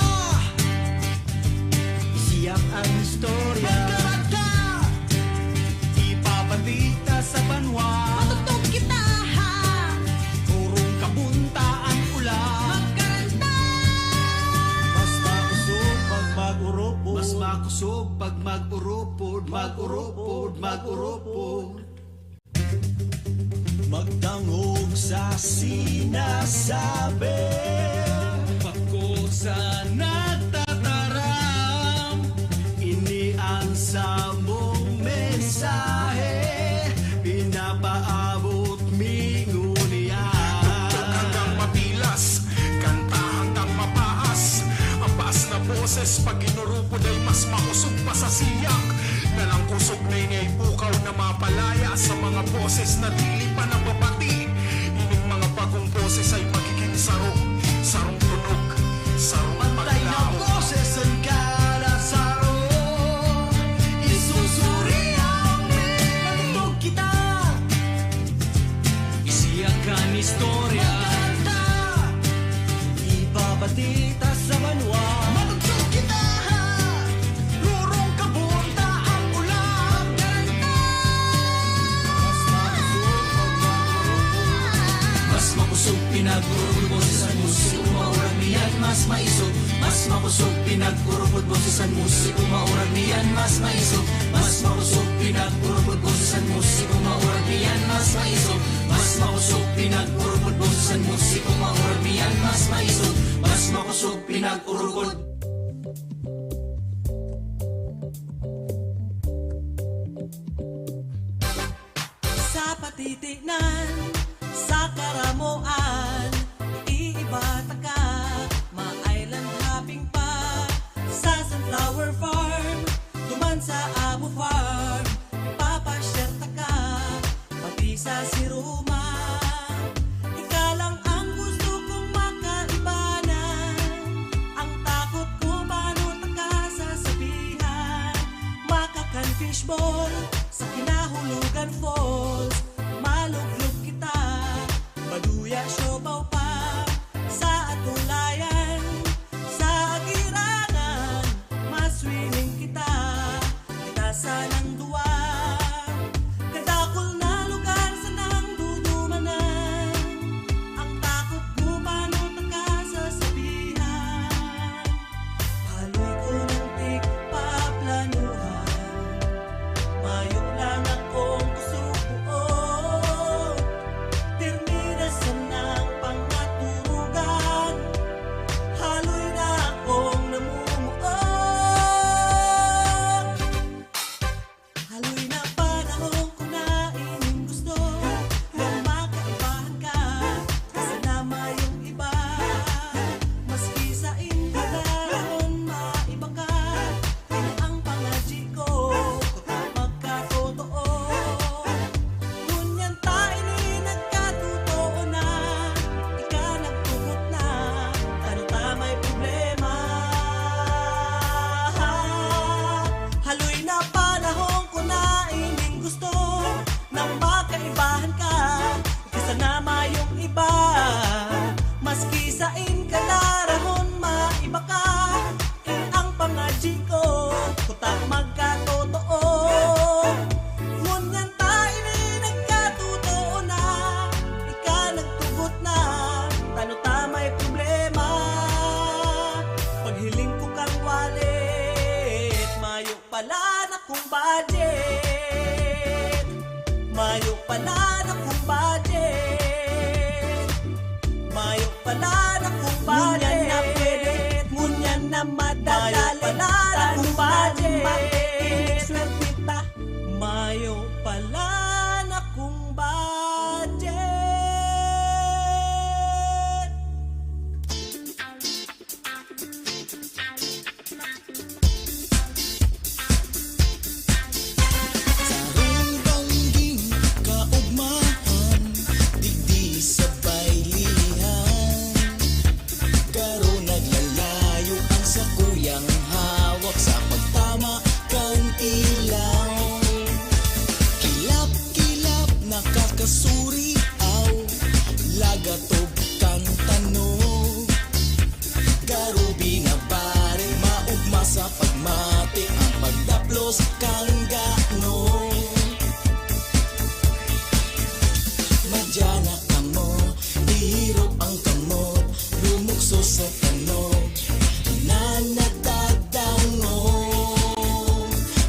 siyak ang istorya. Magkaranta Ipabatita sa banwa. Matugtog kita, Purong kabunta ang ulang. magkanta. Mas makusog pag mag-urupod. Mas makusog pag mag-urupod. Mag-urupod, mag-urupod. Magdangog sa sinasabi. Pagko sa nagtataram. Ini ang samong mensahe. Pinapaabot mingunia. Hanggang mapilas, kanta hanggang mapaas. Ang baas na boses pag inurupod ay mas makusog pa sa siyak. Nalang kusog na ingay bukaw na mapalaya sa mga boses na dili pa nababati. Ining mga bagong boses ay magiging sarong, sarong tunog, sarong Pantay na paglaho. boses ang kalasaro. Isusuri ang minatugtog kita. Isiyakan istorya. Magkanta, ipabatita sa banwa. matugtog kita. makusog pinag-urupod bosisan musiko maurag niyan mas maisog. Mas makusog pinag-urupod bosisan musiko maurag niyan mas maisog. Mas makusog pinag-urupod bosisan musiko maurag niyan mas maisog. Mas makusog pinag-urupod. Sa patitignan, sa karamuan, iibata ka, ma-island hopping pa, sa sunflower farm, duman sa Abu Farm, papasyerta ka, pati sa Siruma. Ika lang ang gusto kong makaibanan, ang takot ko paano taka sasabihan, makakan fishball, sa kinahulugan falls, maluglog kita, maduya siopaw pa, sa atulayan, sa agirangan, maswimming kita, kita sa nang duwa, kadakol na lugar sa nang dudumanan, ang takot ko paano taka sasabihan, haloy ko ng tigpaplanuhan, mayo lang akong kusukuon, tirminasan ng pangaturugan, haloy na akong namumuot. Haloy na panahon ko na ining gusto, nang makaibahan ka, kasanama yung iba, maski sa indagaron maiba ka, yun ang pangadji ko, magkatotoo. Ngunyan tayo ni nagkatotoo na, ika nagtugot na, tano ta may problema. Haloy na panahon ko na ining gusto, nang makaibahan ka, kasanama yung iba, maski sa inkadarahon maiba ka, ang pangadji ko, kutak magkatotoo. Ngunyan tayo ni nagkatotoo na, ika nagtugot na, tano ta may problema. Paghiling ko kang wallet, mayo pala na kong budget, mayo pala na kong budget, mayo pala na kong budget. Ngunyan na pwede, ngunyan na madadali, mayo pala na kong budget. Swertita, mayo pala na kong budget. Bangging kaugmahan, digdi sa bailihan, karo naglalayo ang sakuyang hawak sa pagtama kang ilaw. Kilap-kilap nakakasuri aw, lagatob kang tanog, karo binabari maugma sa pagmati ang pagdaplos kang gaano. Madyana ka mo, ihirop ang kamot, lumukso sa tanog, na nagdadango.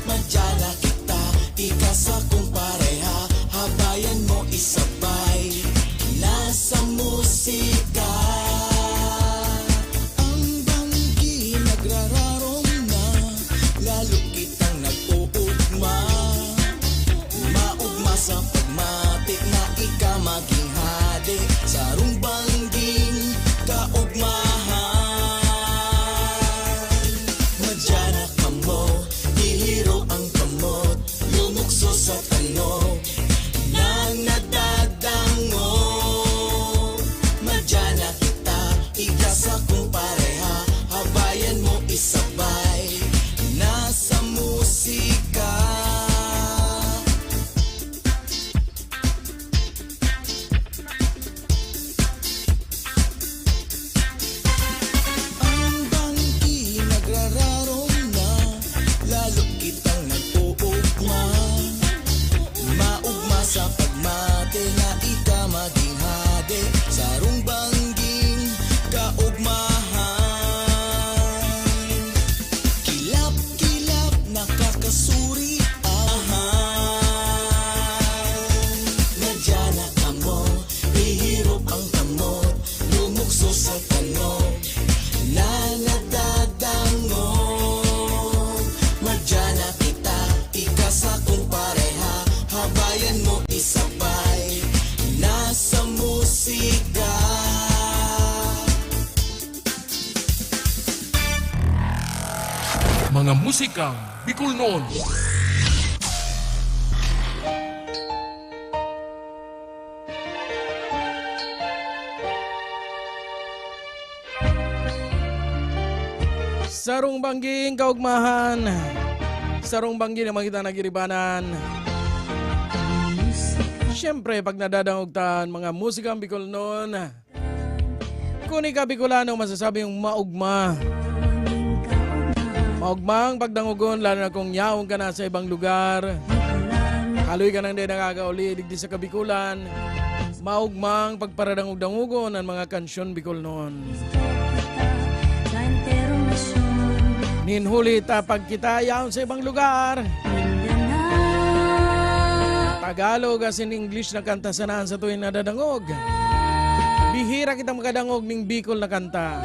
Madyana kita, ikasa kong pareha, habayan mo isabay, nasa musika. Ang banggi nagrararong na, lalo kitang nag-uut Madyan na kita, ika sa kong pareha, habayan mo isabay, nasa musika. Mga musikang Bicol noon. Sarong bangging kaugmahan, sarong bangging na makita nagiribanan. Siyempre, pag nadadangogtan mga musikang Bicol noon, kung ikaw Bicolano, masasabi yung maugma. Maugmang pagdangugon, lalo na kung yaong ka na sa ibang lugar. Haloy ka nang di nakakauli, digdi sa Kabikulan. Maugmang pagparadangog-dangugon ang mga kansyon Bicol noon. Ninhuli tapag kita yaon sa ibang lugar. Tagalog as in English na kanta sanaan sa tuwing nadadangog. Bihira kita makadangog ning Bicol na kanta.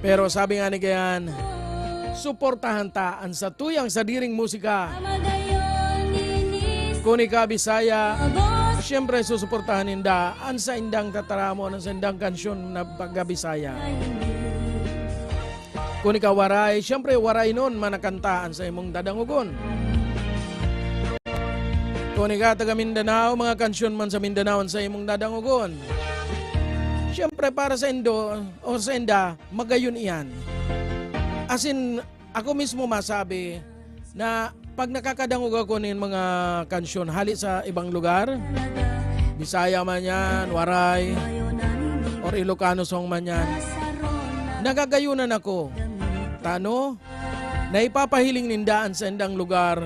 Pero sabi nga ni Gayan, suportahan taan sa tuyang sadiring musika. Kung ika Bisaya, siyempre susuportahan inda ang sa indang tataramon, ang sa indang kansyon na pagka-Bisaya. Kung ika waray, siyempre waray nun manakantaan sa imong dadangugon. Kung ika taga Mindanao, mga kansyon man sa Mindanao sa imong dadangugon. Siyempre para sa Indo o sa Inda, magayon iyan. As in, ako mismo masabi na pag nakakadangog ako ng mga kansyon hali sa ibang lugar, Bisaya man yan, Waray, or Ilocano song man yan, nagagayunan ako. Tano, na ipapahiling nindaan sa indang lugar,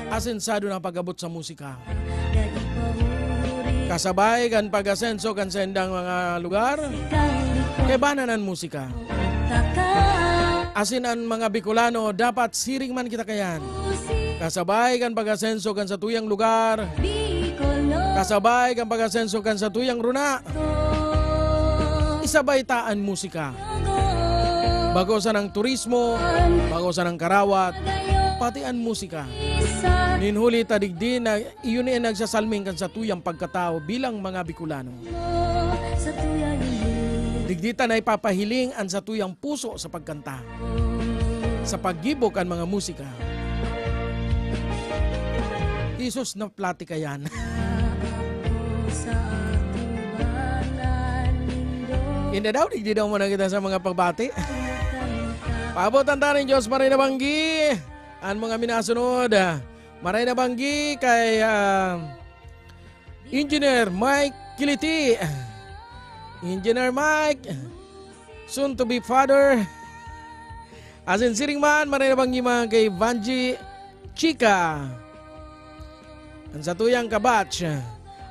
asensado na pag-abot sa musika. Kasabay kan pag-asenso kan sa indang mga lugar, kay bananan musika. Asin ang mga Bicolano, dapat siring man kita kayan. Kasabay kan pag-asenso kan sa tuyang lugar, kasabay kan pag-asenso kan sa tuyang runa, isabay taan musika. Bagosan ang turismo, bagosan ang karawat, pati ang musika. Ninhuli tadigdi na iyon ay nagsasalming kan sa tuyang pagkatao bilang mga Bicolano. Digdita na ipapahiling ang sa tuyang puso sa pagkanta, sa paggibok ang mga musika. Isus na platika yan. Hindi daw, digdi daw muna kita sa mga pagbati. Paabot ang taning Diyos, maray na banggi. Ang mga minasunod, maray na banggi kay Engineer Mike Kiliti. Engineer Mike, soon to be father. As in siring man, maray na banggi man kay Vanji Chica. Ang sa tuyang kabatch.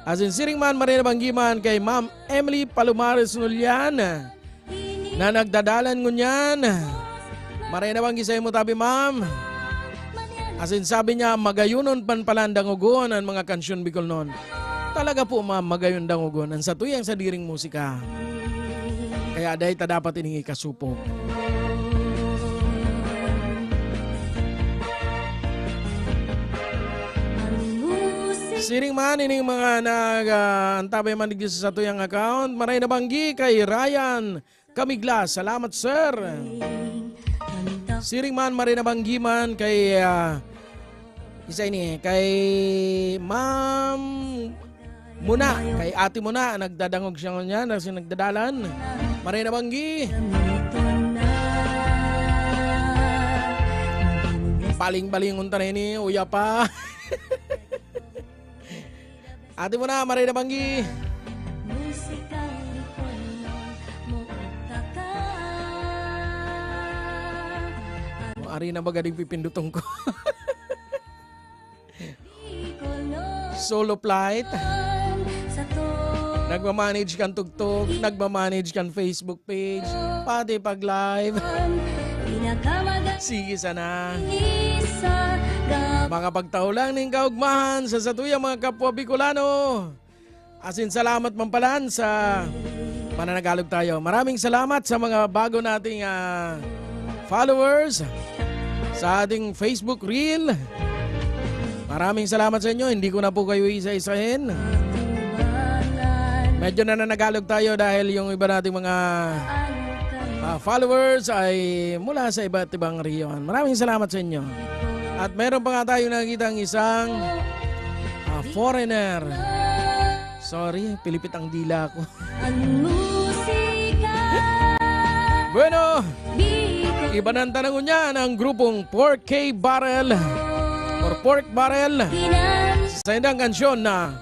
As in siring man, maray na banggi man kay Ma'am Emily Palomares Nulian na nagdadalan ngunyan. Maray na banggi sa imo tabi, ma'am. As in sabi niya, magayunon panpalandang ugon ang mga kansyon Bicol noon. Talaga po ma'am, magayon dang ugon ang sa tuyang sadiring musika. Kaya dahil ta dapat iningi kasupog. Siring man ining mga nag-antabay man digdi sa tuyang account. Maray na banggi kay Ryan Camiglas. Salamat sir. Siring man maray na banggi man kay isa ini kay Ma'am Muna, kay Ate Muna, nagdadangog siya niya, nagdadalan. Maray na banggi. Baling-balingon ta na ini, uya pa. Ate Muna, maray na banggi. Ari na baga di pipindutong ko. Solo flight. Nagmamanage kan tugtog, nagmamanage kan Facebook page, pati pag live. Sige sana. Mga pagtaulang ning kaugmahan sa satuyang mga kapwa Bicolano. Asin salamat mampalan sa Mananagalog tayo. Maraming salamat sa mga bago nating followers sa ating Facebook Reel. Maraming salamat sa inyo. Hindi ko na po kayo isa-isahin. Medyo na nanagalog tayo dahil yung iba nating mga followers ay mula sa iba't ibang riyon. Maraming salamat sa inyo. At meron pa nga tayo nakikita ang isang foreigner. Sorry, pilipit ang dila ko. Bueno, iba ng tanong niya ng grupong 4K Barrel or Pork Barrel sa isang kansyon na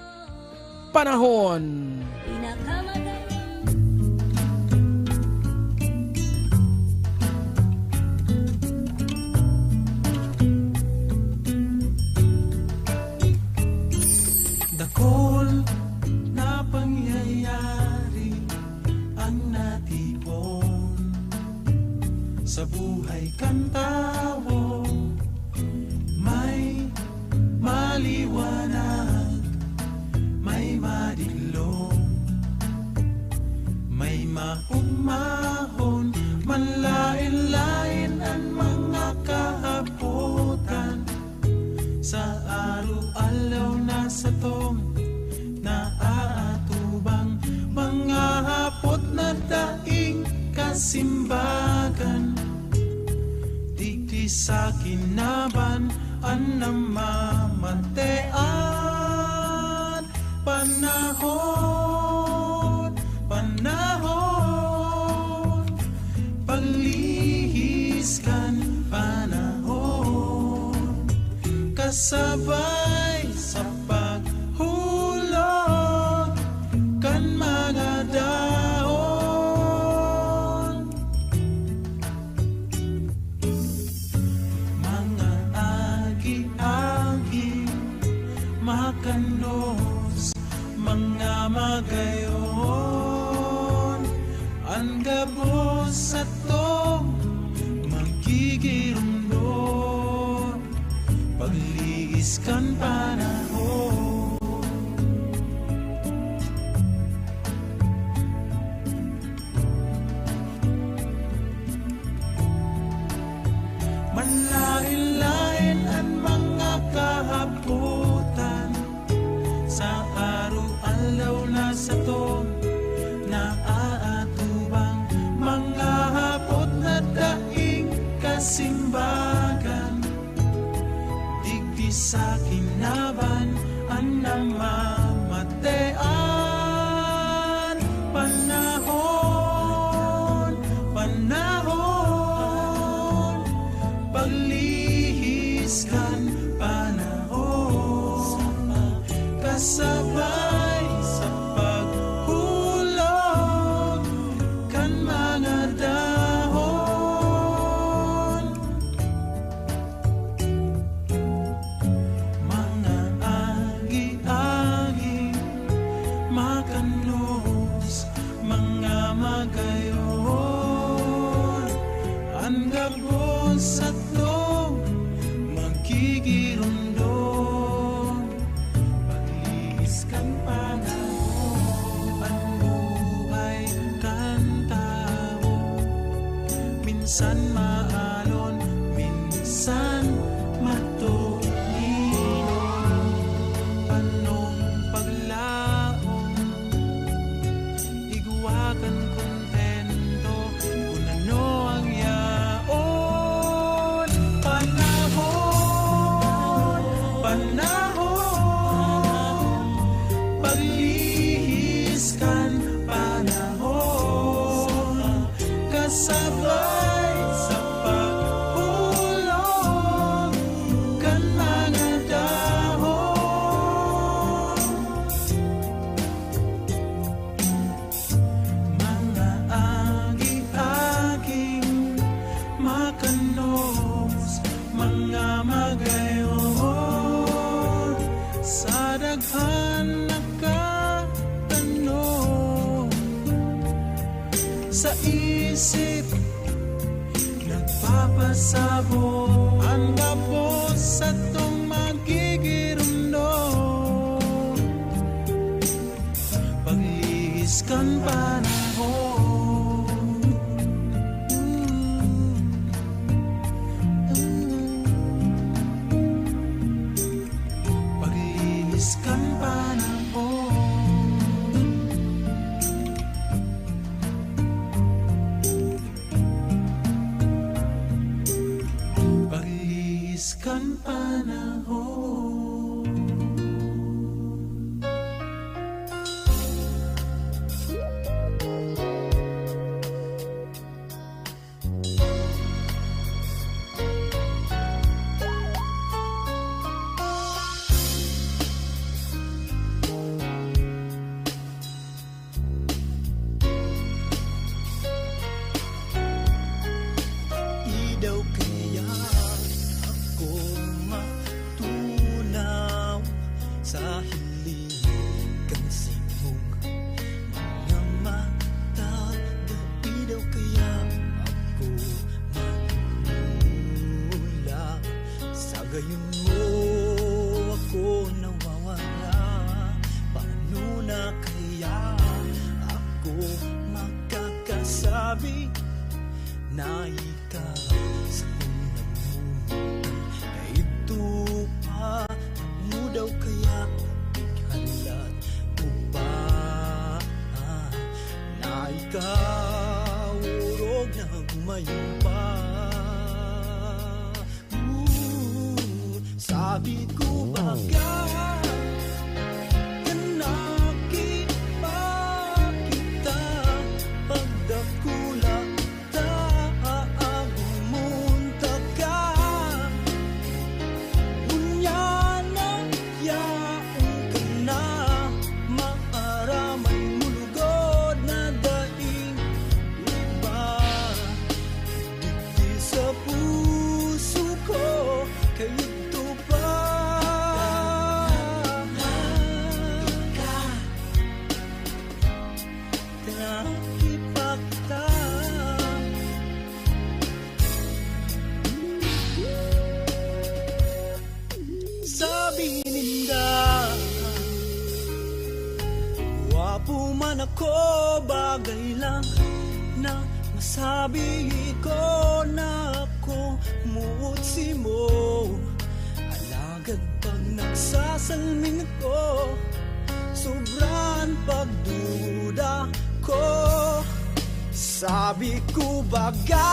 Panahon. Dakol na pangyayari ang natipon sa buhay kantawo, may maliwanag, may madiglong, may maumahon, manlain-lain ang mga kahabutan sa araw-alaw na sa tong naaatubang mga hapot na daing kasimbagan, digdi sa kinaban ang namamantean. Panahon, panahon, paglihis kan panahon, kasabay sa paghulog kan mga dahon, mga agi-agi, makanos, mga magayon, ang gabos sa to magkikirundon, pagliis kan panahon. Manlain-lain ang mga kahabutan sa araw-alaw na sa to naaatubang mga hapot na daing kasimbagan, digdi sa kinaban ang namamatean. Panahon, panahon, paglihis kan panahon, kasabay sa paghulog kan mga dahon, mga agi-agi, makanos, mga magayon, ang gabon sa to magkikirundon, paglihis kan panahon, ang buhay kan tao, minsan maalon, minsan matulino, panong paglaong, iguwakan kontento, kung ano ang yaon. Panahon, panahon, paglihis kan panahon, kasabay sa paghulog kan mga dahon, mga agi-aging, makanos, mga magayon, sa daghan nakatanong, sa isip nagpapasabo, ang gabos sa tong magigirundon, paglihis kan panahon. Pagayon mo ako nawawala. Paano na kaya ako makakasabi na ikaw sa unang mundo na ito pa mo daw kaya bighalat mo ba na ikaw urog na gumayon pa. Sabi ko baga kanaki pa kita pagdakula taagumunta ka unyana yaong ka na maaraman mulugod na daing iba digdi sa puso ko kayo sabi ninda wapo man ako bagay lang na masabi ko na ako muutsi mo alagad pag nagsasalming ako sobrang pagduda ko. Sabi ko baga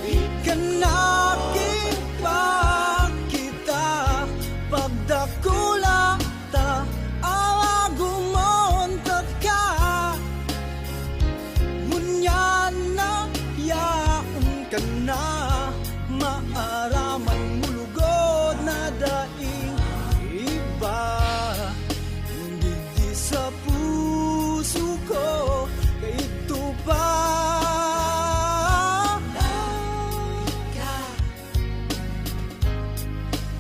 ikanaki pa kita pagdakula ta awagumonta ka ngunyan na yaon ka na maaraman mulugod na daing iba hindi sa puso ko ito pa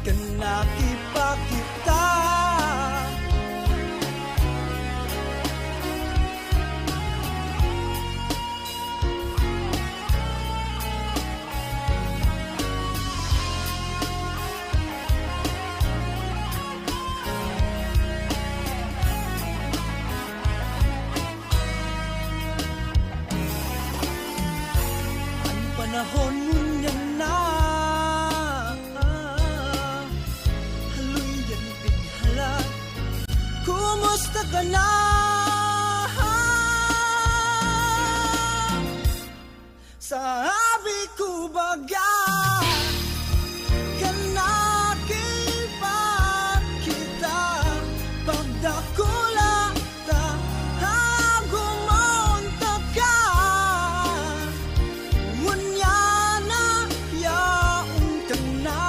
kanaki pa kita panahon mo niya na haloy yan pinhalat kumusta ka na sabi ko baga kanaki pa kita pagdakula ta hagumonta ka unyana yaong ka na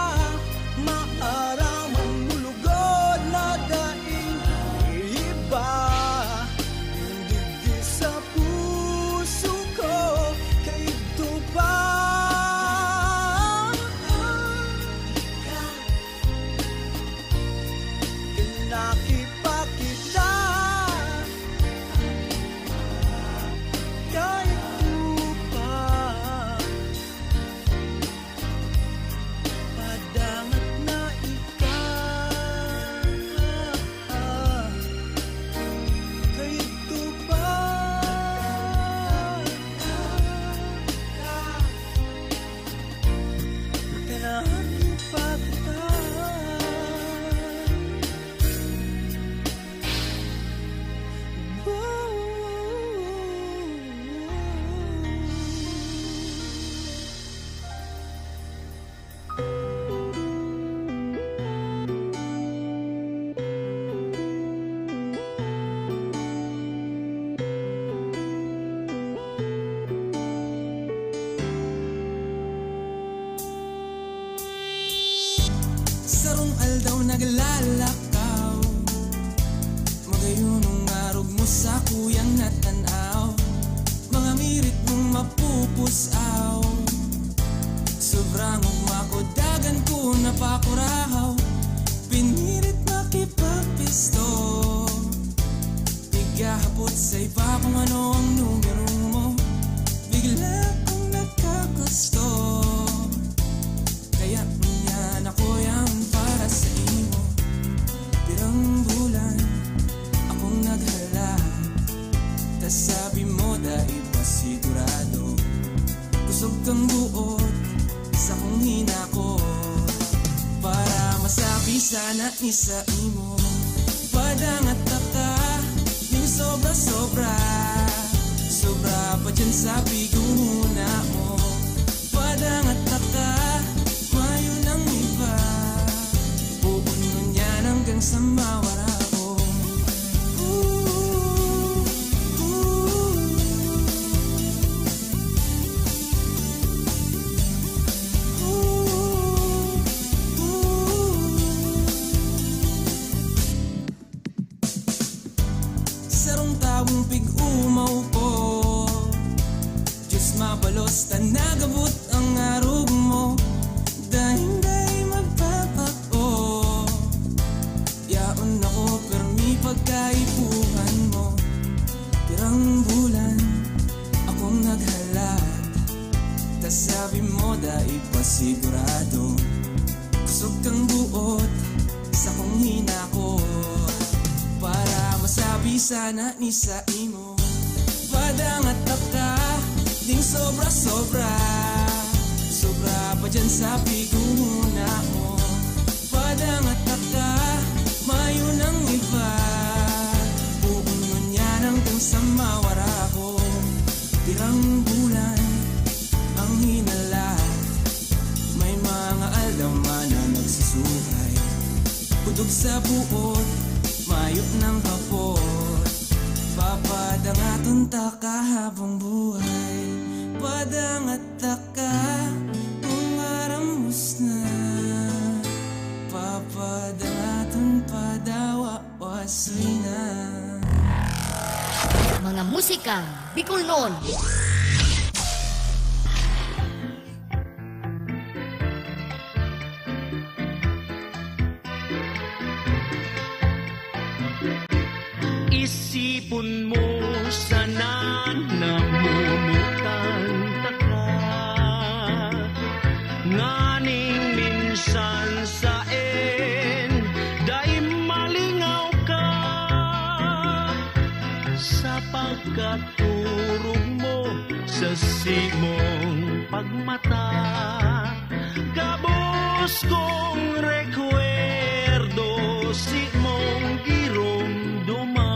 maaraman mulugod na daing iba hindi sa puso ko kaito pa kanaki pa kita kaito pa padangat na ikaw kaito pa kanaki pa kita sarong aldaw naglalakaw magayunong arog mo sa kuyang natanaw mga mirit mong mapupusaw sobrang umakodagan ko napakurahaw pinirit makipagpisto tigahapot sa iba kung ano ang numero mo bigla kong nagkagusto kaya yan kang buot sa kong hinako para masabi sana ni sa imo padangat ka yung sobra-sobra sobra pa dyan sa biguna mo padangat ka mayo ng iba pupuno niyan hanggang sa mawara ko sarong tawong pig-umaw ko Diyos mabalos ta nagabot ang arog mo dahil dahil magpapako yaon ako permi pagkaipuhan mo tirang bulan akong naghalat tas sabi mo dahil pasigurado kusog kang buot sa kong hinako para masabi sana ni sa imo padangat ka ding sobra-sobra sobra pa dyan sa biguna mo padangat ka mayo ng iba pupuno niyan hanggang sa mawara ko tirang bulan ang hinala may mga aldaman na nagsusuhay budog sa buot mayo ng hapon papadangaton ta ka habang buhay padangat ka kung aramos na papadangaton padawa wasoy na Mga musika Bicol noon. Isipon mo sana namumutan ka nganing minsan saen dahil malingaw ka sa pagkaturog mo sa simong pagmata gabos kong rekwerdo si mong giromduma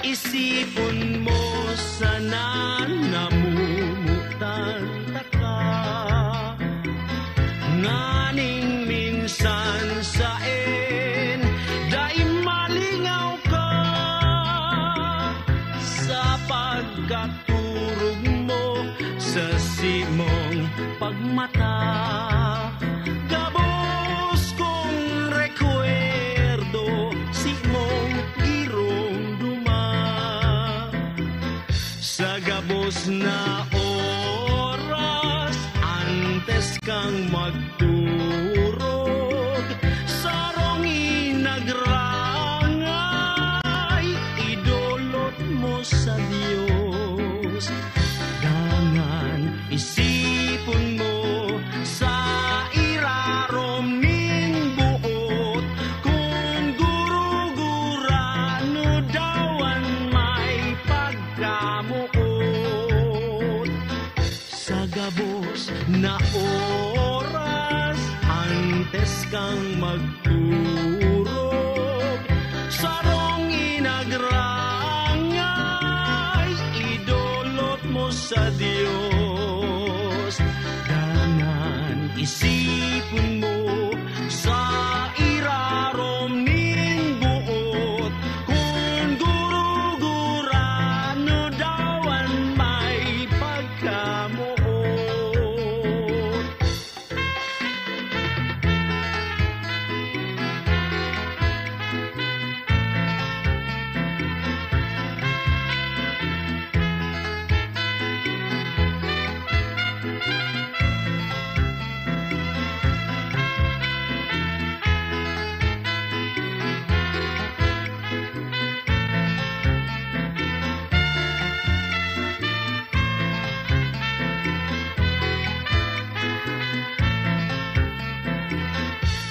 isipon mo sana namumutan ka nganing minsan saen dahil malingaw ka sa pagkaturog mo sa simong pagmata gabos kong rekwerdo si mong giromduma sa gabos na oras antes kang magturog sarong inagrangay idolot mo sa Diyos dangan isipon mo sa irarom ning buot kung guro-gurano dawan may pagkamuot sa gabos na oras antes kang magturog sarong inagrangay idolot mo sa Diyos dangan isipon mo sa irarom ning buot kung guro-gurano dawan may pagkamuot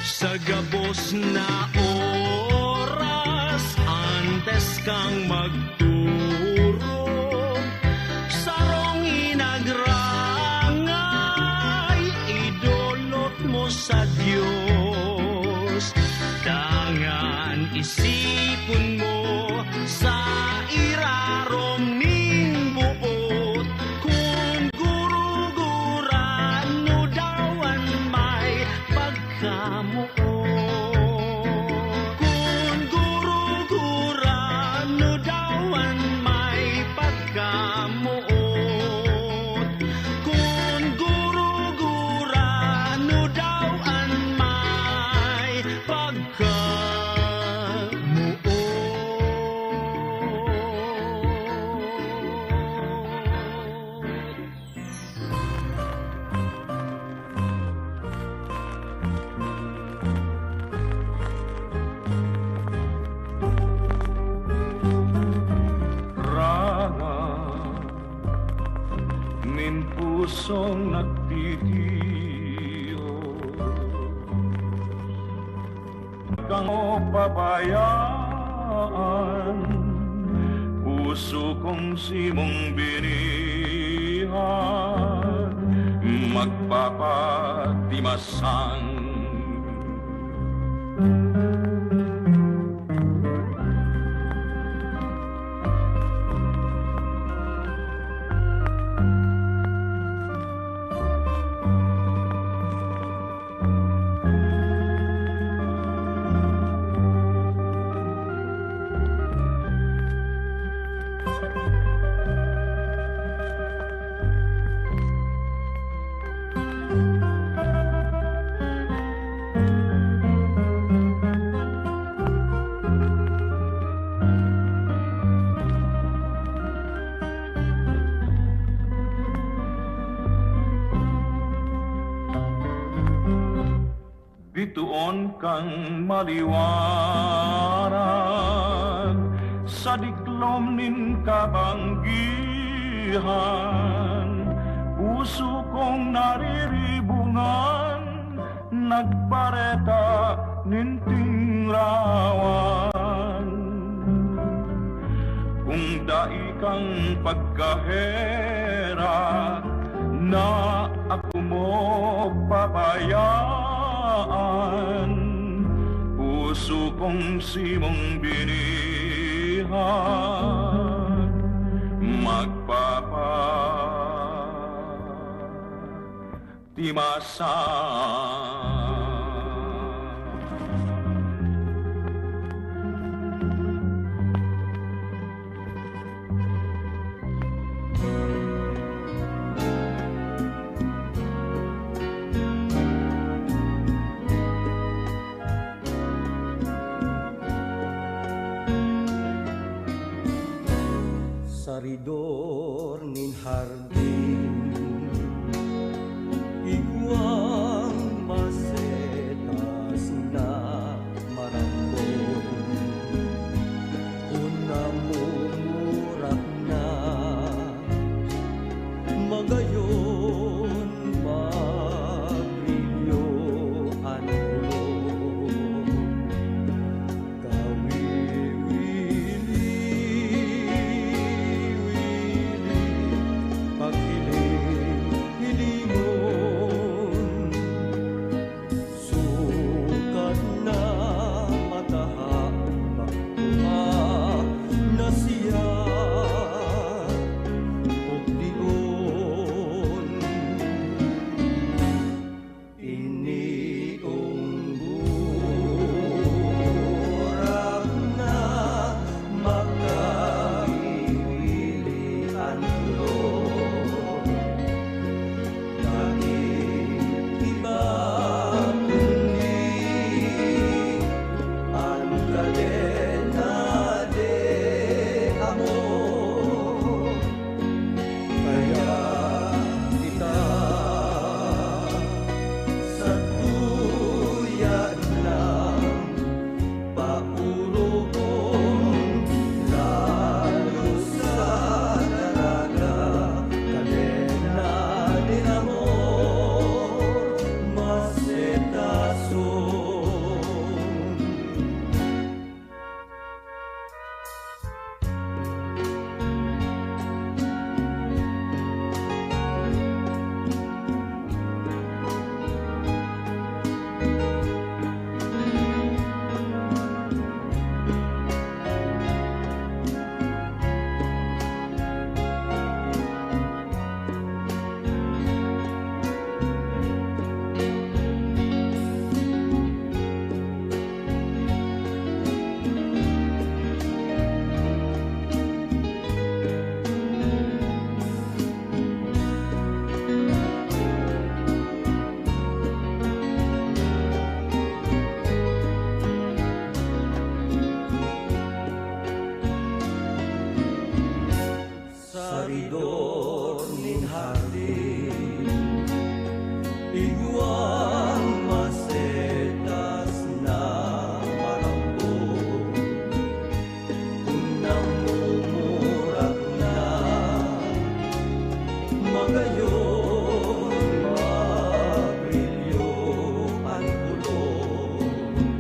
sa gabos na oras antes kang magturog sarong aking pusong nagtitiyo. Kang mo pabayaan, puso kong simong binihan, magpapatimasan. Bituon kang maliwanag sa diklom nin kabanggihan, puso kong nariribungan, nagpareta nin tingrawan. Kung dai kang pagkahera na ako mo pabayaan, puso kong simong binihan, magpapatimasan. Saridor nin hardin, iguang masetas na marambon, unamumurak na magayon mabrilyo ang ulo. Pagkilig gayon mabrilyo ang kulong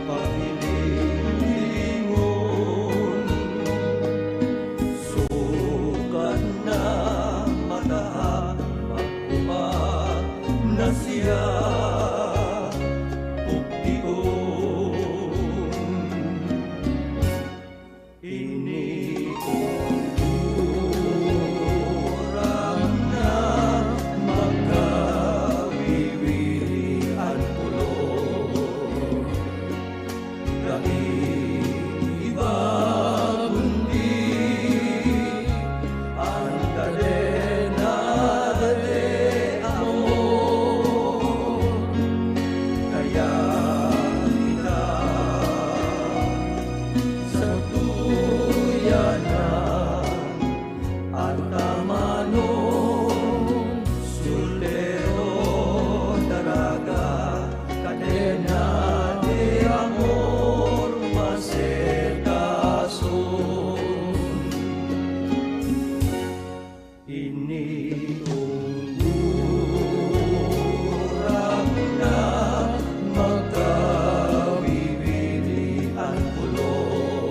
Paghiling-hilingon sukat na mata magkuha na siya Iniuurang na magkawiwili ang kulong Kaiba kundi ang kadena de amor Kaya kita sa at tamanon soltero daraga cadena de amor macetason iniuurang na magkawiwili ang kulong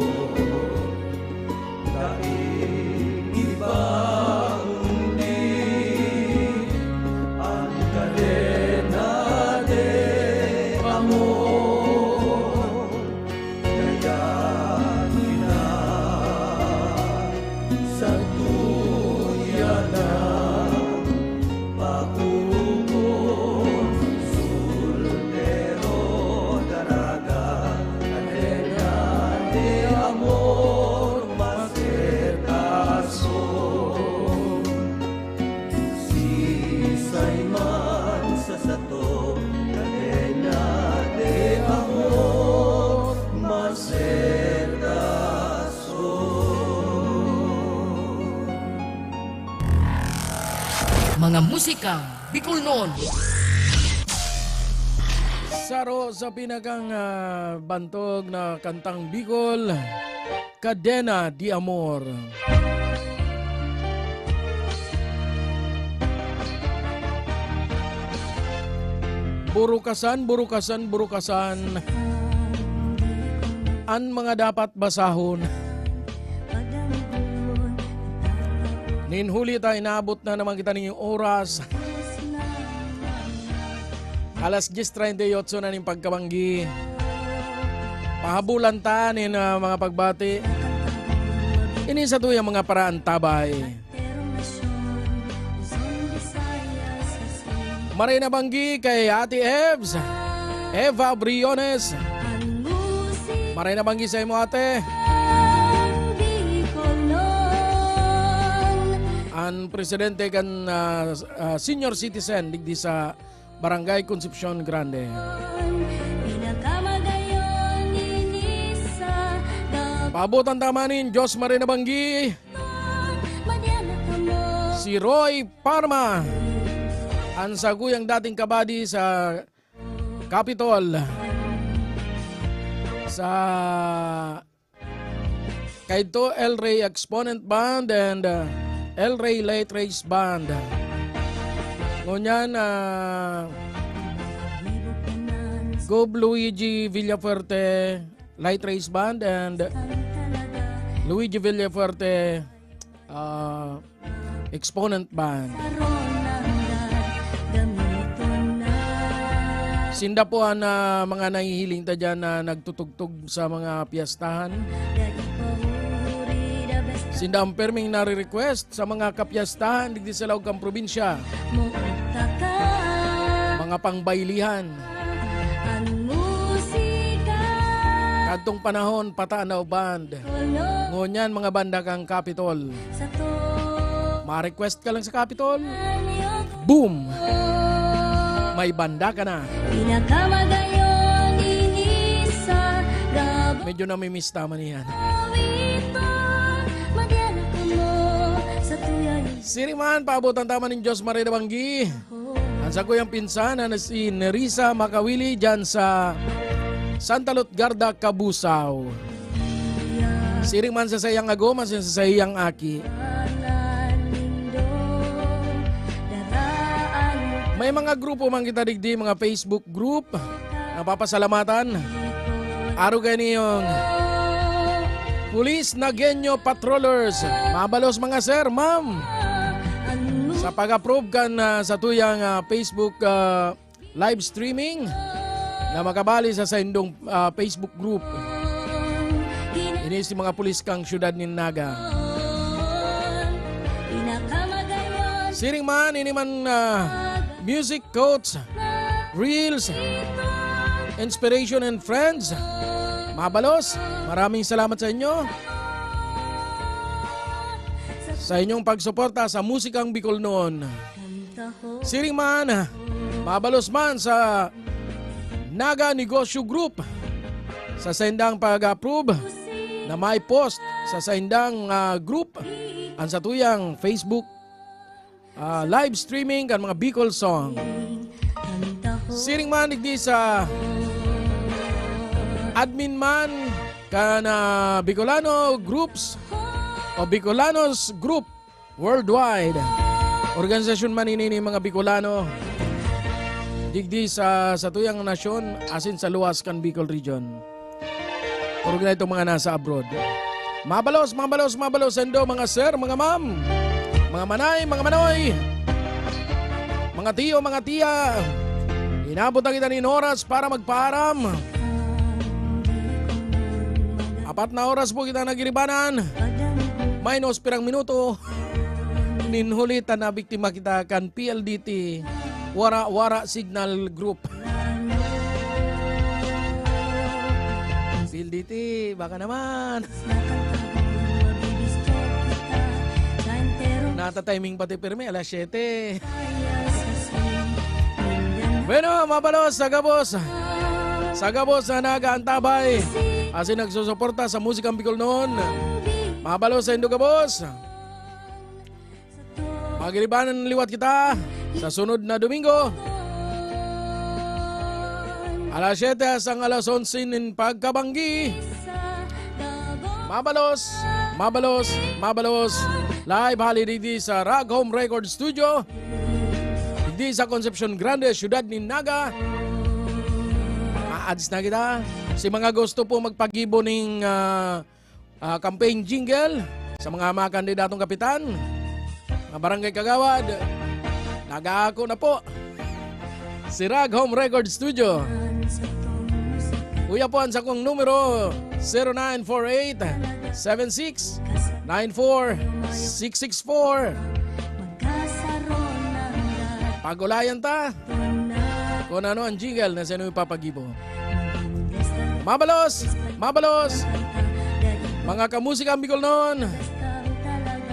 Iba kundi ang kadena de amor Kaya kita sa tuyanan paubos soltero daraga kadena de amor macetason Sisay man sa sato kadena de amor macetason Mga musika Bicol noon. Saro sa pinakang bantog na kantang Bicol, Cadena de Amor. Burukasan, burukasan, burukasan. An mga dapat basahon. Ninhuli tayo, inaabot na naman kita ninyong oras. Alas 10:38 na ning pagkabanggi. Pahabulan ta nin mga pagbati. Ini sa tuyang mga paraan tabay. Marina Banggi kay Ate Evs, Eva Briones. Marina Banggi sa imo ate. Ang presidente kan senior citizen digdi sa Barangay Concepcion Grande. Paabutan tamanin Diyos Marina Banggi. Si Roy Parma. Ang saguyang dating kabady sa Capitol. Sa Kaito El Rey Exponent Band and El Rey Light Race Band. Ngunyan, Gob Luigi Villafuerte Light Race Band and Luigi Villafuerte Exponent Band. Sinda po ang mga nahihiling ta dyan na nagtutugtog sa mga piyastahan. Sinda ang perming nare-request sa mga kapiyastahan digdi sa lawag kang probinsya. Mga pangbaylihan. Kadtong panahon Patanaw Band. Ngunyan mga banda kang Capitol. Ma-request ka lang sa Capitol. Boom! May banda ka na. Medyo namimiss naman yan. Siriman, paabutan tama ng Diyos Marina Banggi. Ang sa kuyang pinsan na si Nerissa Makawili dyan sa Santa Lutgarda, Kabusaw. Siring man sa sayang ago, man sa sayang aki. May mga grupo man kita digdi, mga Facebook group. Napapasalamatan. Araw ganiyong Police Nagenyo Patrollers. Mabalos mga sir, ma'am. Sa pag-approve kan sa tuyang Facebook live streaming na makabali sa indong Facebook group. Ini si mga pulis kang syudad ni Naga. Siring man, ini man music quotes, reels, inspiration and friends. Mabalos, maraming salamat sa inyo. Sa inyong pagsuporta sa musikang Bicol noon. Siring man, mabalos man sa Naga Negosyo Group sa sendang pag-approve na may post sa sendang group ang sa tuyang Facebook live streaming kan mga Bicol song. Siring man digdi sa admin man kan Bicolano Groups o Bicolanos Group Worldwide. Organisasyon man ini mga Bicolano digdi sa tuyang nasyon asin sa luwas kan Bicol region. Puro na itong mga nasa abroad. Mabalos endo mga sir, mga ma'am, mga manay, mga manoy, mga tiyo, mga tiya. Inabot na kita ng oras para magpaaram. 4 na oras po kita nagiribanan. Minus pirang minuto. Ninhulitan na biktima kita kan PLDT Wara Signal Group. PLDT, baka naman. Nata-timing pati pirmi, alas 7. Bueno, mabalos, sagabos. Sagabos na nag-aantabay. Asin nagsusuporta sa musikang Bicol noon. Mabalos sa Indo Gabos. Magiribanan liwat kita sa sunod na Domingo. Alas 7 sang alas 11 nin pagkabanggi. Mabalos. Live holiday sa Rag Home Record Studio. Di sa Concepcion Grande, syudad ni Naga. Ads na kita. Si mga gusto po magpagibo ng campaign jingle sa mga kandidatong kapitan, mga barangay kagawad, nag-aako na po si Rag Home Record Studio. Kuya po ang sakong numero 0948-76-94-664. Pagulayan ta kung ano ang jingle na sino ipapagibo. Mabalos. Mga kamusika ang Bicol noon.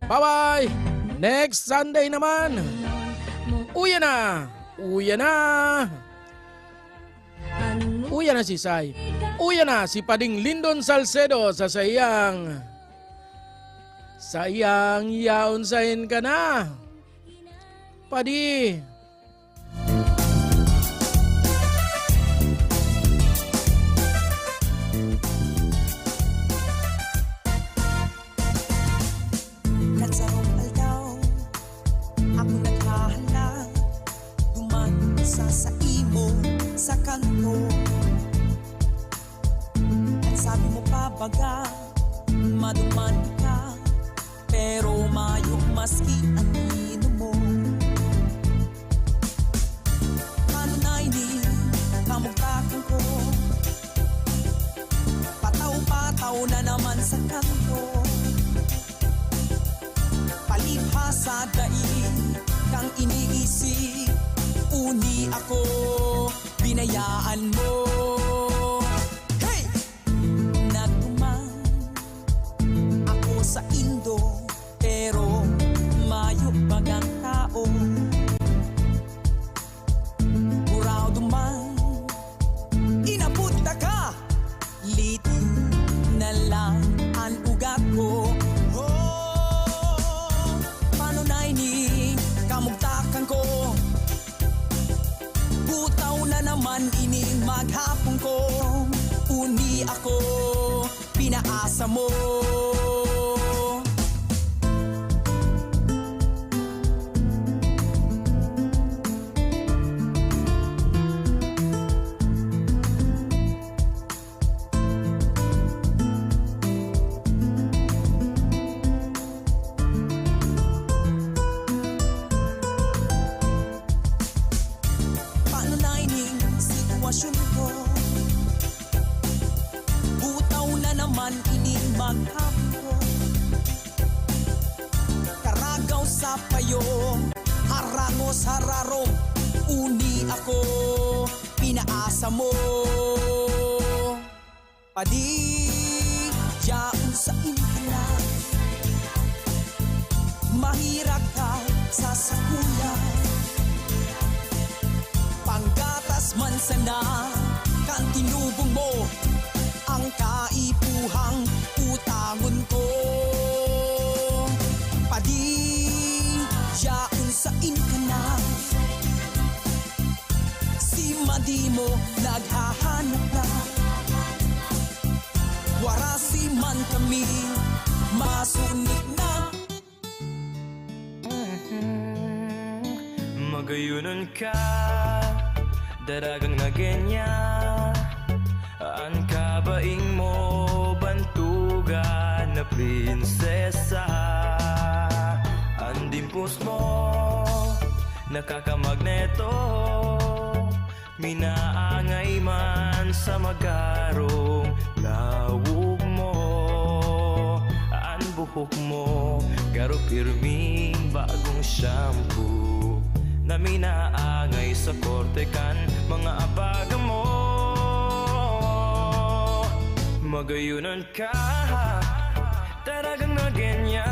Bye-bye. Next Sunday naman. Uya na si Sai. Uya na si Pading Lindon Salcedo sa sayang yaon sain ka na. Padi. Sa imo, sa kanto. At sabi mo pa baga, maduman ka, pero mayok maski ang ino mo. Ano na ini, kamugtakan ko, pataw-pataw na naman sa kanto. Palibhasa daig kang iniisip, uni ako, binayaan mo. Hey! Nagtumang ako sa Indo, pero mayok bagang tao. Buraw duman, inabot na ka, liti na lang ang ugat ko. Oh, paano na ini, kamugtakan ko, butaw na naman ining maghapon ko. Uni ako, pinaasa mo. man ini maghampo. Karagaw sa payo, harangos hararong, uni ako, pinaasa mo. Padi, yaon sa impala, mahirap ka sa sakula. Panggatas man sana, kan tinubong mo, ang kaipuhang utangon ko. Padi, yaon sa inkana, si Madi mo naghahanap na. Warasi man kami, masunik na. Magayunan ka, daragang na genya. Ang kabaing mo, bantuga na prinsesa. Ang dimpos mo, nakakamagneto. Minaangay man sa magarong lawog mo. Ang buhok mo, garo pirming bagong shampoo. Na minaangay sa korte kan mga abaga mo. Magayunan ka, taragang na genya.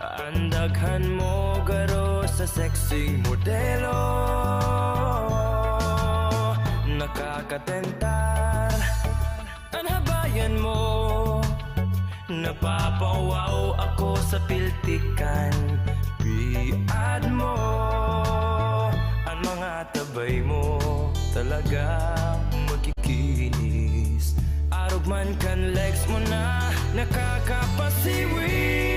Andaghan mo garo sa sexy modelo. Nakakatentar ang habayan mo. Napapawaw ako sa piltikan. Biad mo, ang mga tabay mo talaga magkikinis. Arog man kan legs mo na nakakapasiwit.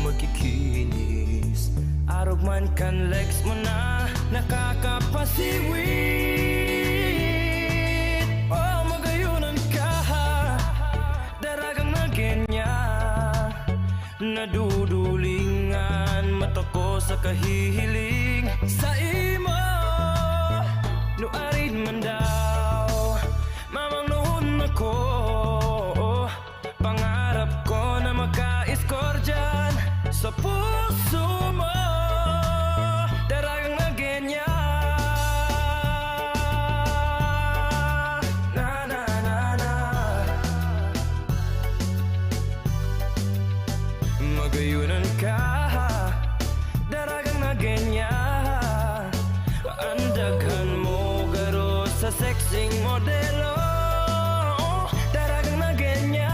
Magkikinis. Arog man kan legs mo na nakakapasiwit. Oh, magayunan ka, daragang na genya. Nadudulingan mata ko sa kahihiling sa imo. Nuarid man daw, mamang noon ako. Pangarap ko na maka-score dyan sa puso mo. Daragang na genya. Na na na na. Magayunan ka, daragang na genya. Andaghan mo garo sa sexing modelo. Daragang na genya.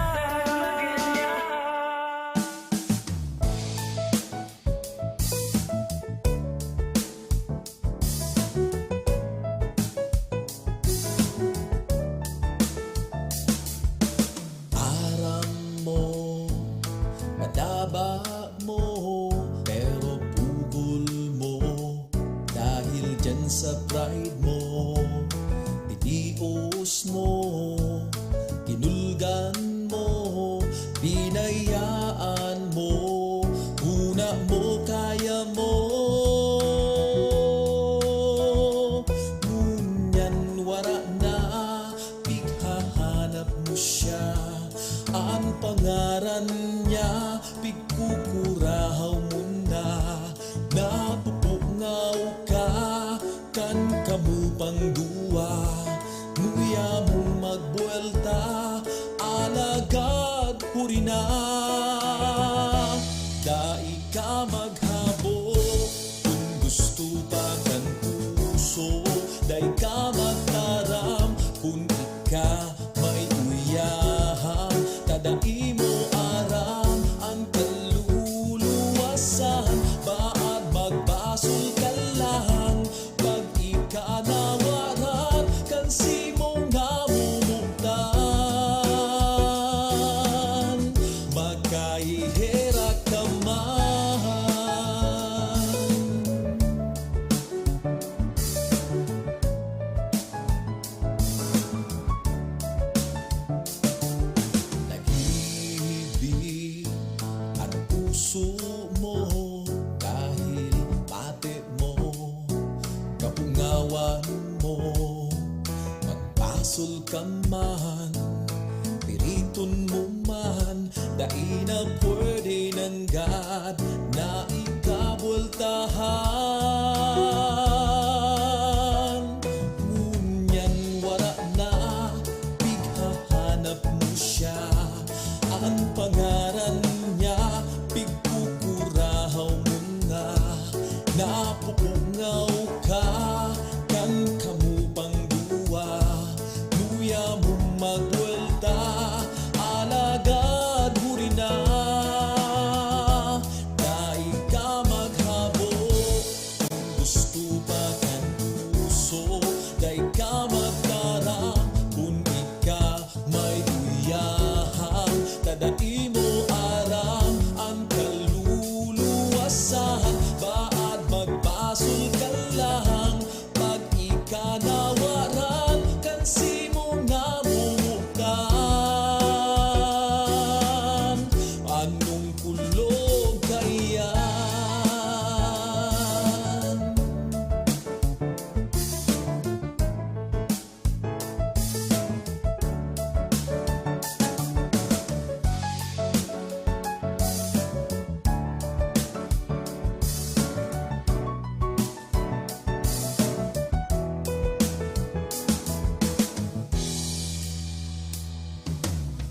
Madaba mo, pero pugol mo. Dahil dyan sa pride mo, bitios mo, kinulgan mo, binayaan mo, una mo, kaya mo. Ngunyan wara na, pighahanap mo siya. Ang pangaran niya, pigkukurahaw mo na. Napupungaw ka, kan kamupang duwa. Nguya mo magbuelta, alagad puri na. Dai ka maghabok, kung gusto pa kan puso. Dai ka magtaram, kung ika may uyahan. Tadai mo aram ang kaluluwasan. Baad magbasol ka lang, pag ika nawaran, kansi mo namumugtan. Makahihera ka man. Nag-ibig ang puso mo dahil pati mo, kapungawan mo, magpasol ka man, piriton mo man, dai na pwede ng God na ikabultahan. Ngunyan wala na, bighahanap mo siya, ang pangaran niya, pigkukurahaw mo nga, napupungaw ka, kan kamupang duwa, luya mo magwelta, alagad mo rin na, dahil ka maghabok, kung gusto pa kan puso, dahil ka magdarang, kung ika may uyahang, tadai mo arang ang kaluluwasan, baad magbasol ka lang, pag ika nawaran, kansi mo namumukan, anong kulog kayan?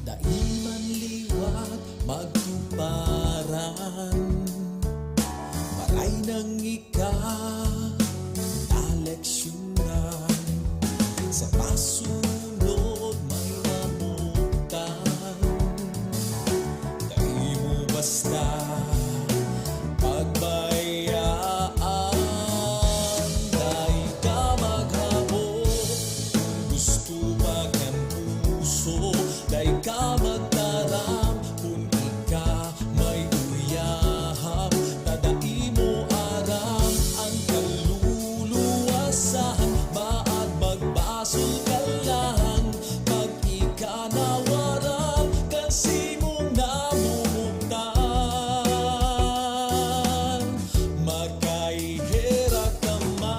Daiman liwat magtuparan, maray nang ika naleksyonan, sa pasunod may mamutan, dai mo basta pagbayaan, dai ka maghabok, kung gusto maging puso, dai ka magdaram, kung ika may uyahap, tadai mo aram ang kaluluwasan, baad magbasol ka lang, pag ika nawaram, kasi mo namumukan, makahihera ka man.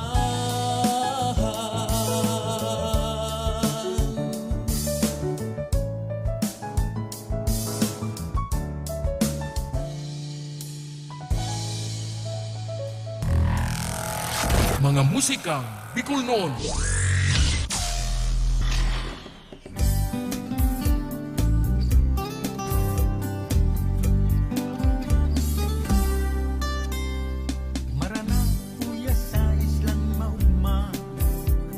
Mga musikang Bicol noon. Marana kuya sa islang mauma,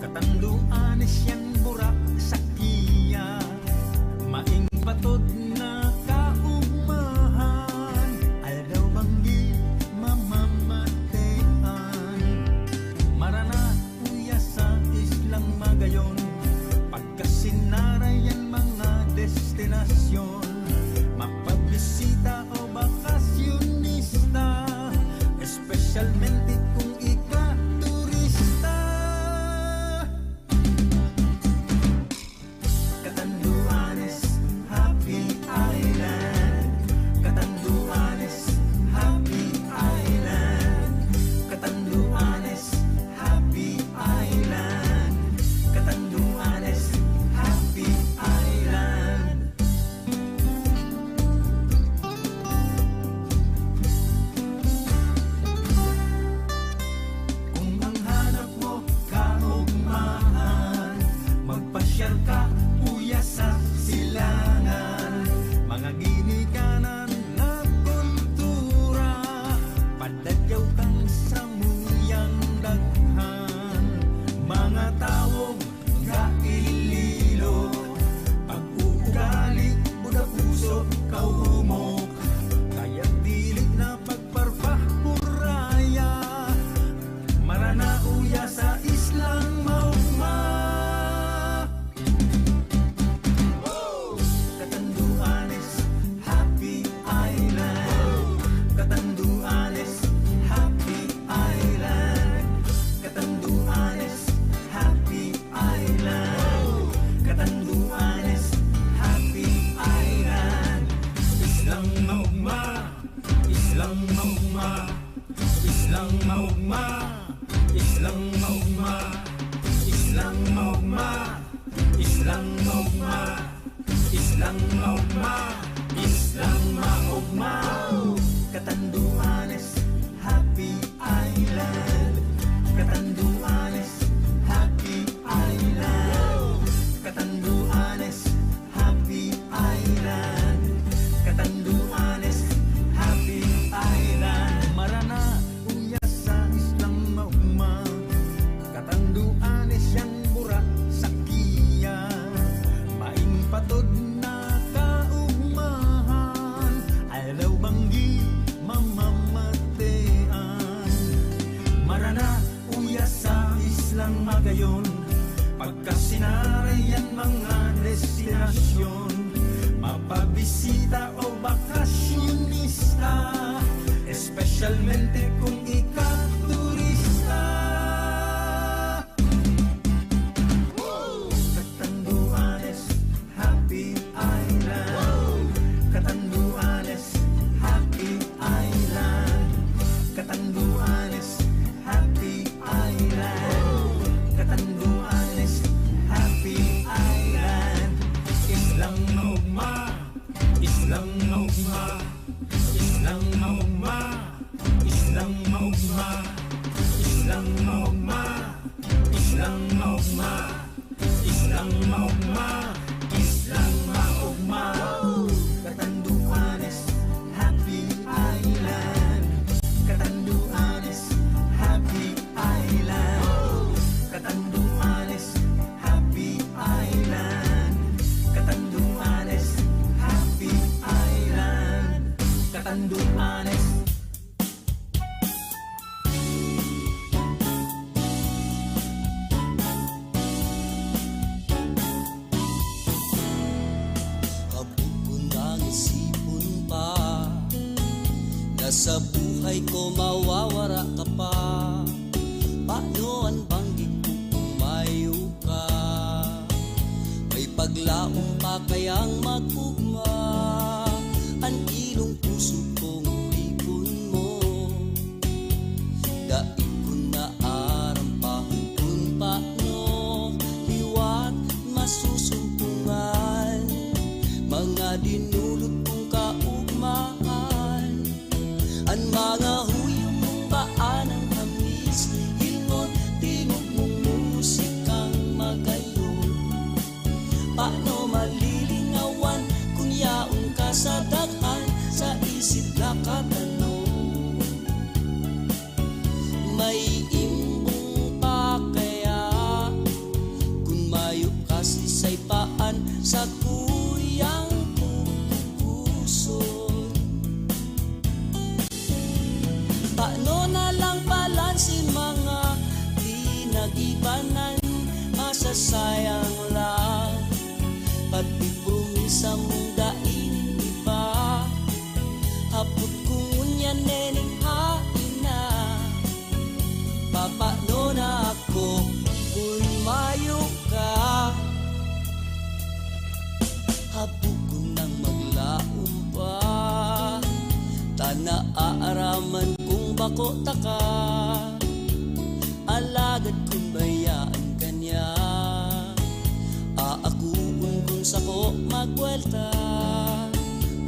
katanduan siyang burak sa kiya, maing patod na kaumahan, aldaw banggi mamamatean. Marana kuya sa islang maugma, islang maugma, islang maugma, islang maugma, islang maugma, islang maugma, islang maugma, islang maugma. Katanduanes, Happy Island. Katanduanes, Happy Island. Katanduanes, Happy Island. Katanduanes, Happy Island. Marana, uya sa islang maugma. Katanduanes yang burak sakiya. Main patod na kaugmahan. Alaw banggi mamamatean. Marana, uya sa islang magayon. Pagkasinarayan mga destinasyon. Mapabisita o bakasyonista, especialmente kung ikaturista. Katanduanes, Happy Island. Katanduanes, Happy Island. Katanduanes, Happy Island. Katanduanes, Happy Island. Islang maugma, islang maugma, islang maugma, islang maugma, islang maugma, islang maugma, islang maugma, islang maugma. Katanduanes, Happy Island. Katanduanes, Happy Island. Katanduanes, Happy Island. Katanduanes, Happy Island. Katanduanes. Habog ko nang isipon pa na sa buhay ko mawawara ka pa. Paano ang banggit ko kung mayo ka? May paglaong pa kayang magugma. Ang ilong puso kong lipon mo. Daig ko na aram pa kung paano liwat masusumpungan. Mga dinulot kong kaugmaan. Ang mga huyong mong paanang hamis. Hilmot, tingog mong musikang magayon. Paano malilingawan kung yaon ka sa daghan? Sa isip na katanong. May imbong pa kaya kung mayo ka sisaypaan sa kuyang puso. Paano na lang balansin mga pinag-ibanan? Masasayang lang pati promisa mong dainin iba. Hapot kong unyan nening hain na. Papaano na ako kung mayo ka? Habog ko nang maglaom pa. Tana aaraman kung bako taka. Alagad kung bayaan kanya. Aakuun kung sako magwelta.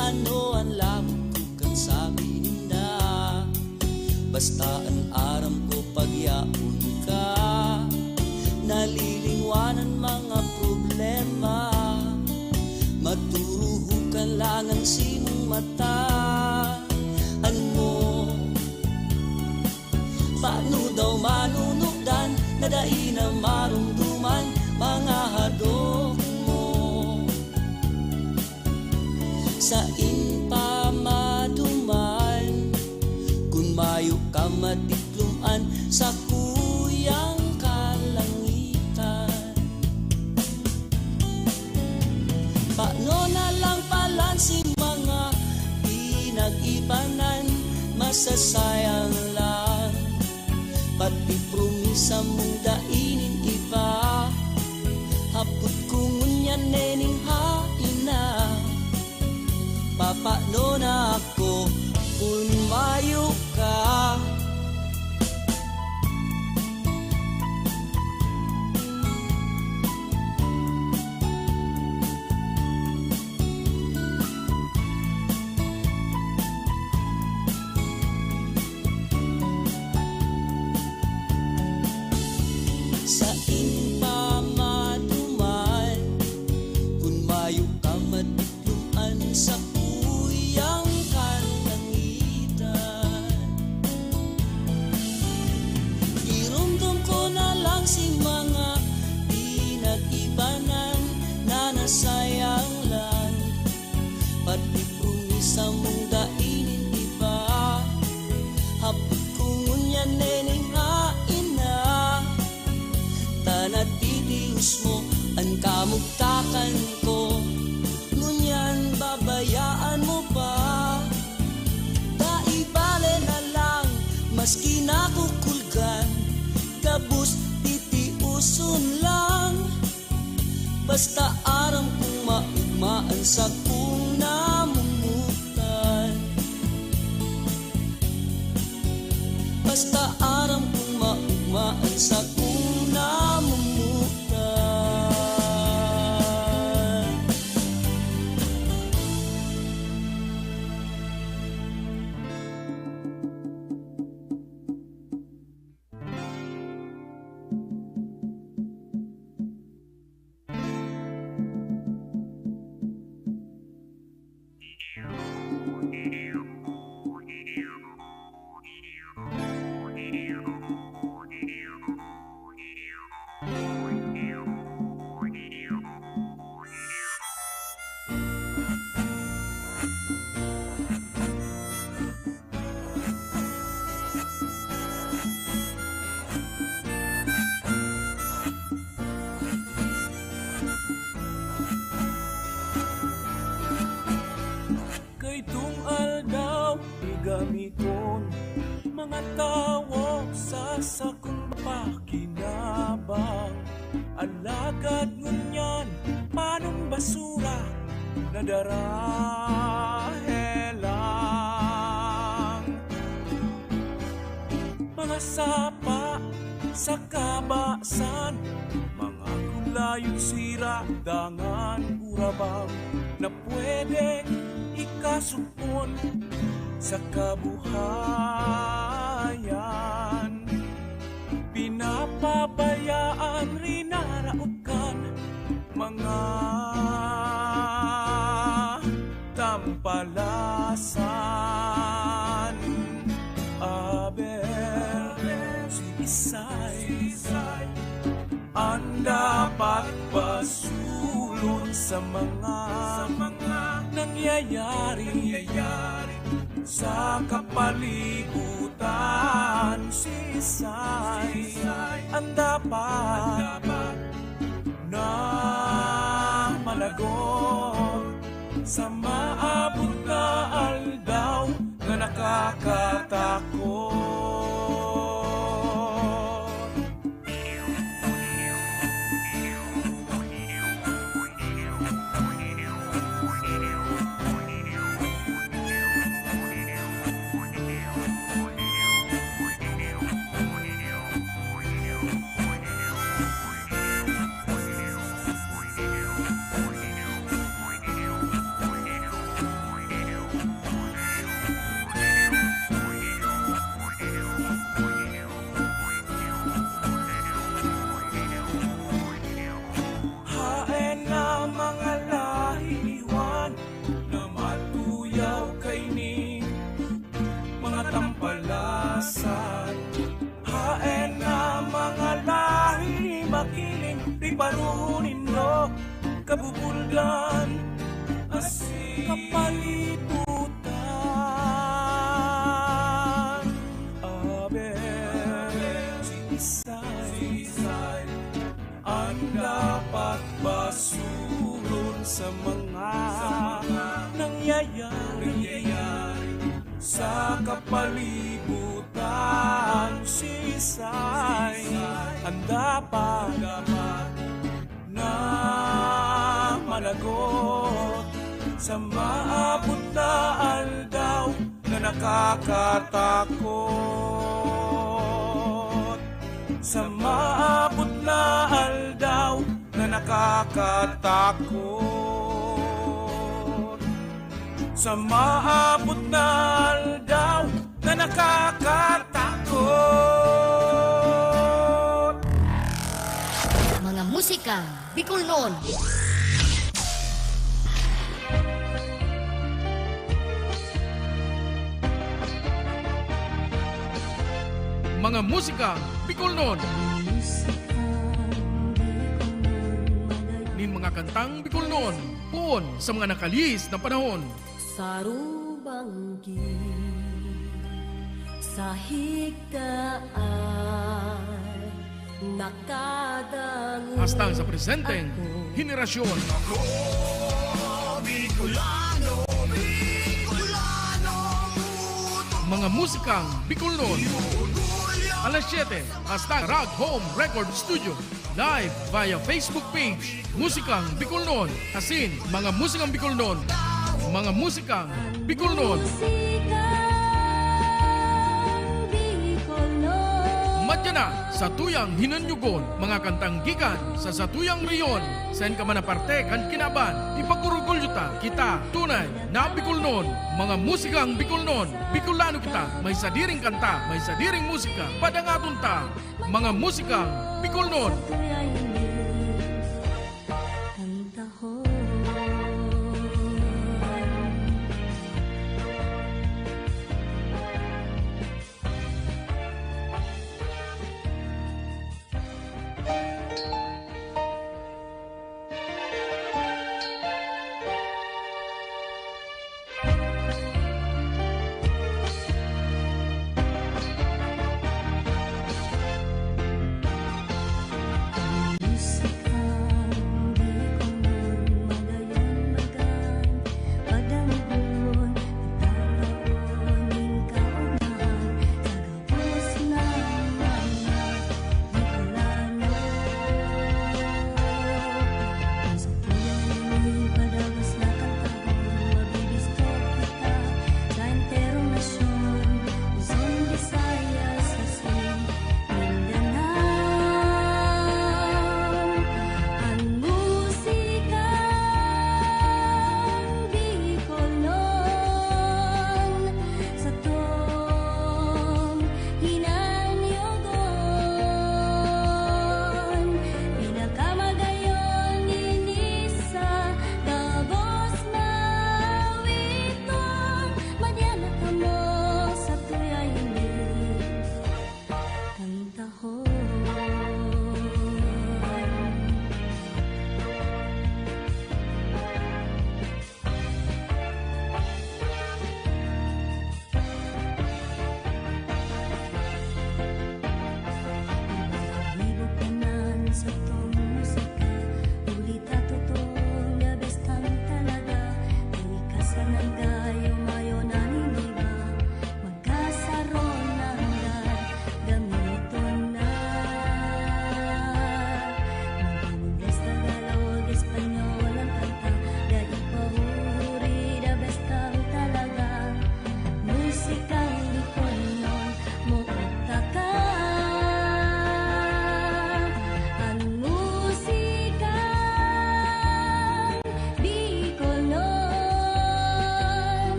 Ano ang labog ko kang sabi ninda? Basta ang aram ko pagyaon ka. Nalilingwanan mga problema. Maturuhukan lang ang simong mata. Ano? Paano daw manunugdan? Nadai na marumduman mga hadok mo. Sa impamaduman kung mayo ka matikluman sa kuyang kalangitan. Paano na lang balansin mga pinag-ibanan? Masasayang lang pati promisa mong dainin iba. Hapot kong unyan nening hain na. paano na ako kung mayo ka? Sa impamaduman, kung mayo ka madikluan sa kuyang kalangitan. Irumdum ko na lang si mga pinag-ibanan na nasayang lang. Pati promisa mong dainin iba, hapot ko ngunyan neneng hain na. Tanatitius mo ang kamugtakan ko, ngunyan babayaan mo pa. Daibale na lang, maski nakukulgan, kabus titiuson lang. Basta aram kong maugmaan sa kung namumutan. Basta aram kong maugmaan sa kung namumutan. Kay tungal daw igamiton mga tao sa sakong pakinabang. Alagad ngunyan manong basura na darahelang. Mga sapa sa kabasan, mga kulayong sira dangan urabang na pwedeng ikasupon sa kabuhayan. Pinapabayaan rinaraotan mga tampalasan. Aber si Isay ang dapat pasulong sa mga nangyayari sa kapalibutan. Si Isay ang dapat na malagot sa maabot na aldaw na nakakatakot. Parunin mo kabubulgan asin kapalibutan. Aber si Isay ang dapat basulon sa mga nangyayari sa kapalibutan. Si Isay ang dapat na managot sa maabot na aldaw na nakakatakot. Sa maabot na aldaw na nakakatakot. Sa maabot na aldaw na nakakatakot. Mga musikang Bicol noon. Mga musika Bicol noon. Nin mga kantang Bicol noon. Puon sa mga nakalihis na panahon. Sarubanggi sa higdaan nakadangon Hastang sa presenteng henerasyon. Mga musikang Bicol noon. Alas 7, hasta Rock Home Record Studio. Live via Facebook page. Musikang Bicol noon. Asin, mga musikang Bicol noon. Mga musikang Bicol noon. Madya na sa tuyang hinanyugon. Mga kantang gikan sa satuyang riyon. Sen ka man na parte kan kinaban. Ipagurugol yuta kita tunay na Bicol noon. Mga musikang Bicol noon. Bicolano kita. May sadiring kanta, may sadiring musika. Padangaton ta. Mga musikang Bicol noon.